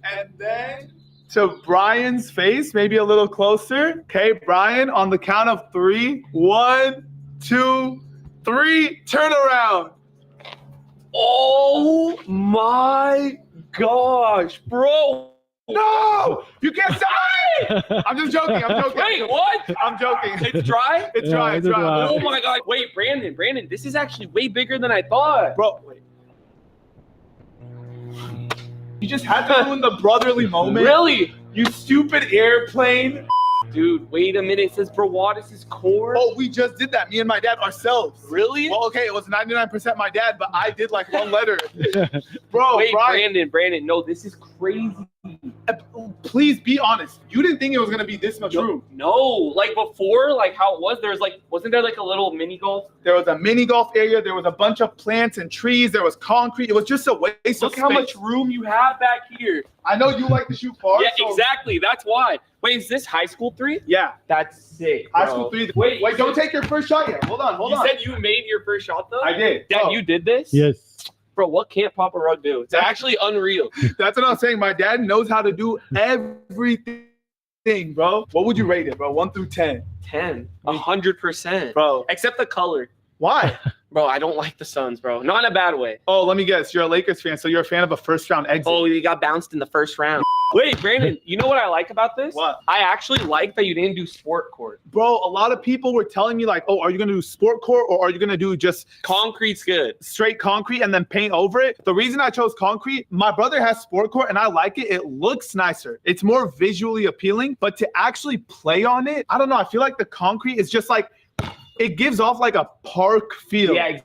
And then to Brian's face, maybe a little closer. Okay, Brian, on the count of 3. 1, 2, 3. Turn around. Oh my gosh, bro. No! You can't stop it! I'm just joking. I'm joking. Wait, what? I'm joking. It's dry? It's dry. It's dry. Oh my god. Wait, Brandon, this is actually way bigger than I thought. Bro, wait. You just had to ruin the brotherly moment. Really? You stupid airplane. Dude, wait a minute. It says Brawadis' core. Oh, we just did that. Me and my dad ourselves. Really? Well, okay, it was 99% my dad, but I did like one letter. Bro, wait, Brian, Brandon, no, this is crazy. Please be honest. You didn't think it was gonna be this much room. No, like before, like how it was, there's like, wasn't there like a little mini golf? There was a mini golf area. There was a bunch of plants and trees. There was concrete. It was just a waste Look of how space. much room you have back here. I know you like to shoot far. Yeah, so- exactly. That's why. Wait, is this high school 3? Yeah. That's sick. High bro. school 3. Wait, Wait, don't take your first shot yet. Hold on. You said you made your first shot though? I did. Dad, Oh. you did this? Yes. Bro, what can't Papa Rug do? It's actually unreal. That's what I'm saying. My dad knows how to do everything, bro. What would you rate it, bro? 1 through 10. 10. 100%. Bro. Except the color. Why? Bro, I don't like the Suns, bro. Not in a bad way. Oh, let me guess. You're a Lakers fan, so you're a fan of a first round exit. Oh, you got bounced in the first round. Wait, Brandon, you know what I like about this? What? I actually like that you didn't do sport court. Bro, a lot of people were telling me like, oh, are you going to do sport court or are you going to do just Concrete's good. straight concrete and then paint over it? The reason I chose concrete, my brother has sport court and I like it. It looks nicer. It's more visually appealing, but to actually play on it, I don't know. I feel like the concrete is just like, it gives off like a park feel. Yeah,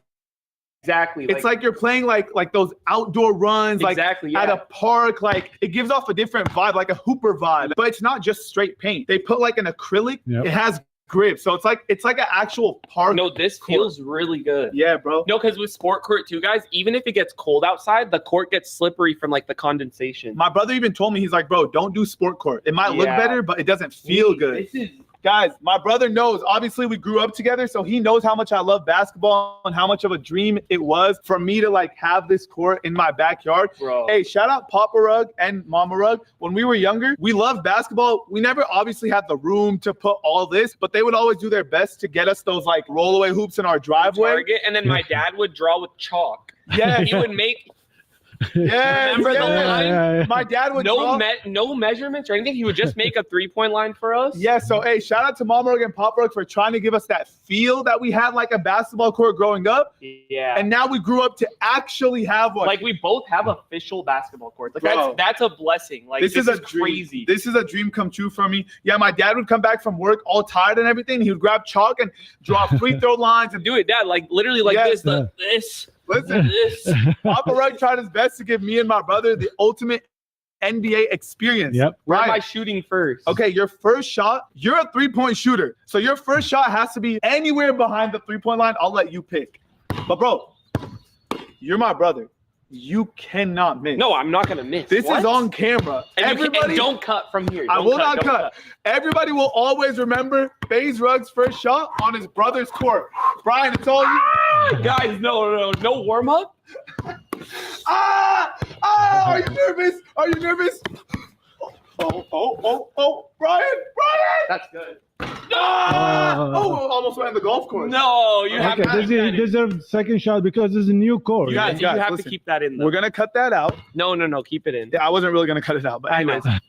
exactly. It's like you're playing like those outdoor runs, like Exactly, at yeah. a park. Like it gives off a different vibe, like a hooper vibe. But it's not just straight paint. They put like an acrylic. Yep. It has grip, so it's like an actual park. No, this court. feels really good. Yeah, bro. No, because with sport court too, guys, even if it gets cold outside, the court gets slippery from like the condensation. My brother even told me, he's like, bro, don't do sport court. It might look Yeah. better, but it doesn't feel good. This is Guys, my brother knows. Obviously, we grew up together, so he knows how much I love basketball and how much of a dream it was for me to like have this court in my backyard. bro. Hey, shout out Papa Rug and Mama Rug. When we were younger, we loved basketball. We never obviously had the room to put all this, but they would always do their best to get us those like rollaway hoops in our driveway. Target, and then my dad would draw with chalk. Yeah, He would make yeah. Remember the line? My dad would draw. no measurements or anything. He would just make a 3-point line for us. Yeah, so hey, shout out to Mama Rug and Papa Rug for trying to give us that feel that we had like a basketball court growing up. Yeah. And now we grew up to actually have one. Like we both have official basketball courts. Like Bro. that's a blessing. Like this is a crazy. dream. This is a dream come true for me. Yeah, my dad would come back from work all tired and everything. He would grab chalk and draw free throw lines and Do it, Dad. Like literally, like Yeah. this, this, listen. this. Papa Rug tried his best to give me and my brother the ultimate NBA experience. Yep. Where am I Right. shooting first? Okay, your first shot, you're a 3-point shooter. So your first shot has to be anywhere behind the 3-point line. I'll let you pick. But bro, you're my brother. You cannot miss. No, I'm not gonna miss. This What? is on camera. And Everybody, don't cut from here. I Don't will not don't cut. Everybody will always remember FaZe Rug's first shot on his brother's court. Brian, it's all you. Guys, no warm up. Are you nervous? Are you nervous? Oh, Brian! That's good. Almost went in the golf course. No, you have Okay, to. this deserves second shot because this is a new court. You have Guys, to keep that in. Though. We're gonna cut that out. No, keep it in. Yeah, I wasn't really gonna cut it out, but I know. anyways.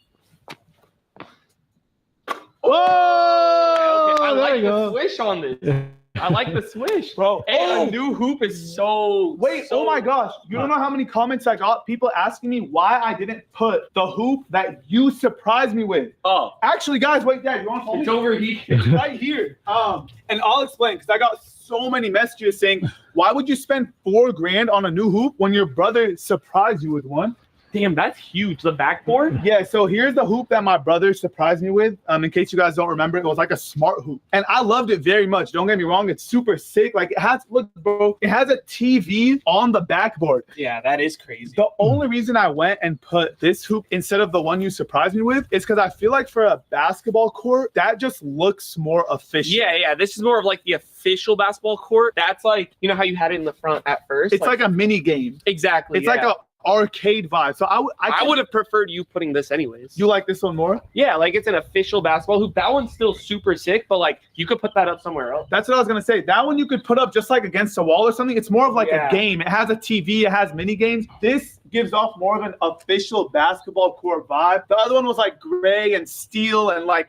Whoa! I there like you the go. swish on this. I like the swish, Bro, And a new hoop is so. Wait, so- oh my gosh. You don't know how many comments I got? People asking me why I didn't put the hoop that you surprised me with. Oh, Actually, guys, wait, Dad, you want to hold it's it? over here. It's right here. And I'll explain because I got so many messages saying, why would you spend $4,000 on a new hoop when your brother surprised you with one? Damn, that's huge. The backboard. Yeah, so here's the hoop that my brother surprised me with. In case you guys don't remember, it was like a smart hoop. And I loved it very much. Don't get me wrong, it's super sick. Like it has, look, bro, it has a TV on the backboard. Yeah, that is crazy. The only reason I went and put this hoop instead of the one you surprised me with is because I feel like for a basketball court, that just looks more official. Yeah. This is more of like the official basketball court. That's like, you know how you had it in the front at first? It's like a mini game. exactly. It's like a arcade vibe. So I would have preferred you putting this anyways. You like this one more? Yeah, like it's an official basketball hoop. That one's still super sick, but like you could put that up somewhere else. That's what I was gonna say. That one you could put up just like against a wall or something. It's more of like a game. It has a TV. It has mini games. This gives off more of an official basketball court vibe. The other one was like gray and steel and like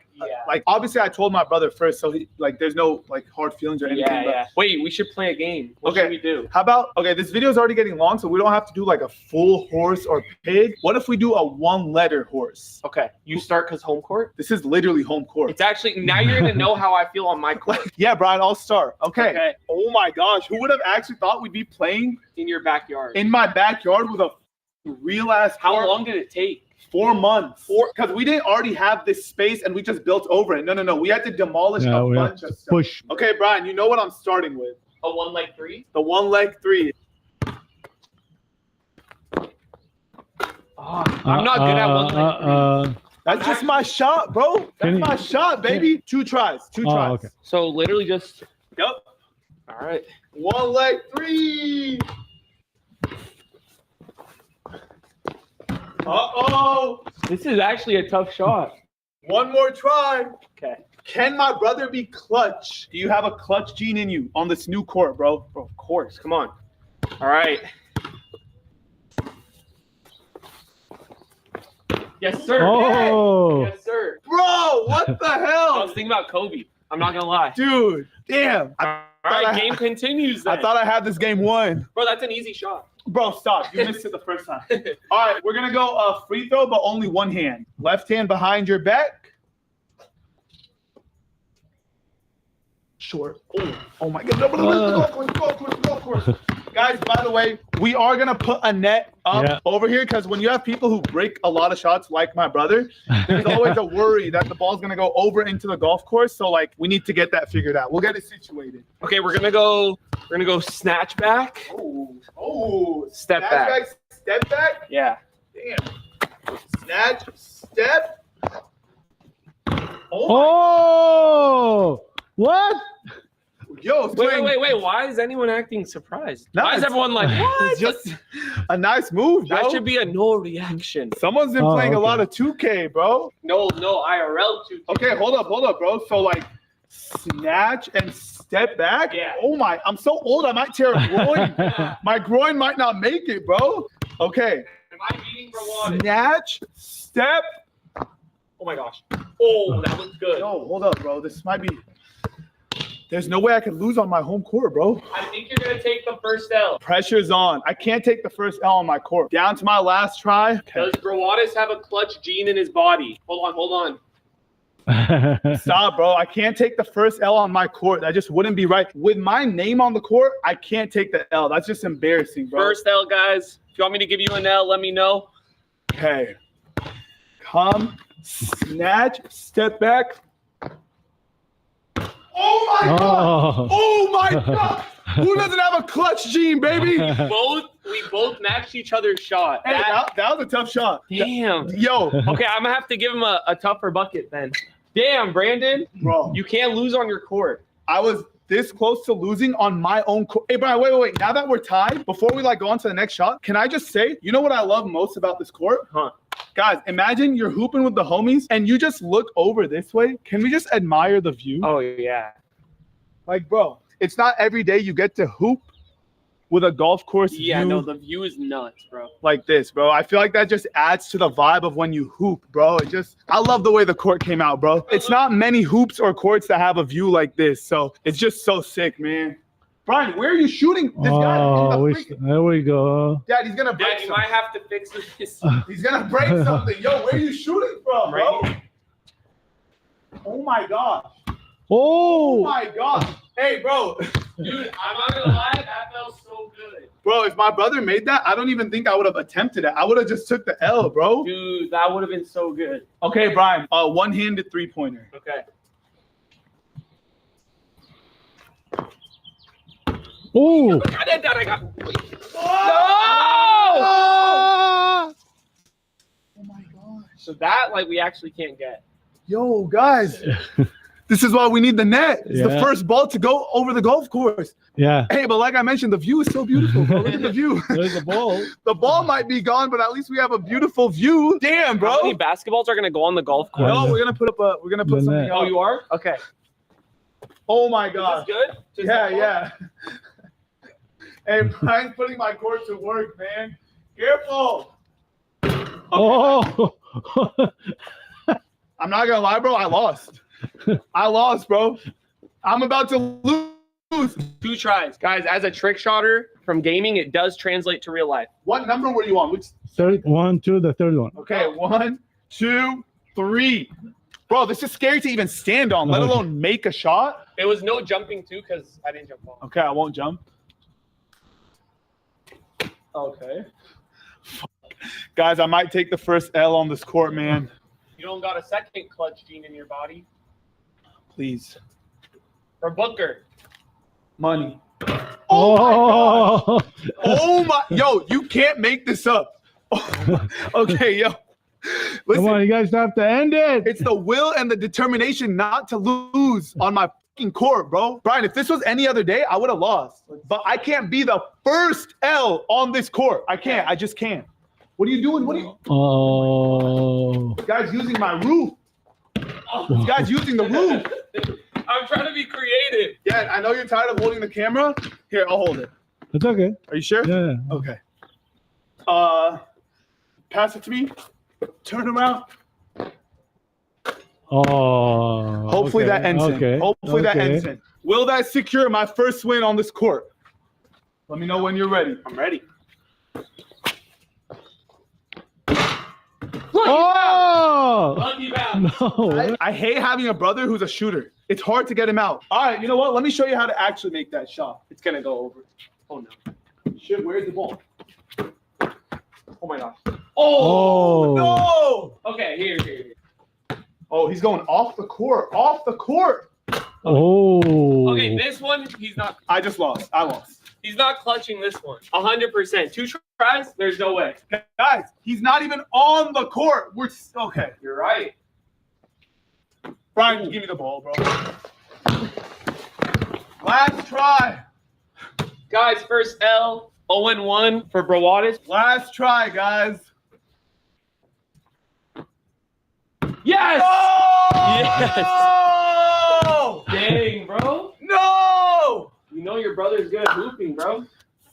obviously I told my brother first, so he like there's no like hard feelings or anything. Yeah. Wait, we should play a game. What should we do? How about this video is already getting long, so we don't have to do like a full horse or pig. What if we do a one-letter horse? Okay, you start because home court. This is literally home court. It's actually now you're gonna know how I feel on my court. Yeah, Brian, I'll start. Okay. Oh my gosh, who would have actually thought we'd be playing in your backyard? In my backyard with a real ass. How long did it take? 4 months. Because we didn't already have this space and we just built over it. No. We had to demolish a bunch of stuff. Push. Okay, Brian, you know what I'm starting with? A one leg three? The one leg three. I'm not good at one leg three. That's just my shot, bro. That's my shot, baby. 2 tries. 2 tries. Okay. So literally just. Yep. All right. One leg three. Uh-oh. This is actually a tough shot. One more try. Okay. Can my brother be clutch? Do you have a clutch gene in you on this new court, bro? Bro, of course. Come on. All right. Yes, sir. Oh. Yes, sir. Bro, what the I hell? was thinking about Kobe. I'm not gonna lie. Dude, damn. All right, game continues then. I thought I had this game won. Bro, that's an easy shot. Bro, stop. You missed it the first time. All right, we're going to go free throw, but only one hand. Left hand behind your back. Short. Oh my God. No. Guys, by the way, we are going to put a net up over here because when you have people who break a lot of shots like my brother, there's always a worry that the ball's going to go over into the golf course. So, like, we need to get that figured out. We'll get it situated. Okay, we're gonna go snatch back. Oh, step back. Step back? Yeah. Damn. Snatch, step. Oh, what? Yo, wait. Why is anyone acting surprised? No, Why is everyone like, what? It's just a nice move, bro. That should be a no reaction. Someone's been playing a lot of 2K, bro. No, IRL 2K. Okay, hold up, bro. So, like, snatch and step back? Yeah. Oh, my. I'm so old, I might tear a groin. My groin might not make it, bro. Okay. Am I beating Brawan? Snatch, step. Oh, my gosh. Oh, that looks good. Yo, hold up, bro. This might be... There's no way I can lose on my home court, bro. I think you're going to take the first L. Pressure's on. I can't take the first L on my court. Down to my last try. Does Brawadis have a clutch gene in his body? Hold on. Stop, bro. I can't take the first L on my court. That just wouldn't be right. With my name on the court, I can't take the L. That's just embarrassing, bro. First L, guys. If you want me to give you an L, let me know. Okay. Come, snatch, step back. Oh my God! Oh my God! Who doesn't have a clutch gene, baby? We both matched each other's shot. Hey, that was a tough shot. Damn. Yo. Okay, I'm gonna have to give him a tougher bucket then. Damn, Brandon. Bro. You can't lose on your court. I was this close to losing on my own court. Hey, Brian, wait. Now that we're tied, before we go on to the next shot, can I just say, you know what I love most about this court? Huh. Guys, imagine you're hooping with the homies and you just look over this way. Can we just admire the view? Oh, yeah. Like, bro, it's not every day you get to hoop with a golf course Yeah, view no, the view is nuts, bro. like this, bro. I feel like that just adds to the vibe of when you hoop, bro. I love the way the court came out, bro. It's not many hoops or courts that have a view like this, so it's just so sick, man. Brian, where are you shooting this guy? There we go. Dad, he's gonna break Dad, you might have to fix this. He's gonna break something. Yo, where are you shooting from, bro? Right. Oh my gosh. Oh my gosh. Hey, bro. Dude, I'm not gonna lie, that felt so good. Bro, if my brother made that, I don't even think I would have attempted it. I would have just took the L, bro. Dude, that would have been so good. Okay, Brian, one-handed three-pointer. Okay. Oh! I did that. I got. Oh! Oh my gosh. So that, like, we actually can't get. Yo, guys. This is why we need the net. It's the Yeah. first ball to go over the golf course. Yeah. Hey, but like I mentioned, the view is so beautiful, bro. Look at the view. There's the ball. The ball might be gone, but at least we have a beautiful view. Damn, bro. How many basketballs are gonna go on the golf course? No, we're gonna put The something net. up. Oh, you are? Okay. Oh my Is god. this good? Just Yeah, that one? yeah. Hey, Brian's putting my court to work, man. Careful. Oh. I'm not gonna lie, bro. I lost. I lost, bro. I'm about to lose. 2 tries. Guys, as a trick shotter from gaming, it does translate to real life. What number were you on? Which? Third, 1, 2, the third one. Okay, 1, 2, 3. Bro, this is scary to even stand on, let alone make a shot. It was no jumping too, because I didn't jump off. Okay, I won't jump. Okay. Fuck. Guys, I might take the first L on this court, man. You don't got a second clutch gene in your body. Please. For Booker. Money. Oh. Oh my, yo, you can't make this up. Okay, yo. Listen, Come on, you guys have to end it. it's the will and the determination not to lose on my fucking court, bro. Brian, if this was any other day, I would have lost. But I can't be the first L on this court. I can't. I just can't. What are you doing? What are you? Oh. This guy's using my roof. This guy's using the roof. I'm trying to be creative. Yeah, I know you're tired of holding the camera. Here, I'll hold it. It's okay. Are you sure? Yeah. Okay. Pass it to me. Turn around. Oh. Hopefully okay. that ends it. Okay. Hopefully that Okay. ends it. Will that secure my first win on this court? Let me know when you're ready. I'm ready. Oh. Lucky bounce. No. I hate having a brother who's a shooter. It's hard to get him out. All right, you know what? Let me show you how to actually make that shot. It's going to go over. Oh, no. Shit, where's the ball? Oh, my gosh. Oh. No! Okay, here. Oh, he's going off the court. Off the court. Oh. Okay, this one, he's not. I just lost. I lost. He's not clutching this one. 100%. 2 tries? There's no way. Guys, he's not even on the court. We're okay. You're right. Brian, give me the ball, bro. Last try. Guys, first L. 0-1 for Brawadis. Last try, guys. Yes! Oh! Yes! Dang, bro. No! You know your brother's good at hooping, bro.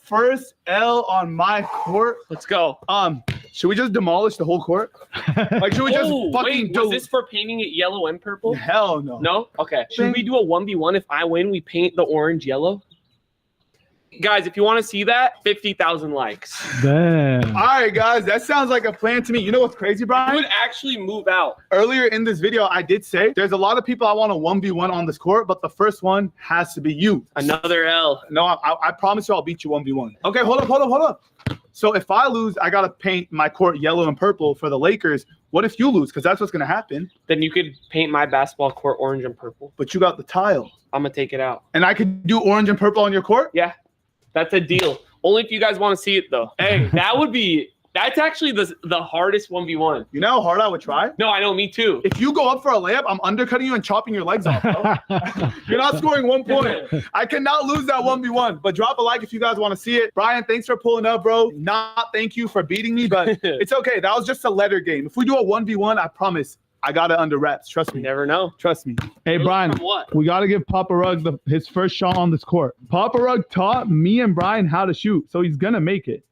First L on my court. Let's go. Should we just demolish the whole court? Like, should we just fucking wait, was this for painting it yellow and purple? Hell no. No? Okay. Should we do a 1v1? If I win, we paint the orange yellow? Guys, if you want to see that, 50,000 likes. Damn. All right, guys, that sounds like a plan to me. You know what's crazy, I Brian? would actually move out. Earlier in this video, I did say there's a lot of people I want to 1v1 on this court, but the first one has to be you. Another L. No, I promise you I'll beat you 1v1. Okay, hold up. So if I lose, I got to paint my court yellow and purple for the Lakers. What if you lose? Because that's what's going to happen. Then you could paint my basketball court orange and purple. But you got the tile. I'm going to take it out. And I could do orange and purple on your court? Yeah, that's a deal. Only if you guys want to see it, though. Hey, that's actually the hardest 1v1. You know how hard I would try? No, I know, me too. If you go up for a layup, I'm undercutting you and chopping your legs off, bro. You're not scoring 1 point. I cannot lose that 1v1. But drop a like if you guys want to see it. Brian, thanks for pulling up, bro. Thank you for beating me, but it's okay. That was just a letter game. If we do a 1v1, I promise I got it under wraps. Trust me. You never know. Trust me. Hey, Brian, From what? we got to give Papa Rug his first shot on this court. Papa Rug taught me and Brian how to shoot, so he's going to make it.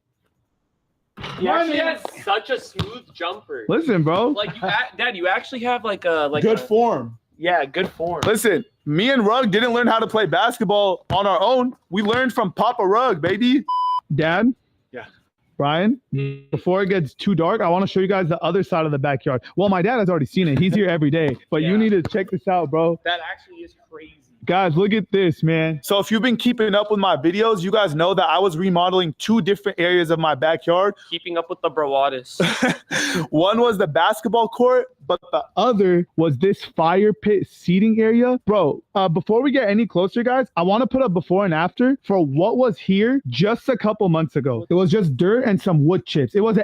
He actually has such a smooth jumper. Listen, bro. Like, Dad, you actually have like a Good form. Yeah, good form. Listen, me and Rug didn't learn how to play basketball on our own. We learned from Papa Rug, baby. Dad? Yeah. Brian, before it gets too dark, I want to show you guys the other side of the backyard. Well, my dad has already seen it. He's here every day. But you Yeah. need to check this out, bro. That actually is crazy. Guys, look at this, man. So if you've been keeping up with my videos, you guys know that I was remodeling 2 different areas of my backyard. Keeping up with the Brawadis. One was the basketball court, but the Other was this fire pit seating area. Bro, before we get any closer, guys, I want to put up before and after for what was here just a couple months ago. It was just dirt and some wood chips. It was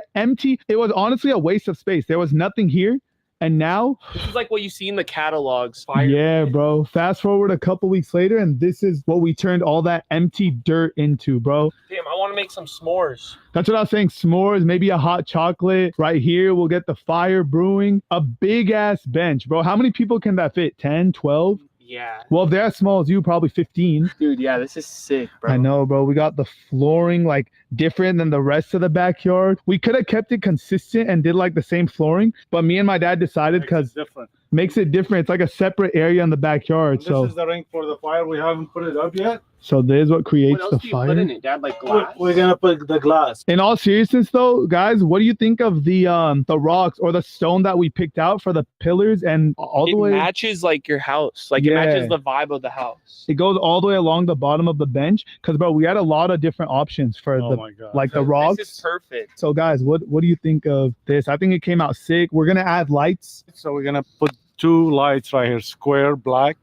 honestly a waste of space. There was nothing here. And now, This is like what you see in the catalogs. Fire. yeah, bro. Fast forward a couple weeks later, and this is what we turned all that empty dirt into, bro. Damn, I want to make some s'mores. That's what I was saying. S'mores, maybe a hot chocolate. Right here, we'll get the fire brewing. A big ass bench, bro. How many people can that fit? 10, 12? Yeah. Well, if they're as small as you, probably 15. Dude, yeah, this is sick, bro. I know, bro. We got the flooring like different than the rest of the backyard. We could have kept it consistent and did like the same flooring, but me and my dad decided because different. makes it different. It's like a separate area in the backyard. This So is the ring for the fire. We haven't put it up yet. So there's what creates What the else do you fire. put in it, Dad? Like glass? We're gonna put the glass. In all seriousness though, guys, what do you think of the rocks or the stone that we picked out for the pillars and all the It way matches like your house. Like it Yeah. matches the vibe of the house. it goes all the way along the bottom of the bench? Because bro, we had a lot of different options for Oh the my god. like the rocks. This is perfect. So guys, what do you think of this? I think it came out sick. We're gonna add lights. So we're gonna put 2 lights right here, square black.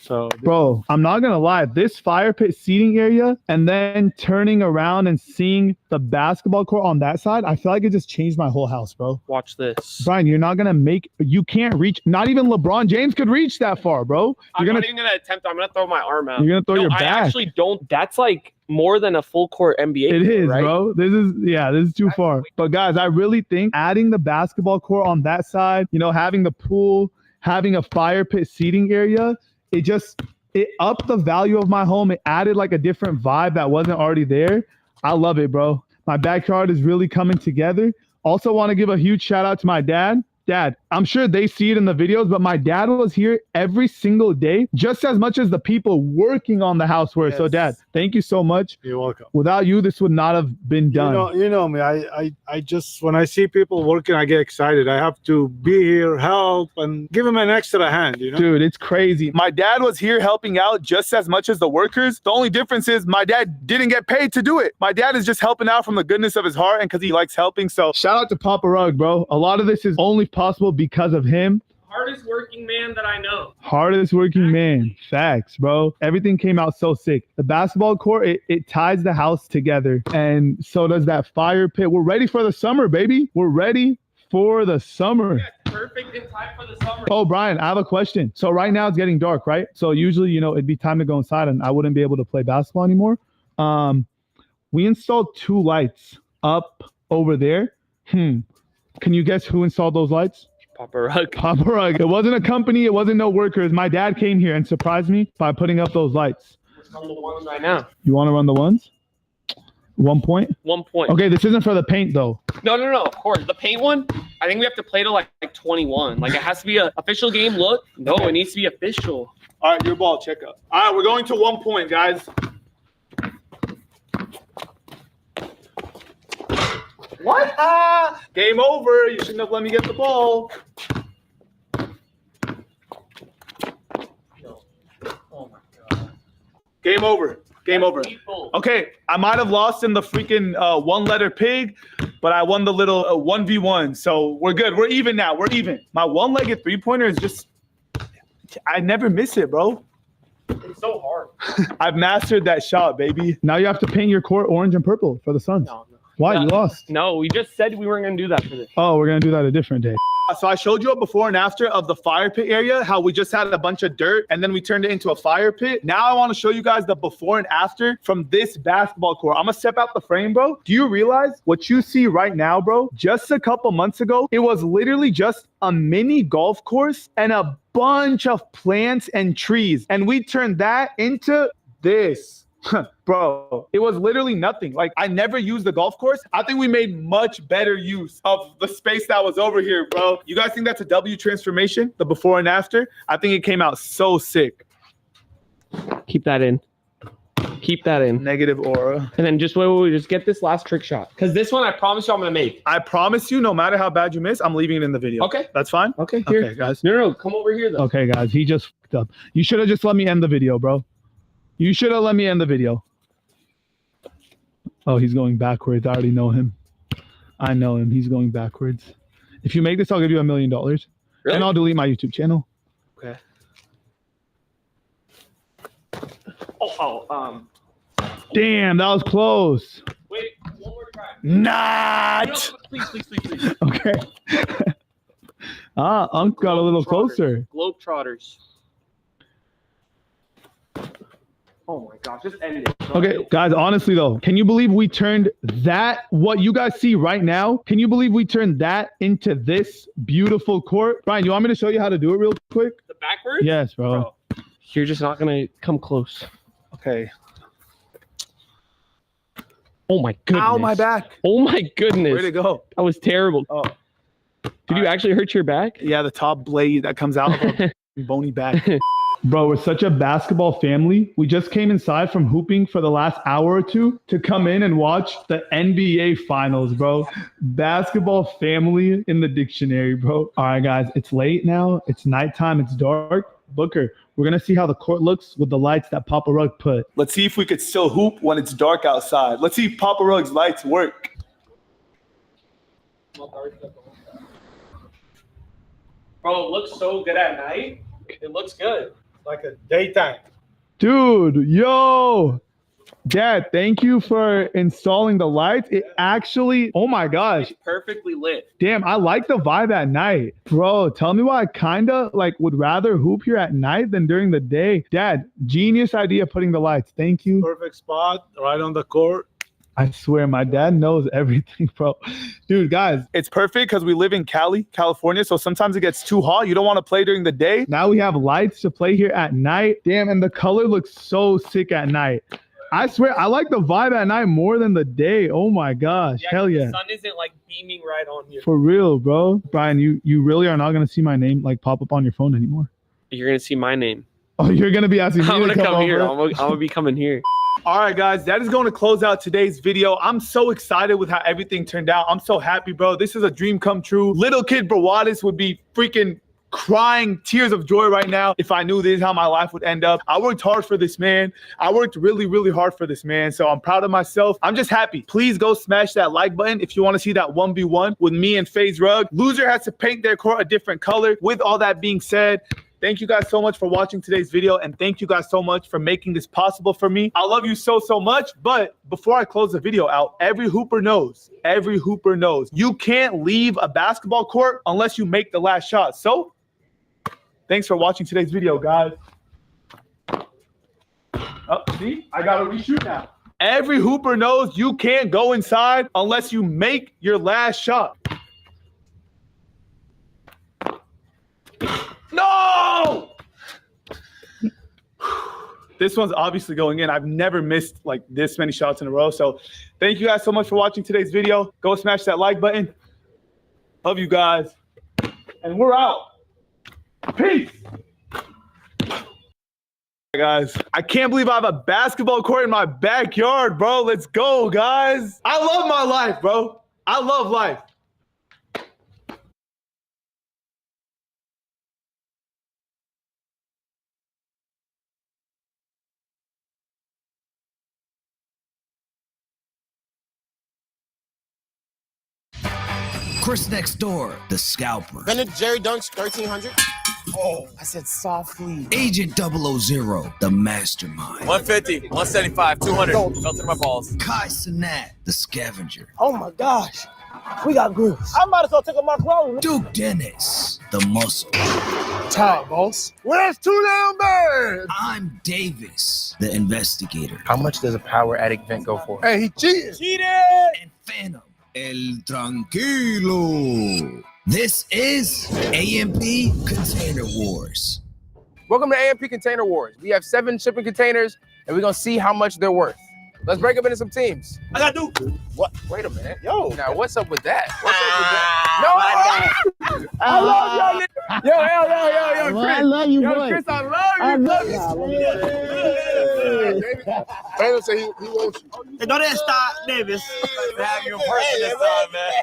So Bro, I'm not gonna lie, this fire pit seating area and then turning around and seeing the basketball court on that side, I feel like it just changed my whole house, bro. Watch this. Brian, you're not gonna you can't reach, not even LeBron James could reach that far, bro. I'm You're not gonna even gonna attempt. I'm gonna throw my arm out. you're gonna throw No, your I back. actually don't. That's like more than a full court NBA. It is, right? bro. This is too far. But guys, I really think adding the basketball court on that side, you know, having the pool, having a fire pit seating area, it upped the value of my home. It added like a different vibe that wasn't already there. I love it, bro. My backyard is really coming together. Also want to give a huge shout out to my dad. Dad, I'm sure they see it in the videos, but my dad was here every single day, just as much as the people working on the house were. So Dad, thank you so much. you're welcome. Without you, this would not have been done. You know me. I just when I see people working, I get excited. I have to be here, help, and give them an extra hand. You know, Dude, it's crazy. My dad was here helping out just as much as the workers. The only difference is my dad didn't get paid to do it. My dad is just helping out from the goodness of his heart and because he likes helping. So Shout out to Papa Rug, bro. A lot of this is only possible because of him. Hardest working man that I know. Hardest working man. Facts, bro. Everything came out so sick. The basketball court, it ties the house together. And so does that fire pit. We're ready for the summer, baby. We're ready for the summer. Yeah, it's perfect in time for the summer. Oh, Brian, I have a question. So right now it's getting dark, right? So usually, you know, it'd be time to go inside and I wouldn't be able to play basketball anymore. We installed 2 lights up over there. Can you guess who installed those lights? Papa Rug. Papa Rug. It wasn't a company. It wasn't no workers. My dad came here and surprised me by putting up those lights. Let's run the one right now. You want to run the ones? 1 point? 1 point. Okay, this isn't for the paint though. No. Of course, the paint one. I think we have to play to like 21. Like it has to be an official game look. No, it needs to be official. all right, your ball, check up. All right, we're going to 1 point, guys. What? Game over. You shouldn't have let me get the ball. Oh my god. Game over. Game over. Okay, I might have lost in the freaking 1-letter pig, but I won the little 1v1. So we're good. We're even now. We're even. My 1-legged 3-pointer is just, I never miss it, bro. It's so hard. I've mastered that shot, baby. Now you have to paint your court orange and purple for the Suns. No. Why? You lost. No, we just said we weren't going to do that for this. Oh, we're going to do that a different day. So I showed you a before and after of the fire pit area, how we just had a bunch of dirt and then we turned it into a fire pit. Now I want to show you guys the before and after from this basketball court. I'm going to step out the frame, bro. Do you realize what you see right now, bro? Just a couple months ago, it was literally just a mini golf course and a bunch of plants and trees. And we turned that into this. Bro, it was literally nothing. Like, I never used the golf course. I think we made much better use of the space that was over here, bro. You guys think that's a W transformation, the before and after? I think it came out so sick. Keep that in. Keep that in. Negative aura. And then just wait, just get this last trick shot. Because this one, I promise you I'm going to make. I promise you, no matter how bad you miss, I'm leaving it in the video. Okay. That's fine? Okay, here. Okay, guys. No, come over here, though. Okay, guys, he just fucked up. You should have just let me end the video, bro. You should have let me end the video. Oh, he's going backwards. I already know him. I know him. He's going backwards. If you make this, I'll give you $1 million. Really? And I'll delete my YouTube channel. Okay. Damn, that was close. Wait, one more try. Not. No, please. Okay. Unc got a little closer. Globetrotters. Oh my gosh, just end it. Okay, guys, honestly though, can you believe we turned that, what you guys see right now, can you believe we turned that into this beautiful court? Brian, you want me to show you how to do it real quick? The backwards? Yes, bro. You're just not gonna come close. Okay. Oh my goodness. Ow, my back. Oh my goodness. Where'd it go? That was terrible. Oh. Did you actually hurt your back? Yeah, the top blade that comes out of a bony back. Bro, we're such a basketball family. We just came inside from hooping for the last hour or two to come in and watch the NBA finals, bro. Basketball family in the dictionary, bro. All right, guys, it's late now. It's nighttime. It's dark. Booker, we're going to see how the court looks with the lights that Papa Rug put. Let's see if we could still hoop when it's dark outside. Let's see if Papa Rug's lights work. Bro, it looks so good at night. It looks good. Like a daytime. Dude, yo. Dad, thank you for installing the lights. It actually, oh my gosh. It's perfectly lit. Damn, I like the vibe at night. Bro, tell me why I kind of like would rather hoop here at night than during the day. Dad, genius idea putting the lights. Thank you. Perfect spot, right on the court. I swear, my dad knows everything, bro. Dude, guys. It's perfect because we live in Cali, California, so sometimes it gets too hot. You don't want to play during the day. Now we have lights to play here at night. Damn, and the color looks so sick at night. I swear, I like the vibe at night more than the day. Oh my gosh, hell yeah. The sun isn't like beaming right on here. For real, bro. Brian, you really are not going to see my name like pop up on your phone anymore. You're going to see my name. Oh, you're going to be asking me I'm going to come over? here. I'm going to be coming here. All right, guys, that is going to close out today's video. I'm so excited with how everything turned out. I'm so happy, bro. This is a dream come true. Little kid Brawadis would be freaking crying tears of joy right now if I knew this is how my life would end up. I worked hard for this man. I worked really, really hard for this man. So I'm proud of myself. I'm just happy. Please go smash that like button if you want to see that 1v1 with me and FaZe Rug. Loser has to paint their court a different color. With all that being said, thank you guys so much for watching today's video, and thank you guys so much for making this possible for me. I love you so, so much. But before I close the video out, every hooper knows, you can't leave a basketball court unless you make the last shot. So thanks for watching today's video, guys. Oh, see, I gotta reshoot now. Every hooper knows you can't go inside unless you make your last shot. No! This one's obviously going in. I've never missed like this many shots in a row. So thank you guys so much for watching today's video. Go smash that like button. Love you guys. And we're out. Peace. Guys, I can't believe I have a basketball court in my backyard, bro. Let's go, guys. I love my life, bro. I love life. Chris next door, the scalper. Bennett Jerry Dunks 1300. Oh, I said softly. Agent 000, the mastermind. 150, 175, 200. Fell to my balls. Kai Sinat, the scavenger. Oh my gosh. We got grooves. I might as well take off my clothes. Duke Dennis, the muscle. Time, boss. Where's Too Damn Bad? I'm Davis, the investigator. How much does a power addict vent go for? Hey, he cheated. And Phantom, El Tranquilo. This is AMP Container Wars. Welcome to AMP Container Wars. We have 7 shipping containers, and we're gonna see how much they're worth. Let's break up into some teams. I got Duke. What? Wait a minute. Yo. Now, what's up with that? What's up with that? No, I love y'all. Yo, Chris. I love you, yo, boy. Chris, I love you. Taylor said he wants you. Hey, don't that stop, Davis. Have you in person this time, man.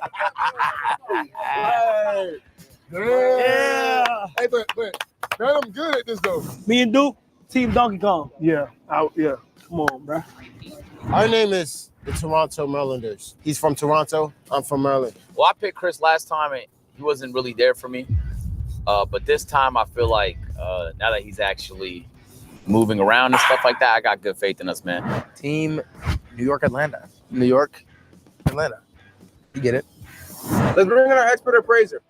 Yeah. Hey, but man, I'm good at this though. Me and Duke, Team Donkey Kong. Yeah. Come on, bro. Our name is the Toronto Marylanders. He's from Toronto. I'm from Maryland. Well, I picked Chris last time, and he wasn't really there for me. But this time, I feel like now that he's actually moving around and stuff like that, I got good faith in us, man. Team New York, Atlanta. New York, Atlanta. You get it. Let's bring in our expert appraiser.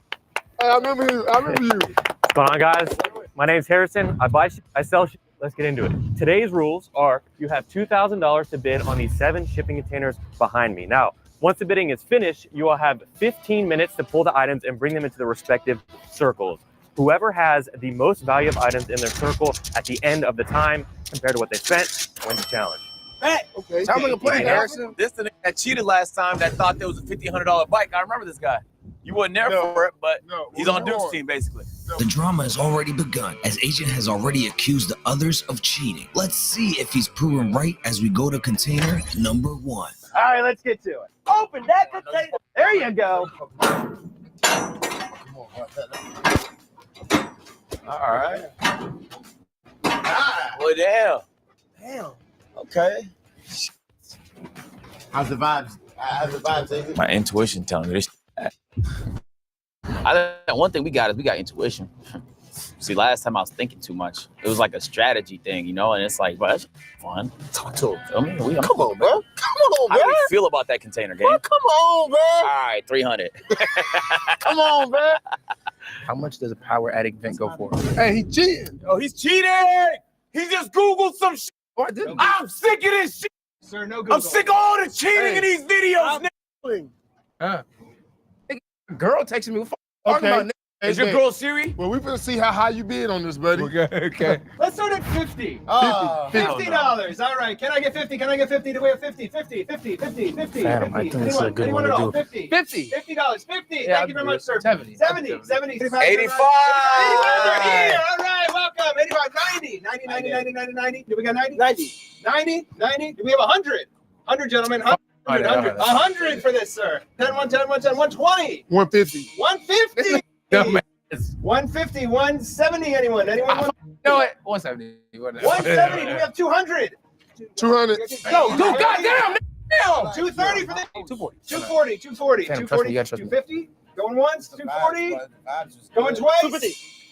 I remember you. What's going on, guys? My name's Harrison. I buy shit, I sell shit. Let's get into it. Today's rules are you have $2,000 to bid on these 7 shipping containers behind me. Now, once the bidding is finished, you will have 15 minutes to pull the items and bring them into the respective circles. Whoever has the most value of items in their circle at the end of the time compared to what they spent wins the challenge. Okay. Sounds like a plan, Harrison. This the nigga that cheated last time that thought there was a $1,500 bike. I remember this guy. You wasn't there for it, but he's on Duke's team, basically. The drama has already begun, as Agent has already accused the others of cheating. Let's see if he's proven right as we go to container number 1. All right, let's get to it. Open that container. There you go. All right. Well, damn. Damn. Okay. How's the vibes? Agent? My intuition telling me this. One thing we got intuition. See, last time I was thinking too much. It was like a strategy thing, you know, and it's like, bro, that's fun. Talk to him. Come on, bro. How do you feel about that container game? Bro, come on, bro. All right, 300. Come on, bro. How much does a power addict vent go for? Hey, he cheating. Oh, he's cheating. He just Googled some shit. I'm sick of this shit. Sir, no Google. I'm sick of all the cheating in these videos. Girl texting me. What the fuck talking about? Is your girl Siri? Well, we finna see how high you bid on this, buddy. Okay. Let's start at 50. $50. All right. Can I get 50? Can I get 50? Do we have 50? 50. Damn, I think this is a good one to do. 50. $50. $50. 50. Yeah, Thank you very much, sir. 70. 70. 85. 85. All right. Welcome. 85. 90. 90. 90. 90. 90. 90. Do we got 90? 90. 90. 90. Do we have 100? 100, gentlemen. 100. 100 for this, sir. 10, 1, 10, 1, 10, 120. 150. 150. 150, 170, anyone? No, 170. 170, do we have 200? 200. No, dude, goddamn. 230 for this. 240. 240, 240, Damn, 240, trust me, 250. Going once, 240. Going twice.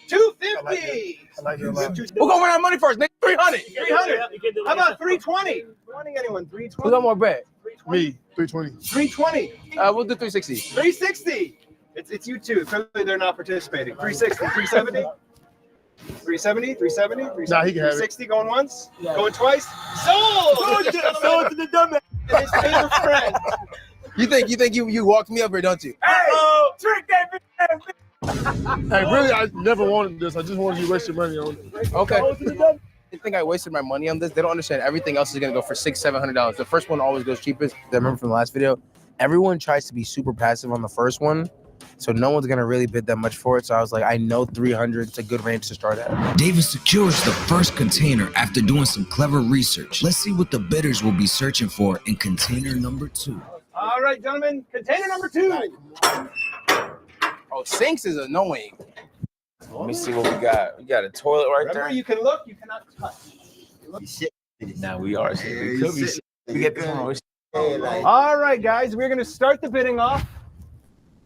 250. Who gonna run out of money first? Nigga, 300. 300. How about 320? 320, anyone? 320. Who got more bet? Me, 320. 320. We'll do 360. 360. It's you two. Clearly they're not participating. 360, 370. 370, 370, 370, Nah, he can have it. 360 going once, going twice. Sold! Sold to the dumbass. His favorite friend. You think you walked me up here, don't you? Hey! Trick that bitch! Hey, really, I never wanted this. I just wanted you to waste your money on it. Okay. They think I wasted my money on this. They don't understand everything else is gonna go for $600-700. The first one always goes cheapest. I remember from the last video. Everyone tries to be super passive on the first one. So no one's gonna really bid that much for it. So I was like, I know 300 is a good range to start at. Davis secures the first container after doing some clever research. Let's see what the bidders will be searching for in container number 2. All right, gentlemen, container number 2. Oh, sinks is annoying. Let me see what we got. We got a toilet right Remember, there. you can look, you cannot touch. Nah, we are. We could be. We get this one. All right, guys, we're gonna start the bidding off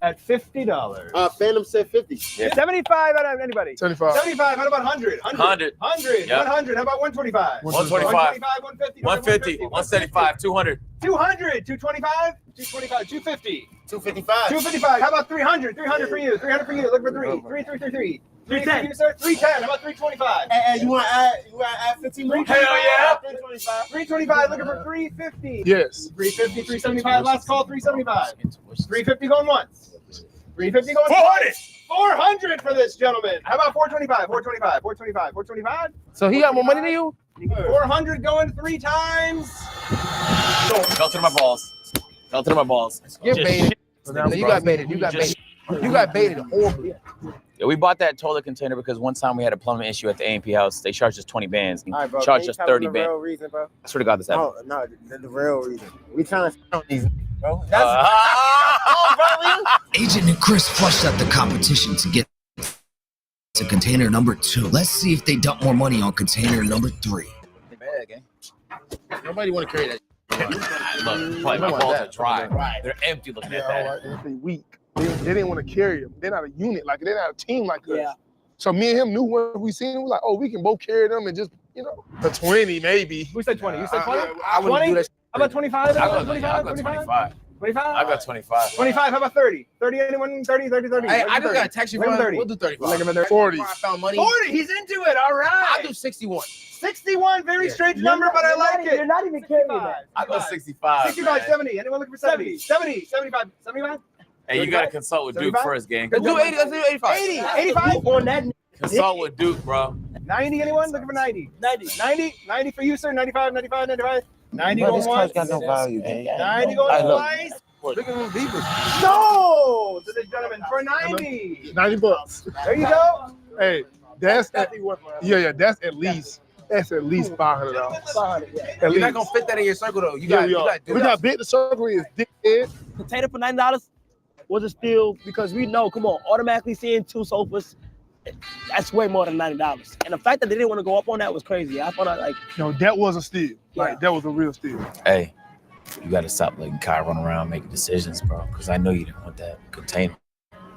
at $50. Phantom said 50. Yeah. 75 out of anybody. 75. 75. How about 100? 100. 100. Yep. 100. How about 125? 125. 150. 150. 175. 200. 200. 225. 225. 250. 255. 255. How about 300? 300 for you. 300 for you. Look for 3. 3. 310. 310. How about 325? Hey, you want to add 15 more? Hell yeah. 325. 325. Looking for 350. Yes. 350. 375. Last call. 375. 350 going once. 350 going 400. 400 for this gentleman. How about 425? 425. 425. 425. So he got more money than you? 400 going 3 times. Fell to my balls. Fell to my balls. You're baited. No, you got baited. You got baited. You got baited horribly. Yeah, we bought that toilet container because one time we had a plumbing issue at the A&P house. They charged us 20 bands. All right, bro. Charged us 30 the bands. real reason, bro? I swear to God, this happened. No, the real reason. We trying to on these, bro. Agent and Chris flushed out the competition to get to container number 2. Let's see if they dump more money on container number 3. Nobody want to carry that. Look, probably my balls are dry. They're empty looking at that. Right. They weak. They didn't want to carry them. They're not a unit. Like they're not a team like us. So me and him knew when we seen him, we like, oh, we can both carry them and just, a 20 maybe. Who said 20? You said 20? I wouldn't do that. How about 25? I'll go 25. 25? I got 25. 25. How about 30? 30, anyone? 30, 30, 30. Hey, I just got a text you. 30. We'll do 35. Like him in there. 40. I found money. 40. He's into it. All right. I'll do 61. 61. Very strange number, but I like it. You're not even carrying that. I go 65. 65, man. 70. Anyone looking for 70? 70, 75, 75? Hey, you got to consult with Duke 75? first, gang. Let's do 80. Let's do 85. 80, 85? On that. Consult with Duke, bro. 90, anyone looking for 90? 90 for you, sir. 95, 95, 95. 90 Bro, going this car's once. got no value, man. 90 going twice. Look at them beavers. No, to the gentleman for 90. $90. There you go. Hey, that's at, that's at least $500. At You're least. not gonna fit that in your circle though. You Yeah, got. we are. We got bit the circle is dickhead. Container for $90 was a steal because we know, come on, automatically seeing 2 sofas, that's way more than $90. And the fact that they didn't want to go up on that was crazy. I thought like, No, that was a steal. Like that was a real steal. Hey, you got to stop letting Kai run around making decisions, bro. Because I know you didn't want that container.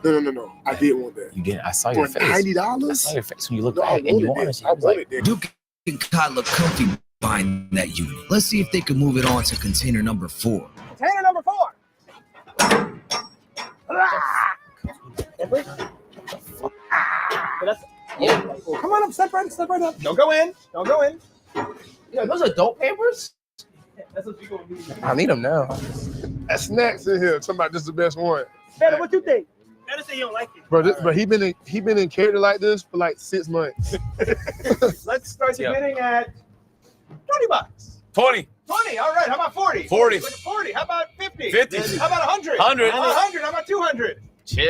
No. I did want that. You didn't. I saw your For face. I $90? saw your face when you looked No, I back and you wanted wanted it. it. I wanted it. Duke and Kai look comfy behind that unit. Let's see if they can move it on to container number 4. Container number 4. Come on up, step right up. Don't go in. Don't go in. Yeah, those adult Pampers. That's what people need. I need them now. That snacks in here. Talking about this is the best one. Better, what you think? Better say you don't like it. But he been in character like this for like 6 months. Let's start the bidding at $20. 20. 20. All right. How about 40? 40. 40. How about 50? 50. How about 100? 100. 100. How about 200? Chill.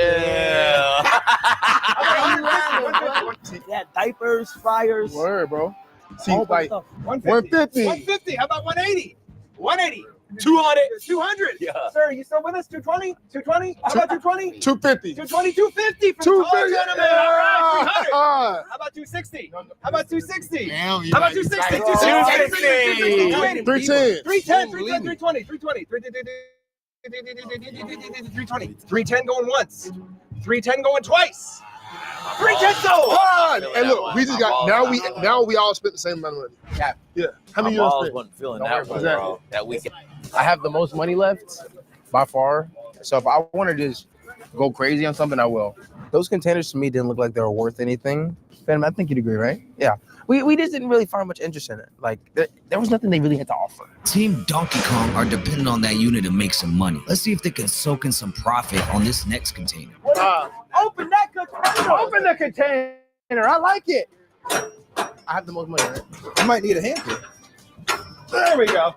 How about 150? Yeah, diapers, fryers. Word, bro. See, all that like stuff. 150. 150. How about 180? 180. 200. 200. Yeah. Sir, you still with us? 220? 220? How about 220? 250. 220, 250 for the tall 250. gentleman. All right, 300. How about 260? How about 260? How about 260? 260. 310. 310, 320, 320, 320. 310 going once. 310 going twice. 310 sold. Hey, look, we just got now we all spent the same amount of money. Yeah. How many My you balls spent? wasn't feeling Don't that worry way, about bro. That weekend. I have the most money left by far. So if I want to just go crazy on something, I will. Those containers to me didn't look like they were worth anything. Phantom, I think you'd agree, right? Yeah. We just didn't really find much interest in it. Like there was nothing they really had to offer. Team Donkey Kong are depending on that unit to make some money. Let's see if they can soak in some profit on this next container. Open that container. Open the container. I like it. I have the most money, right? You might need a hand here. There we go.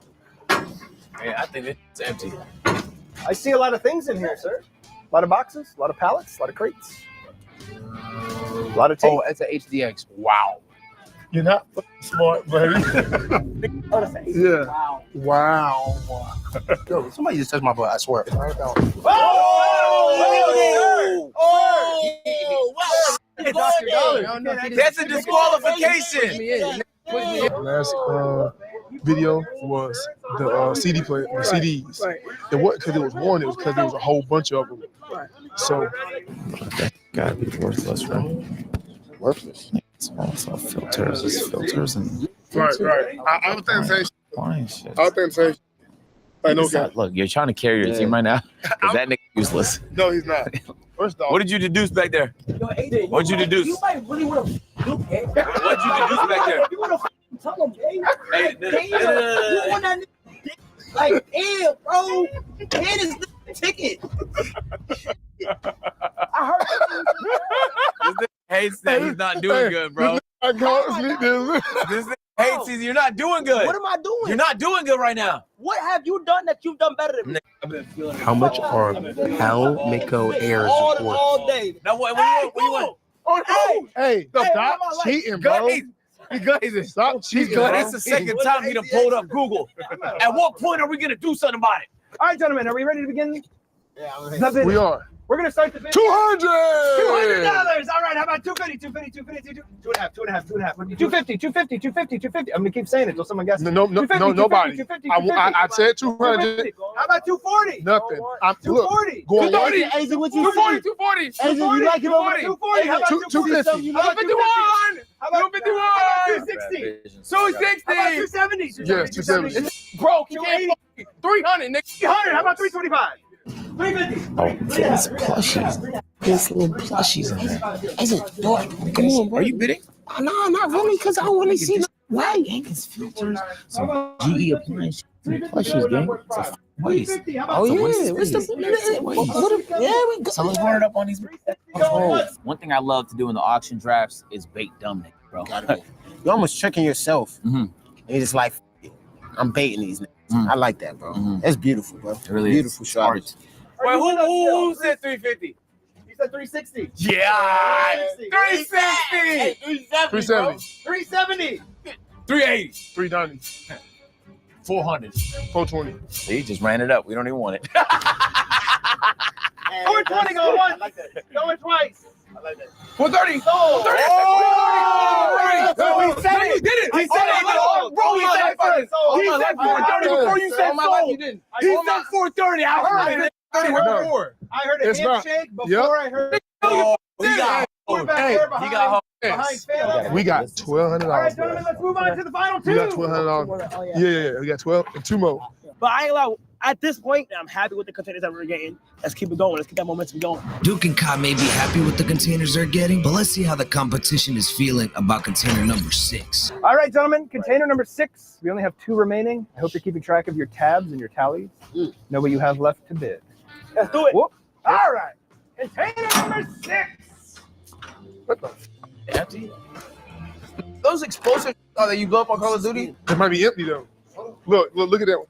Man, I think it's empty. I see a lot of things in here, sir. A lot of boxes, a lot of pallets, a lot of crates. A lot of tape. Oh, it's an HDX. Wow. You're not smart, buddy. Yeah. Wow. Yo, somebody just touched my butt, I swear. That's a disqualification. Last video was the CD player, the CDs. It wasn't because it was one; it was because there was a whole bunch of them. So That gotta be worthless, right? worthless. It's also filters. It's filters and Right. I was thinking the same. fine shit. I was thinking the same. I know. It's not- look, you're trying to carry your team right now because that nigga useless. No, he's not. First off, What did you deduce back there? What'd you deduce? You might really want to do it. What'd you deduce back there? You want to tell them, hey, Hey, you want that nigga, like, damn, bro, hand is the ticket. I heard This nigga hates that he's not doing good, bro. I can't sleep this. This nigga hates he's you're not doing good. What am I doing? You're not doing good right now. What have you done that you've done better than me? How much are Hal Mako Airs worth? All day. Now what do you want? Oh no! Hey, stop I'm all like, cheating, bro. Guys, Stop cheating, bro. it's the second time he done pulled up Google. At what point are we gonna do something about it? All right, gentlemen, are we ready to begin? We are. We're gonna start the bid. $200. $200. All right. How about 250? 250. 2.5. 250. I'm gonna keep saying it until someone guesses. No, nobody. 250. I said 200. How about 240? Nothing. I'm 240. Going 230. one. Asia, what you 240. 240. You like it over 240? How about 250? How about 251? How about 260? 260. How about 270? Yes, 270. Bro, you can't 300, nigga. 300. How about 325? 350. Oh, there's plushies. There's little plushies in there. Isn't dark? Come on, bro. Are you bidding? No, not really, because I don't want to see the white. Yankees filters, some GE appliance, some plushies, gang. It's a waste. Oh, yeah. What's the So let's run it up on these. One thing I love to do in the auction drafts is bait dumb niggas, bro. You're almost tricking yourself. And you're just like, I'm baiting these niggas. I like that, bro. That's beautiful, bro. It really beautiful is. shot. Wait, who said 350? He said 360. Yeah. 360. 370. 370. 380. 390. 400. 420. See, just ran it up. We don't even want it. 420 going once. Going twice. I like that. 430. Sold. 430. He said it. He did it. He said it. Bro, he said it first. He said 430 before you said sold. He said 430. I heard it. I heard a handshake before I heard it. We got $1,200. All right, gentlemen, let's move on to the final two. We got $1,200. Yeah. We got 12 and 2 more. But I ain't lie. At this point, I'm happy with the containers that we're getting. Let's keep it going. Let's keep that momentum going. Duke and Kai may be happy with the containers they're getting, but let's see how the competition is feeling about container number 6. All right, gentlemen, container number 6. We only have 2 remaining. I hope you're keeping track of your tabs and your tallies. Know what you have left to bid. Let's do it. Whoop. All right, container number 6. What the? Empty? Those explosives that you go up on Call of Duty? It might be empty though. Look at that one.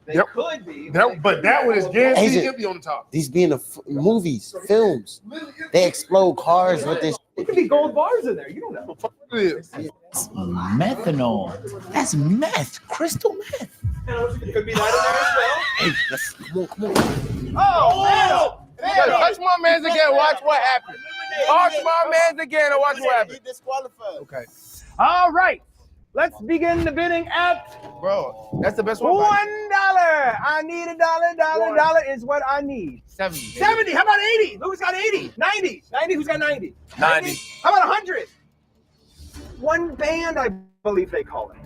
They could be. But that one is guaranteed empty on the top. These be in the movies, films. They explode cars with this. It could be gold bars in there. You don't know. Methanol. That's meth. Crystal meth. It could be that in there as well. Come on. Oh, man. Touch my man's again. Watch what happens. Touch my man's again and watch what happens. Disqualified. Okay. All right. Let's begin the bidding at Bro, that's the best one. $1. I need $1. Dollar is what I need. 70. 70. How about 80? Who's got 80? 90. 90. Who's got 90? 90. How about 100? One band, I believe they call it.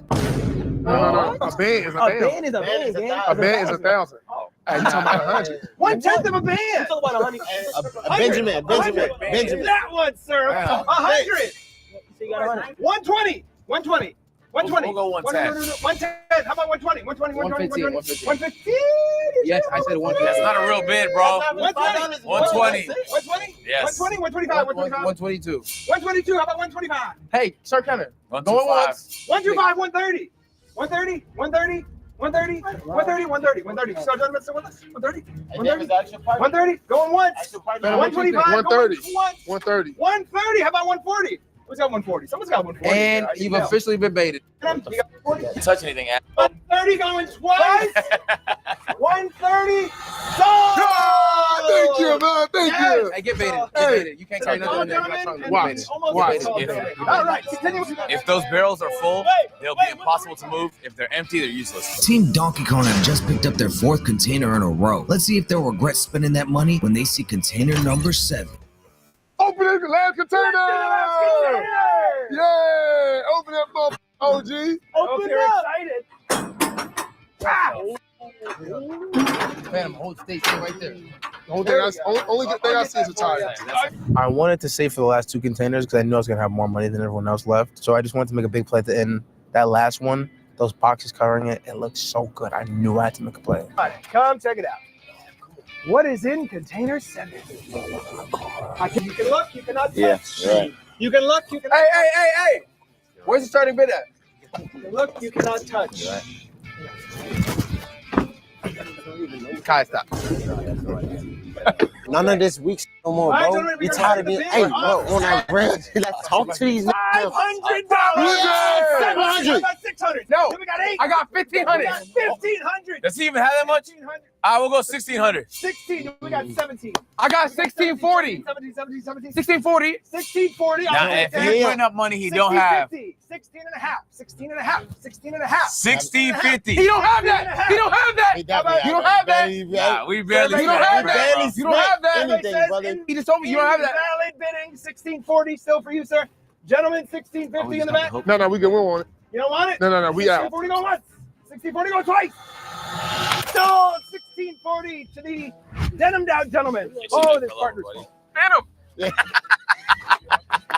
No. A band is a A band. band is a band, gang. A band is 1,000. Oh. Hey, you talking about 100? 1/10 of a band. I'm talking about 100. Benjamin. That one, sir. 100. So you got 100. 120. 120. 120. We'll go 110. 110. How about 120? 150. Yes, I said 150. That's not a real bid, bro. 120. 120. 120? Yes. 120, 125, 122. 122. How about 125? Hey, start counting. 125. 125, 130. 130, 130, 130, 130, 130, 130. So, gentlemen, still with us? 130, 130, 130. Going once. 125. 130. Going once. 130. 130. How about 140? Who's got 140? Someone's got 140. And you've officially been baited. You got 40? Touch anything, Adam. 130 going twice. 130. Sold! Thank you, man. Thank you. Hey, get baited. Get baited. You can't carry nothing in there. Watch. All right, continue. If those barrels are full, they'll be impossible to move. If they're empty, they're useless. Team Donkey Kong have just picked up their 4th container in a row. Let's see if they'll regret spending that money when they see container number 7. Open the last container! Yeah! Open that motherfucker, OG. Open up. Excited. Man, whole state right there. The only good thing I see is a tire. I wanted to save for the last 2 containers because I knew I was going to have more money than everyone else left. So I just wanted to make a big play at the end. That last one, those boxes covering it, it looked so good. I knew I had to make a play. All right, come check it out. What is in container 7? You can look, you cannot touch. Yeah, you're right. You can look, you can. Hey! Where's the starting bid at? You can look, you cannot touch. Kai, stop. None of this week no more, All right, bro. gentlemen, we You got tired of the being, bid. hey, bro, on that brand, let's talk to these niggas. $500. Yeah. 700. How about 600. No. Then we got 8. I got 1,500. We got 1,500. Does he even have that much? 1,500. I will go 1,600. 16. Then we got 17. I got 1640. 17. 1640. 1640. Now, if he's putting up money he don't have. 16 and a half. 16 and a half. 16 and a half. 1650. He don't have that. He don't have that. You don't have that. Nah, we barely. You don't have that. You don't have that. Anything, brother. He just told me you don't have that. Valid bidding. 1640 still for you, sir. Gentlemen, 1650 in the back. No, we good. We want it. You don't want it? No, we out. 1640 go once. 1640 go twice. No, 1640 to the denim down gentlemen. Oh, this partner's fault. Venom.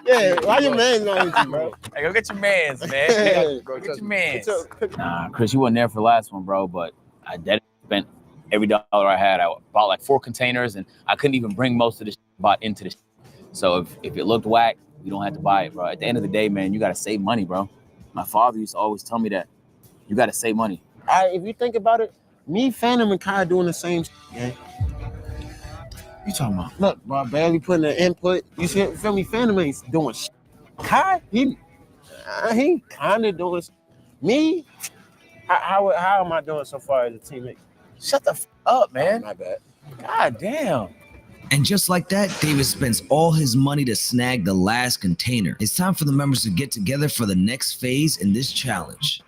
Yeah, why your man's not with you, bro? Hey, go get your mans, man. Go get your mans. Nah, Chris, you wasn't there for the last one, bro, but I dead spent every dollar I had. I bought like 4 containers, and I couldn't even bring most of the bought into the. So if it looked whack, we don't have to buy it, bro. At the end of the day, man, you got to save money, bro. My father used to always tell me that. You got to save money. If you think about it, me, Phantom, and Kai doing the same shit, man. You talking about? Look, bro, barely putting the input. You feel me? Phantom ain't doing shit. Kai, he kind of doing shit. Me, how am I doing so far as a teammate? Shut the up, man. My bad. God damn. And just like that, David spends all his money to snag the last container. It's time for the members to get together for the next phase in this challenge.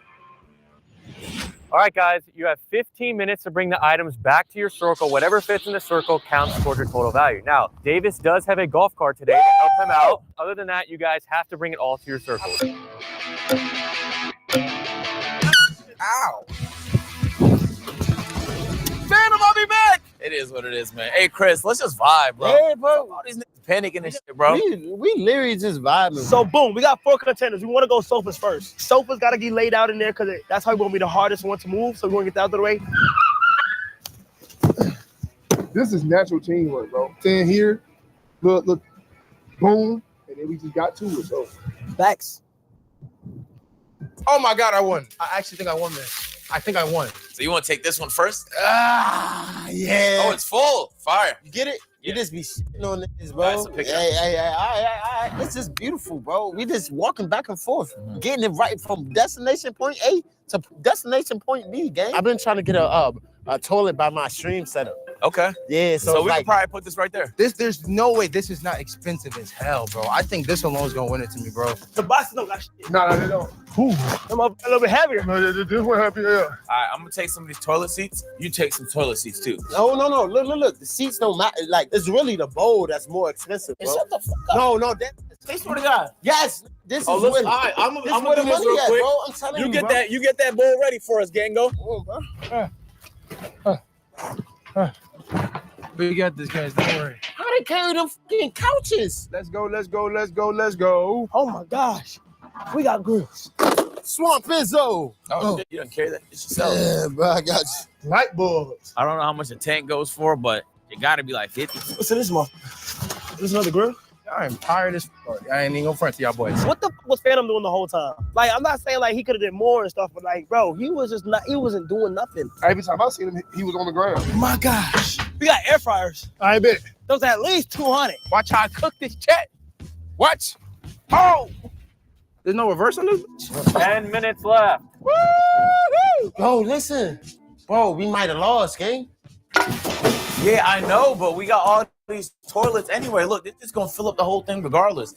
All right, guys, you have 15 minutes to bring the items back to your circle. Whatever fits in the circle counts towards your total value. Now, Davis does have a golf cart today to help him out. Other than that, you guys have to bring it all to your circle. Ow. Phantom, I'll be back. It is what it is, man. Hey, Chris, let's just vibe, bro. Yeah, bro. All these niggas panicking and shit, bro. We literally just vibing. So boom, we got 4 containers. We want to go sofas first. Sofas got to get laid out in there because that's how we're going to be the hardest one to move. So we're going to get that out of the way. This is natural teamwork, bro. Stand here, look, boom, and then we just got to it. So Backs. Oh my God, I won. I actually think I won this. I think I won. So you want to take this one first? Yeah. Oh, it's full. Fire. You get it? Yeah. You just be shitting on this, All bro. right, so pick it up. Hey. It's just beautiful, bro. We just walking back and forth, getting it right from destination point A to destination point B, gang. I've been trying to get a toilet by my stream setup. Okay. Yeah, So we can probably put this right there. There's no way this is not expensive as hell, bro. I think this alone is gonna win it to me, bro. The boxes don't got shit. no, they don't. I'm up a little bit heavier. No, this one happy. Yeah. All right, I'm gonna take some of these toilet seats. You take some toilet seats too. No. Look. The seats don't matter. Like, it's really the bowl that's more expensive, bro. Shut the fuck up. No. They swear to God. Yes. This Oh, is listen. what. All right, I'm this gonna where do the this money real at, quick. bro. I'm telling you, You get bro. that. You get that bowl ready for us, Gango. Come on, bro. We got this, guys. Don't worry. How they carry them fucking couches? Let's go. Oh my gosh. We got grills. Swamp Izzo. Oh, shit, you don't carry that. It's yourself. Yeah, bro, I got you. Light bulbs. I don't know how much a tank goes for, but it gotta be like 50. What's in this one? This another grill? I'm tired as fuck. I ain't even gonna front to y'all boys. What the fuck was Phantom doing the whole time? Like, I'm not saying like he could have did more and stuff, but like, bro, he wasn't doing nothing. Every time I seen him, he was on the ground. My gosh. We got air fryers. I bet. Those at least 200. Watch how I cook this chat. Watch. Oh! There's no reverse on this? 10 minutes left. Woo! Bro, listen. Bro, we might have lost, gang. Yeah, I know, but we got all these toilets anyway. Look, this is gonna fill up the whole thing regardless.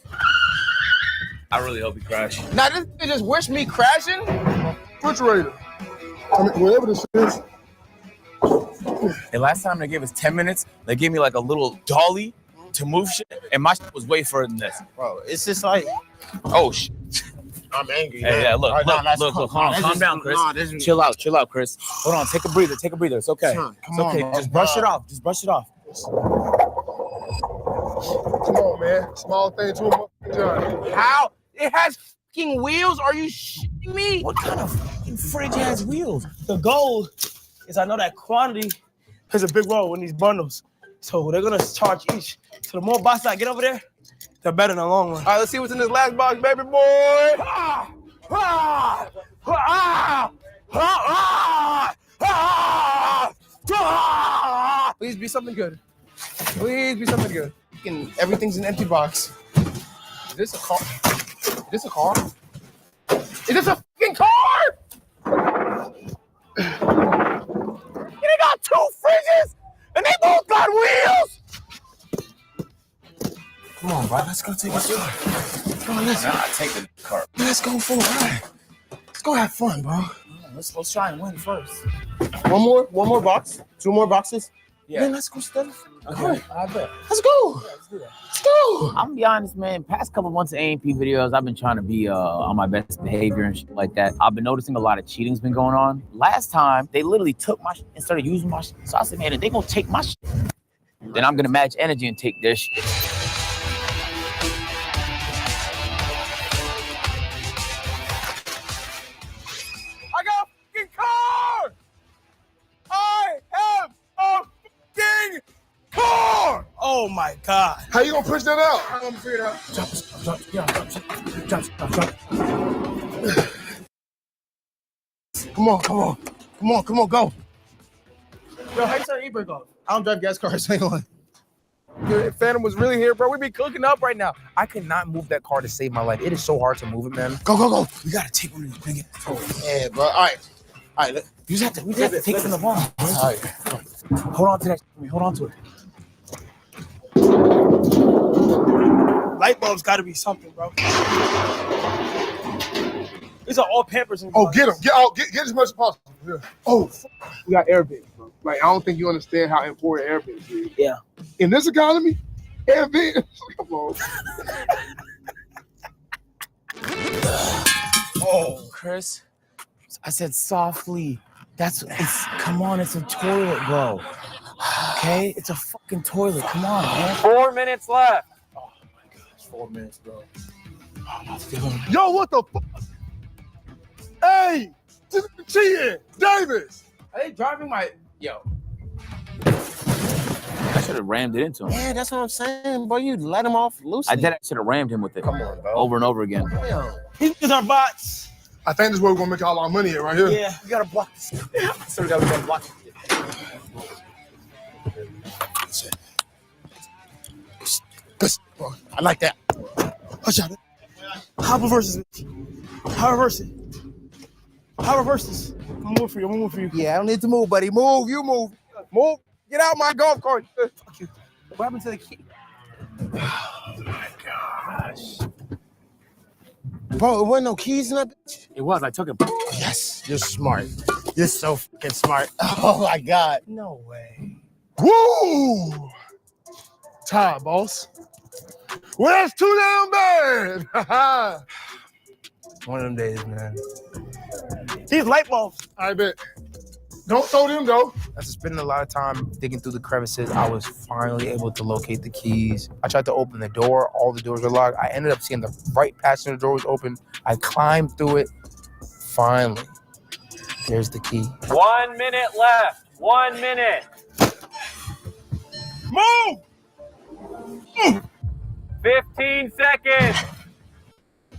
I really hope he crashes. Now this nigga just wish me crashing? Refrigerator. I mean, whatever this is. And last time they gave us 10 minutes, they gave me like a little dolly to move shit, and my shit was way further than this. Bro, it's just like, Oh shit. I'm angry. Hey, yeah, look, All right, look, calm down, Chris. Chill out, Chris. Hold on, take a breather, It's okay. Come It's okay. on, Just brush it off. Come on, man. Small thing to a motherfucking giant. How? It has fucking wheels? Are you shitting me? What kind of fucking fridge has wheels? The goal is I know that quantity plays a big role in these bundles. So they're gonna charge each. So the more boxes I get over there, the better in the long run. All right, let's see what's in this last box, baby boy. Please be something good. Fucking everything's an empty box. Is this a car? Is this a fucking car? let's go take a car. Come on, let's take the car. Let's go for a ride. Let's go have fun, bro. Let's try and win first. One more box. 2 more boxes. Yeah. Then let's go stuff. Okay. I bet. Let's go. Let's go. I'm gonna be honest, man. Past couple months of AMP videos, I've been trying to be on my best behavior and shit like that. I've been noticing a lot of cheating's been going on. Last time, they literally took my shit and started using my shit. So I said, man, if they gonna take my shit, then I'm gonna match energy and take their shit. I got a fucking car! I have a fucking car! Oh my God. How you gonna push that out? I'm gonna figure it out. Come on, go. Yo, how you turn e-brake off? I don't drive gas cars. Hang on. Dude, if Phantom was really here, bro, we'd be cooking up right now. I cannot move that car to save my life. It is so hard to move it, man. Go. We gotta take one of these niggas. Yeah, bro. All right. We just have to take it from the ball. All right. Hold on to that. Hold on to it. Light bulbs got to be something, bro. These are all Pampers. Oh, get him. Get as much as possible. Yeah. Oh, we got airbags, bro. Like, I don't think you understand how important airbags is. Yeah. In this economy, airbags, come on. Oh, Chris, I said softly. Come on, it's a toilet, bro. Okay, it's a fucking toilet. Come on, man. 4 minutes left. 4 minutes, bro. Yo, what the fuck? Hey, cheating, Davis. Are they driving my yo? I should have rammed it into him. Yeah, that's what I'm saying, bro. You let him off loose. I should have rammed him with it. Come on, bro. Over and over again. These are bots. I think this is where we're gonna make all our money at right here. Yeah, we gotta block this. So we gotta block it. I like that. Watch out. How reverse it? How reverse it? How reverse this? I'm moving for you. Yeah, I don't need to move, buddy. Move, you move. Move. Get out my golf cart. Fuck you. What happened to the key? Oh my gosh. Bro, there wasn't no keys in that bitch. It was. I took it. Yes, you're smart. You're so fucking smart. Oh my God. No way. Woo! Time, boss. Well, that's too damn bad. One of them days, man. These light bulbs. I bet. Don't throw them though. After spending a lot of time digging through the crevices, I was finally able to locate the keys. I tried to open the door. All the doors were locked. I ended up seeing the right passenger door was open. I climbed through it. Finally, there's the key. 1 minute left. 1 minute. Move! 15 seconds.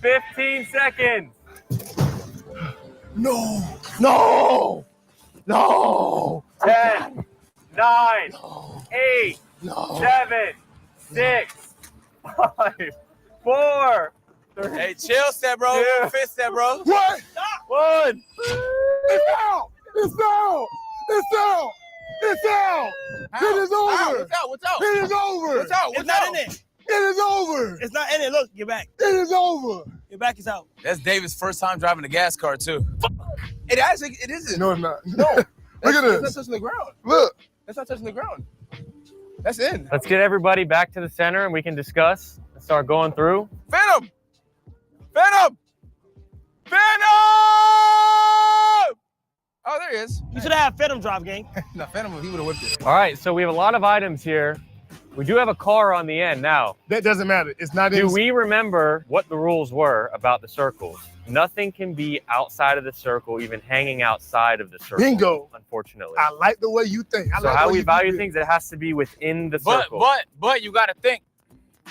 15 seconds. No. 10, 9, 8, 7, 6, 5, 4, 3. Hey, chill, step, bro. Fifth step, bro. What? 1. It's out. It's out. It's out. It's out. It is over. What's out? It is over. What's out? It's not in it. It is over. It's not in it. Look, your back. It is over. Your back is out. That's David's first time driving a gas car, too. It isn't. No, it's not. No. Look at That's not this. touching the ground. Look. That's not touching the ground. That's in. Let's get everybody back to the center and we can discuss and start going through. Phantom! Oh, there he is. You should have Phantom drive, gang. No, Phantom, he would have whipped it. All right, so we have a lot of items here. We do have a car on the end now. That doesn't matter. It's not in. Do we remember what the rules were about the circles? Nothing can be outside of the circle, even hanging outside of the circle. Bingo. Unfortunately. I like the way you think. So how we value things, it has to be within the circle. But you got to think.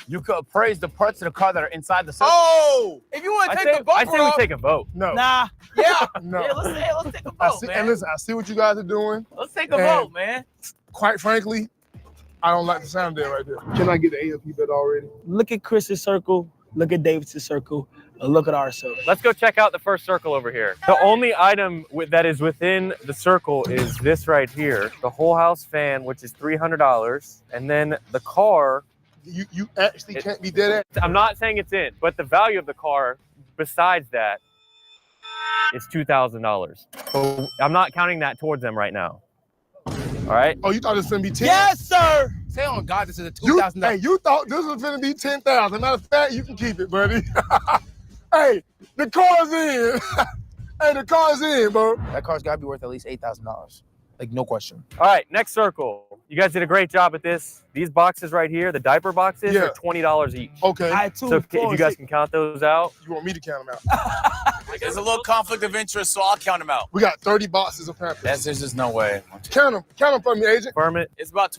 You could appraise the parts of the car that are inside the circle. Oh! If you want to take the bumper I say we take a vote. No. Nah. Yeah. No. Yeah, let's take a vote, man. And listen, I see what you guys are doing. Let's take a vote, man. Quite frankly, I don't like the sound there right there. Can I get the AFP bit already? Look at Chris's circle. Look at David's circle. And look at our circle. Let's go check out the first circle over here. The only item that is within the circle is this right here. The whole house fan, which is $300. And then the car You actually can't be dead at. I'm not saying it's in, but the value of the car, besides that, is $2,000. So I'm not counting that towards them right now. All right. Oh, you thought it was gonna be 10? Yes, sir. Say on God, this is a $2,000. Hey, you thought this was gonna be 10,000. Matter of fact, you can keep it, buddy. Hey, the car's in. Hey, the car's in, bro. That car's gotta be worth at least $8,000. Like, no question. All right, next circle. You guys did a great job at this. These boxes right here, the diaper boxes, are $20 each. Okay. So if you guys can count those out. You want me to count them out? There's a little conflict of interest, so I'll count them out. We got 30 boxes of Pampers. There's just no way. Count them for me, agent. Firm it. It's about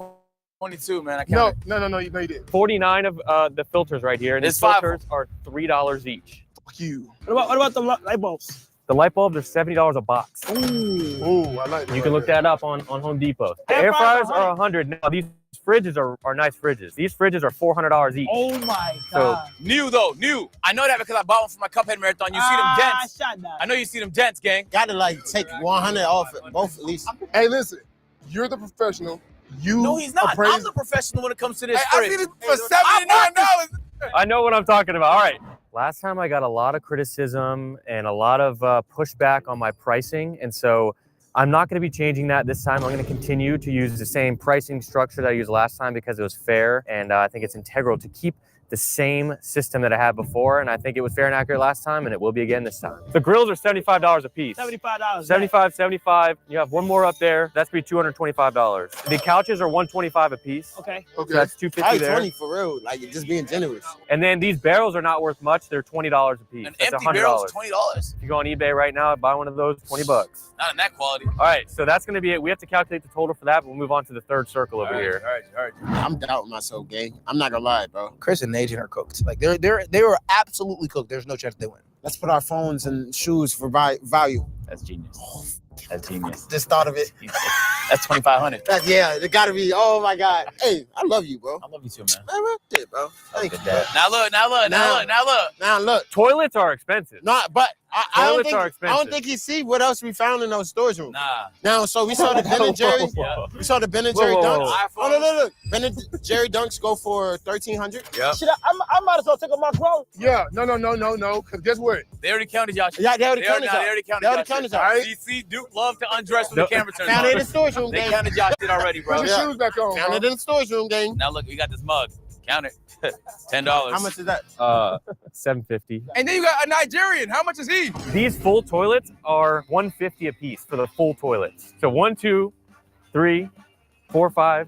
22, man. I counted. No, you did. 49 of the filters right here. And It's these filters are $3 each. Fuck you. What about the light bulbs? The light bulbs are $70 a box. Ooh, I like that. You can look that up on Home Depot. The air fryers are 100. Now these fridges are nice fridges. These fridges are $400 each. Oh my So God. New though, new. I know that because I bought one for my Cuphead marathon. You see them dents. I know you see them dents, gang. Gotta like take 100 off both at least. Hey, listen, you're the professional. No, he's not. appraise- I'm the professional when it comes to this. I see this for $79. I know what I'm talking about. All right. Last time I got a lot of criticism and a lot of pushback on my pricing. And so I'm not going to be changing that this time. I'm going to continue to use the same pricing structure that I used last time because it was fair. And I think it's integral to keep the same system that I had before. And I think it was fair and accurate last time, and it will be again this time. The grills are $75 a piece. $75. 75, 75. You have one more up there. That's be $225. The couches are $125 a piece. Okay. So that's $250 there. 20 for real. Like, you're just being generous. And then these barrels are not worth much. They're $20 a piece. An That's empty $100. barrel is $20. If you go on eBay right now, buy one of those, $20. Not in that quality. All right, so that's going to be it. We have to calculate the total for that, but we'll move on to the third circle over here. All right. I'm doubting myself, gang. I'm not gonna lie, bro. Chris and Agent are cooked. Like, they were absolutely cooked. There's no chance they win. Let's put our phones and shoes for value. That's genius. That's genius. Just thought of it. That's $2,500. Yeah, it gotta be. Oh my God. Hey, I love you, bro. I love you too, man. Man, shit, bro. Thank you. Now look. Now look. Toilets are expensive. Not, but I don't Toilets think are expensive. I don't think you see what else we found in those storage rooms. Nah. Now, so we saw the Ben and Jerry. Yeah. We saw the Ben and Jerry Whoa, dunks. whoa, whoa. Oh, look. Ben and Jerry dunks go for $1,300. Yep. Shit, I might as well take up my clothes. Yeah, no. Because guess what? They already counted y'all. Yeah, they already counted They y'all. already counted They already y'all counted shit. y'all. Right. CC Duke love to undress when No. the camera turns Found it in on. the storage room, They gang. counted y'all shit already, bro. Put your shoes back on, Found bro. it in the storage room, gang. Now look, we got this mug. Count it. $10. How much is that? $750. And then you got a Nigerian. How much is he? These full toilets are $150 a piece for the full toilets. So 1, 2, 3, 4, 5,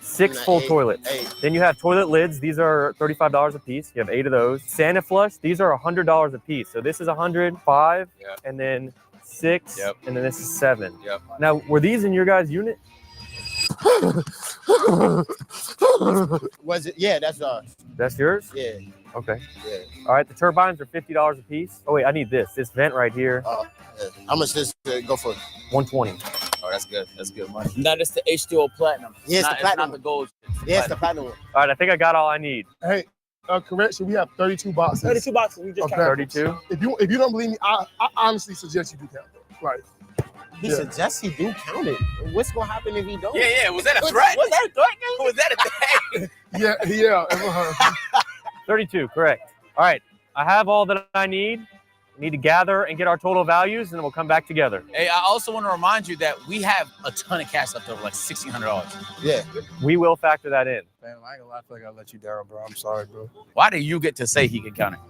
6 full toilets. Then you have toilet lids. These are $35 a piece. You have 8 of those. Santa flush. These are $100 a piece. So this is 105, Yep. and then 6, Yep. and then this is 7. Yep. Now, were these in your guys' unit? Was it? Yeah, that's That's yours? yeah. Okay. Yeah. All right. The turbines are $50 a piece. Oh wait, I need this. This vent right here. Yeah. How much does go for? 120. Oh, that's good. That's good money. Now it's the H2O platinum. Yeah, it's the platinum. It's not the gold. Yeah, it's the platinum one. All right. I think I got all I need. Hey, correction. We have 32 boxes. 32 boxes. We just of counted. Pampers. 32. If you don't believe me, I honestly suggest you do count them. Right. He suggests he do count it. What's gonna happen if he don't? Yeah. Was that a threat? Was that a threat? Was that a thing? Yeah. 32. Correct. All right. I have all that I need. We need to gather and get our total values, and then we'll come back together. Hey, I also want to remind you that we have a ton of cash left over, like $1,600. Yeah. We will factor that in. Man, I ain't gonna lie, I feel like I let you down, bro. I'm sorry, bro. Why do you get to say he can count it?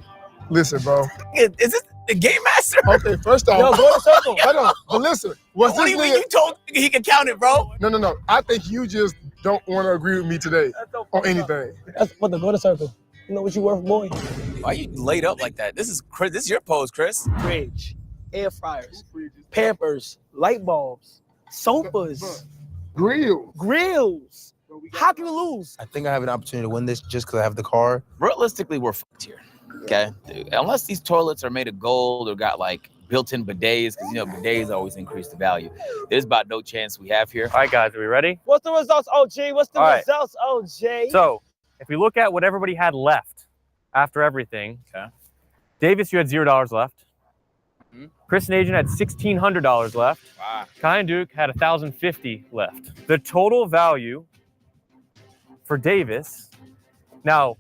Listen, bro. Is this the game master? Okay, first off, Yo, go in a circle. hold on. But listen, what's What do this you mean nigga? you told he can count it, bro? No. I think you just don't want to agree with me today on anything. That's what the go to circle. You know what you worth, boy? Why you laid up like that? This is Chris. This is your pose, Chris. Fridge, air fryers, Pampers, light bulbs, sofas, grills. How can we lose? I think I have an opportunity to win this just because I have the car. Realistically, we're fucked here. Okay, dude, unless these toilets are made of gold or got like built-in bidets, because you know bidets always increase the value. There's about no chance we have here. All right, guys, are we ready? What's the results, OG? What's the All right. results, OG? So, if we look at what everybody had left after everything, Okay. Davis, you had $0 left. Chris and Agent had $1,600 left. Wow. Kai and Duke had $1,050 left. The total value for Davis Now,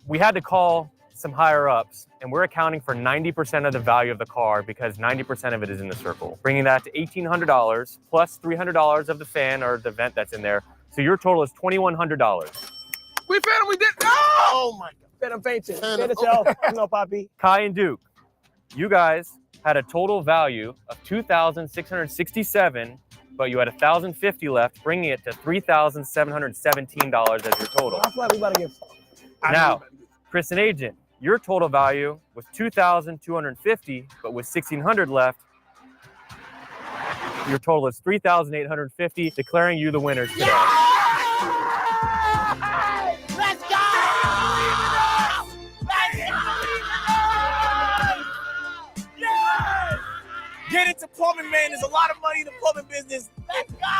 we had to call some higher ups, and we're accounting for 90% of the value of the car because 90% of it is in the circle, bringing that to $1,800 plus $300 of the fan or the vent that's in there. So your total is $2,100. We found him. We did. Oh my God. I'm fainting. Get it, y'all. No, Poppy. Kai and Duke, you guys had a total value of $2,667, but you had $1,050 left, bringing it to $3,717 as your total. I feel like we about to get. Now, Chris and Agent, your total value was $2,250, but with $1,600 left, your total is $3,850, declaring you the winners today. Let's go! Get into plumbing, man. There's a lot of money in the plumbing business.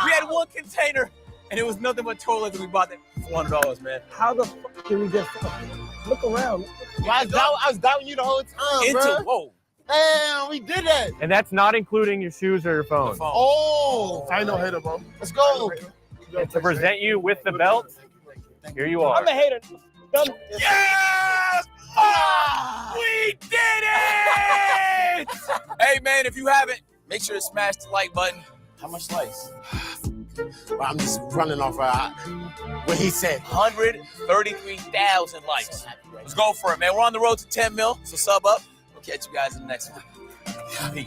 We had one container, and it was nothing but toilets, and we bought it for $400, man. How the fuck can we get fucked? Look around. I was doubting you the whole time, bro. Whoa. Damn, we did that. And that's not including your shoes or your phone. Oh. I ain't no hater, bro. Let's go. And to present you with the belt, here you are. I'm a hater. Yes! Oh, we did it! Hey, man, if you haven't, make sure to smash the like button. How much likes? Well, I'm just running off what he said. 133,000 likes. Let's go for it, man. We're on the road to 10 mil, so sub up. We'll catch you guys in the next one. Peace.